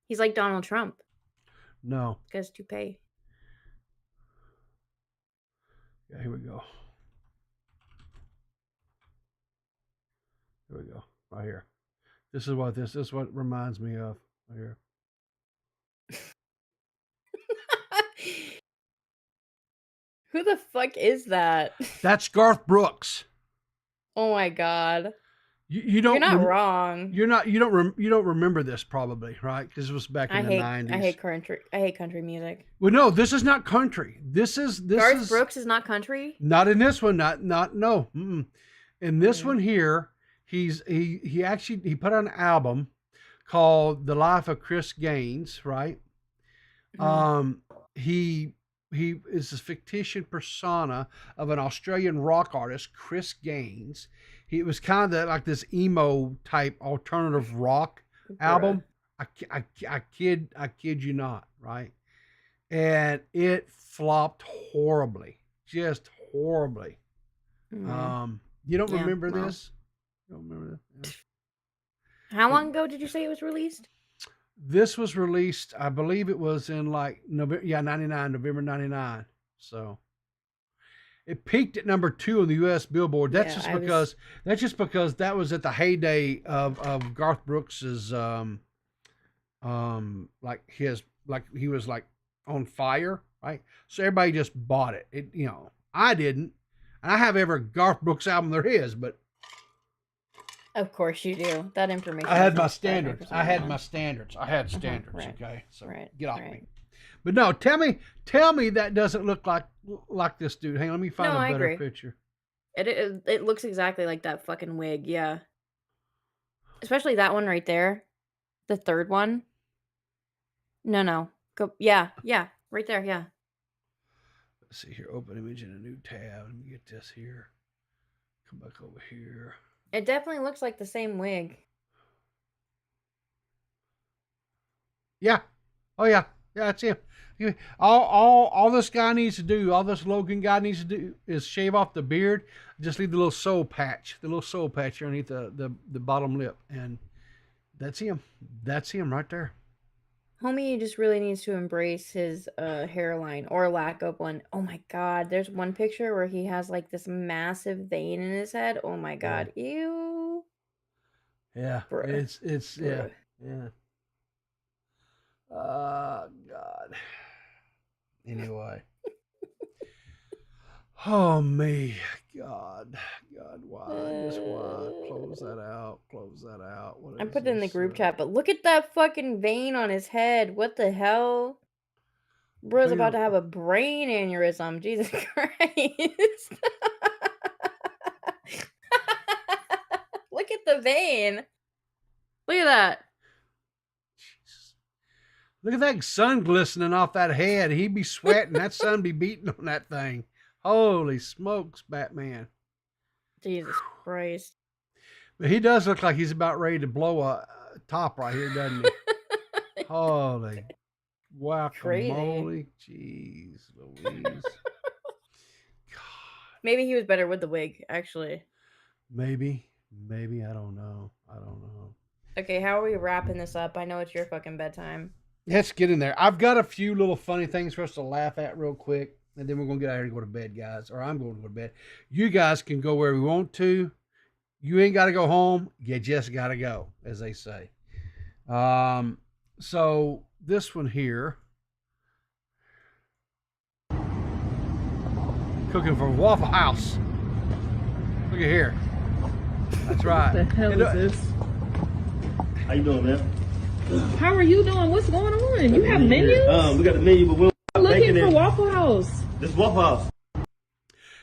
He's like Donald Trump. No. Guy's toupee. Yeah, here we go. Here we go. Right here. This is what it reminds me of. Right here. Who the fuck is that? That's Garth Brooks. Oh my god. You don't. You're not wrong. You don't remember this probably, right? Because it was back in the 90s. I hate country. I hate country music. Well, no, this is not country. This is Garth Brooks is not country. Not in this one. Not no. Mm-mm. In this one here, he actually put out an album called "The Life of Chris Gaines," right? He is a fictitious persona of an Australian rock artist, Chris Gaines. He was kind of like this emo type alternative rock album. I kid you not, right? And it flopped horribly, just horribly. You don't remember this? You don't remember this? Yeah. How long ago did you say it was released? This was released, I believe it was in like November 99. So it peaked at number 2 on the U.S. Billboard. That's just because that was at the heyday of Garth Brooks's like he was like on fire, right? So everybody just bought it. I didn't. And I have every Garth Brooks album there is, but of course you do. That information. I had my standards. I had standards. Right. Okay, so get off me. But no, tell me that doesn't look like this dude. Hang on, let me find a better picture. It looks exactly like that fucking wig. Yeah, especially that one right there, the third one. No, go. Yeah, right there. Yeah. Let's see here. Open image in a new tab. Let me get this here. Come back over here. It definitely looks like the same wig. Yeah. Oh yeah. Yeah, that's him. All this guy needs to do, all this Logan guy needs to do is shave off the beard, just leave the little soul patch underneath the bottom lip, and that's him. That's him right there. Homie just really needs to embrace his hairline or lack of one. Oh my god, there's one picture where he has like this massive vein in his head. Oh my god, ew. Yeah, bruh. it's bruh. Yeah. God. Anyway. Oh me, God, why? Just why? Close that out. I put it in the group chat, but look at that fucking vein on his head. What the hell? Bro's about to have a brain aneurysm. Jesus Christ. Look at the vein. Look at that. Jesus. Look at that sun glistening off that head. He'd be sweating. That sun be beating on that thing. Holy smokes, Batman. Jesus Christ. But he does look like he's about ready to blow a top right here, doesn't he? Holy guacamole. Jeez Louise. God. Maybe he was better with the wig, actually. Maybe, I don't know. Okay, how are we wrapping this up? I know it's your fucking bedtime. Let's get in there. I've got a few little funny things for us to laugh at real quick, and then we're gonna get out of here and go to bed, guys. Or I'm going to go to bed. You guys can go where we want to. You ain't got to go home. You just got to go, as they say. So this one here, cooking for Waffle House. Look at here. That's right. What the hell is this? How you doing, man? How are you doing? What's going on? You have menus? We got the menu, but we're Looking for Waffle House. This Waffle House.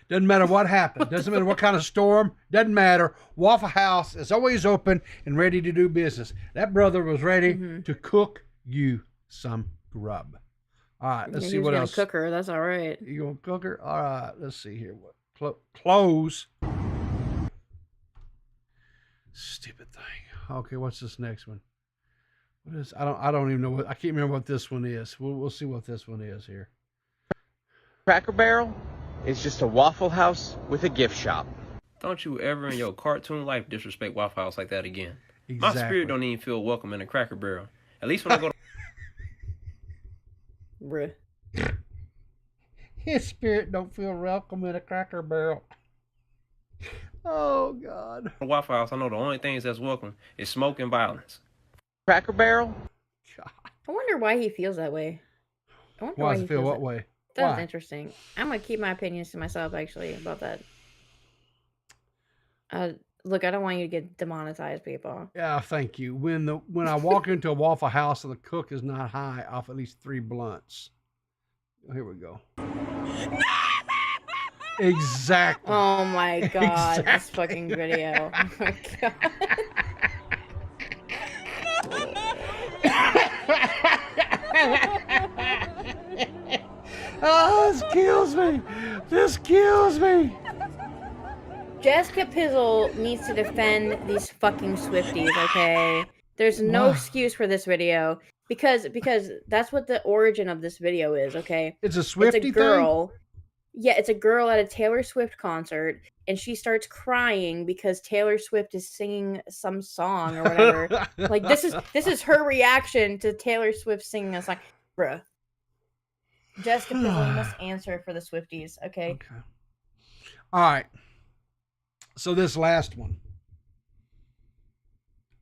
Doesn't matter what happened. Doesn't matter what kind of storm. Doesn't matter. Waffle House is always open and ready to do business. That brother was ready to cook you some grub. All right, let's see what else. Cook her. That's all right. You gonna cook her? All right, let's see here. What close? Stupid thing. Okay, what's this next one? What is? I don't even know what. I can't remember what this one is. We'll see what this one is here. Cracker Barrel is just a Waffle House with a gift shop. Don't you ever in your cartoon life disrespect Waffle House like that again. Exactly. My spirit don't even feel welcome in a Cracker Barrel. At least when I go to... Bruh. His spirit don't feel welcome in a Cracker Barrel. Oh, God. Waffle House, I know the only things that's welcome is smoke and violence. Cracker Barrel? God. I wonder why he feels that way. I wonder Why why does he it feel feels what that. way? That's Why? interesting. I'm gonna keep my opinions to myself actually about that. Look, I don't want you to get demonetized, people. Yeah, thank you. When I walk into a Waffle House and the cook is not high off at least 3 blunts. Here we go. Exactly. Oh my god, this Exactly. fucking video. Oh my god. Oh, this kills me. This kills me. Jessica Pizzle needs to defend these fucking Swifties, okay? There's no excuse for this video because that's what the origin of this video is, okay? It's a Swiftie It's a girl. Yeah, it's a girl at a Taylor Swift concert, and she starts crying because Taylor Swift is singing some song or whatever. Like this is her reaction to Taylor Swift singing a song, bruh. Jessica Pizzle, you must answer for the Swifties, okay? Okay. All right. So this last one.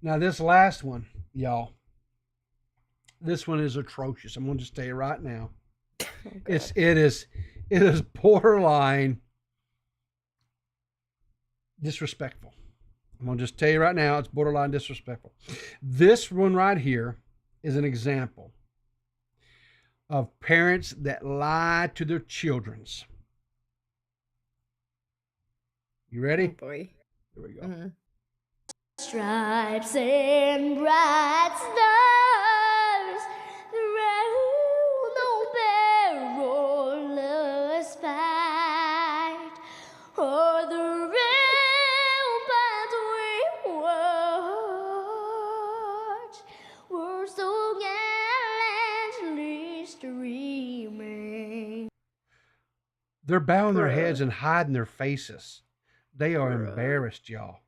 Now this last one, y'all. This one is atrocious. I'm going to just tell you right now. It is borderline disrespectful. I'm going to just tell you right now, it's borderline disrespectful. This one right here is an example of parents that lie to their children's. You ready? Oh boy. Here we go. Mm-hmm. Stripes and bright stars through the perilous fight, o'er the ramparts we watched were so gallantly streaming. They're bowing their heads and hiding their faces. They are embarrassed, y'all.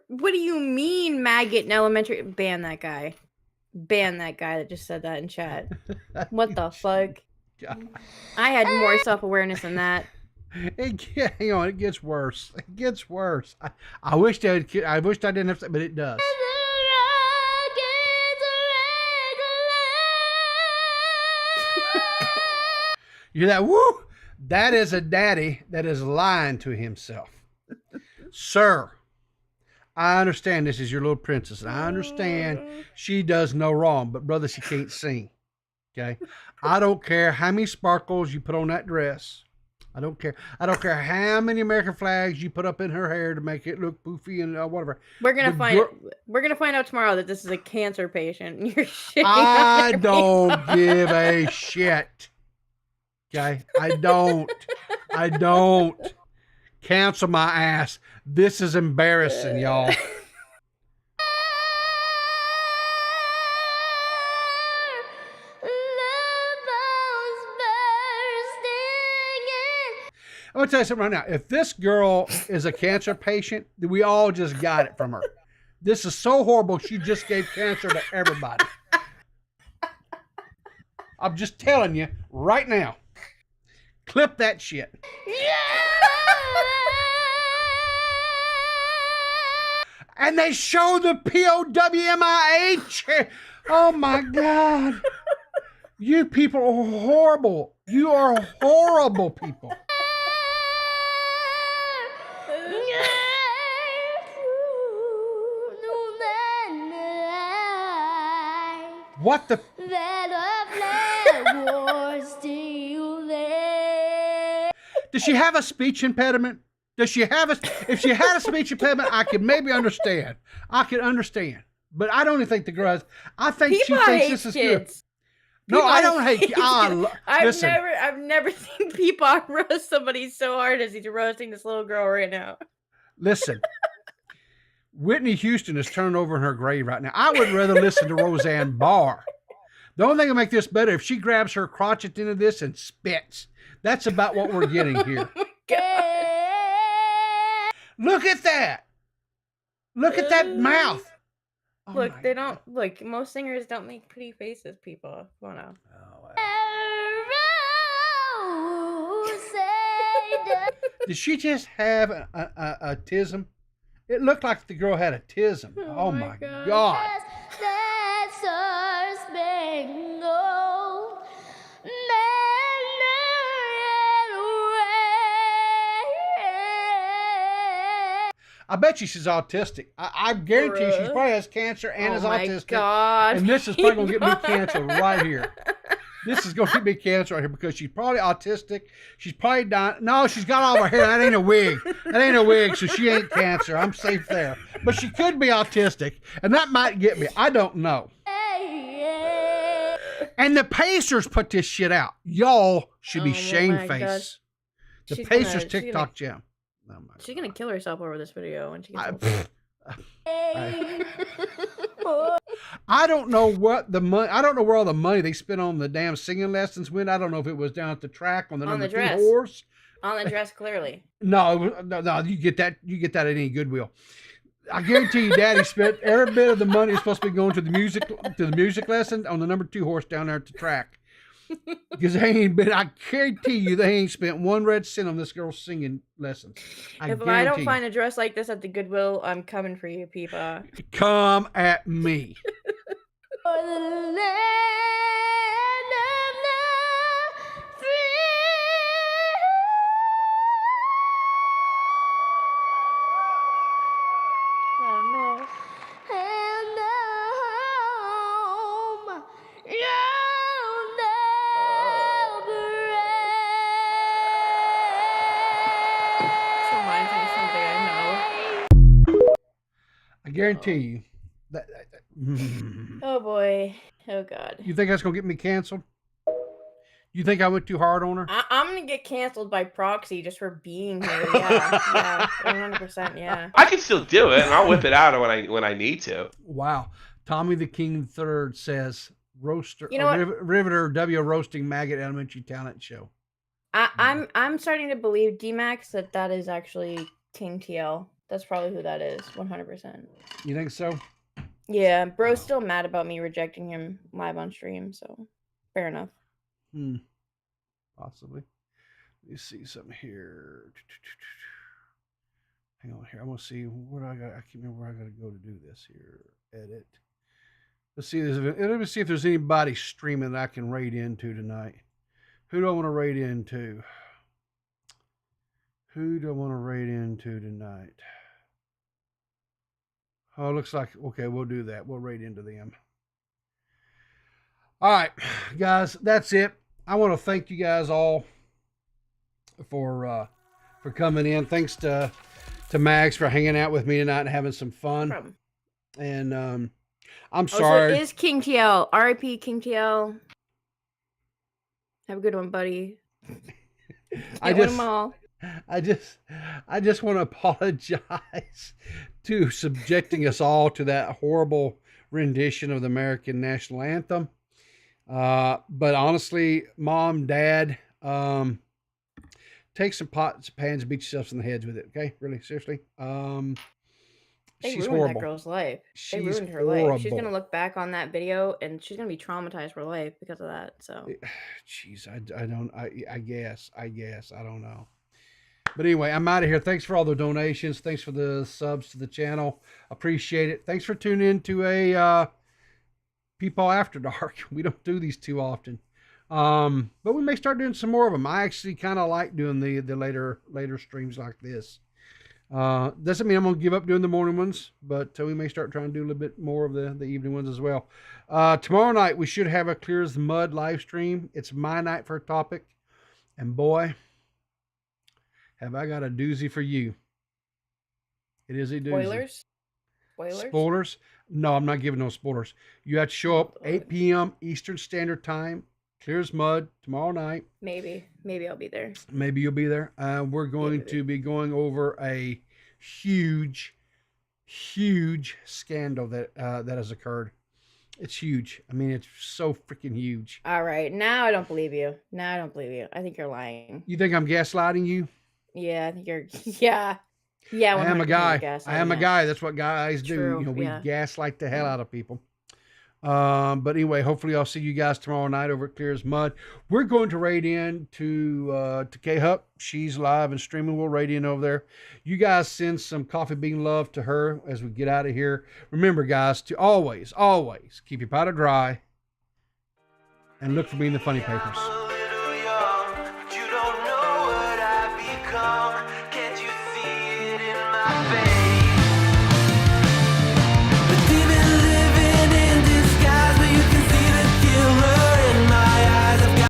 What do you mean, maggot in elementary? Ban that guy. Ban that guy that just said that in chat. What the fuck? God. I had more self-awareness than that. Hang on, it gets worse. It gets worse. I wish I didn't have to, but it does. You hear that? Woo! That is a daddy that is lying to himself. Sir, I understand this is your little princess, and I understand she does no wrong, but brother, she can't sing. Okay? I don't care how many sparkles you put on that dress. I don't care. I don't care how many American flags you put up in her hair to make it look poofy and whatever. We're gonna find out tomorrow that this is a cancer patient. And you're shitting I on don't give a shit. Okay? I don't. Cancel my ass. This is embarrassing, y'all. I'm going to tell you something right now. If this girl is a cancer patient, then we all just got it from her. This is so horrible. She just gave cancer to everybody. I'm just telling you right now. Clip that shit. And they show the POWMIH. Oh my God. You people are horrible. You are horrible people. What the? Does she have a speech impediment? Does she have a? If she had a speech impediment, I could maybe understand. I could understand, but I don't even think the girl has. I think People she thinks hate this is kids. good. No, I don't hate kids. I've never seen people roast somebody so hard as he's roasting this little girl right now. Listen. Whitney Houston is turned over in her grave right now. I would rather listen to Roseanne Barr. The only thing that make this better, if she grabs her crotch at the end of this and spits. That's about what we're getting here. Look at that. Look at that mouth. Oh look, they don't look. Most singers don't make pretty faces, people. Come on now. Did she just have a tism? It looked like the girl had a tism. Oh my God. I bet you she's autistic. I guarantee you she probably has cancer and is autistic. God. And this is probably going to get me cancer right here. This is going to get me cancer right here because she's probably autistic. She's probably dying. No, she's got all her hair. That ain't a wig. That ain't a wig, so she ain't cancer. I'm safe there. But she could be autistic, and that might get me. I don't know. And the Pacers put this shit out. Y'all should be shamefaced. The Pacers TikTok jam. Oh she's gonna kill herself over this video when she gets I don't know what the money. I don't know where all the money they spent on the damn singing lessons went. I don't know if it was down at the track on the number 2 horse. On the dress, clearly. No. You get that. You get that at any Goodwill. I guarantee you, Daddy spent every bit of the money is supposed to be going to the music lesson on the number 2 horse down there at the track. Because they ain't been. I guarantee you, they ain't spent 1 red cent on this girl's singing lessons. If I don't find a dress like this at the Goodwill, I'm coming for you, people. Come at me. I guarantee you that. Oh boy. Oh God. You think that's gonna get me canceled? You think I went too hard on her? I'm gonna get canceled by proxy just for being here. Yeah, 100%. Yeah. I can still do it, and I'll whip it out when I need to. Wow. Tommy the King III says roaster. You know Riverter W roasting maggot elementary talent show. I'm starting to believe D-Max that is actually King TL. That's probably who that is. 100%. You think so? Yeah, bro's still mad about me rejecting him live on stream, so fair enough. Possibly. Let me see something here. Hang on here. I want to see what I got. I can't remember where I got to go to do this here. Edit. Let's see. Let me see if there's anybody streaming that I can raid into tonight. Who do I want to raid into? Who do I want to raid into tonight? Oh, it looks like, okay, we'll do that. We'll raid into them. All right, guys, that's it. I want to thank you guys all for coming in. Thanks to Max for hanging out with me tonight and having some fun. No problem. And I'm sorry. So it is King TL. R.I.P. King TL. Have a good one, buddy. I win them all. I just want to apologize to subjecting us all to that horrible rendition of the American national anthem. But honestly, Mom, Dad, take some pots and pans and beat yourselves in the heads with it. Okay, really, seriously. They She's ruined horrible. that girl's life. They She's ruined her life. She's horrible. gonna look back on that video and she's gonna be traumatized for life because of that. So, Jeez, I guess, I don't know. But anyway, I'm out of here. Thanks for all the donations. Thanks for the subs to the channel. Appreciate it. Thanks for tuning in to a People After Dark. We don't do these too often. But we may start doing some more of them. I actually kind of like doing the later streams like this. Doesn't mean I'm going to give up doing the morning ones, but we may start trying to do a little bit more of the evening ones as well. Tomorrow night, we should have a Clear as Mud live stream. It's my night for a topic. And boy, have I got a doozy for you. It is a doozy. Spoilers? No, I'm not giving no spoilers. You have to show up 8 p.m. Eastern Standard Time. Clear as Mud tomorrow night. maybe I'll be there. Maybe you'll be there. We're going to be going over a huge scandal that has occurred. It's huge. I mean, it's so freaking huge. All right, now I don't believe you. I think you're lying. You think I'm gaslighting you? Yeah, I think you're. Yeah. I am a guy. I am a gaslighting guy. That's what guys do. True, You know, we yeah. gaslight the hell out of people. But anyway, hopefully I'll see you guys tomorrow night over at Clear as Mud. We're going to raid in to K-Hup. She's live and streaming. We'll raid in over there. You guys send some coffee bean love to her as we get out of here. Remember, guys, to always keep your powder dry and look for me in the funny papers.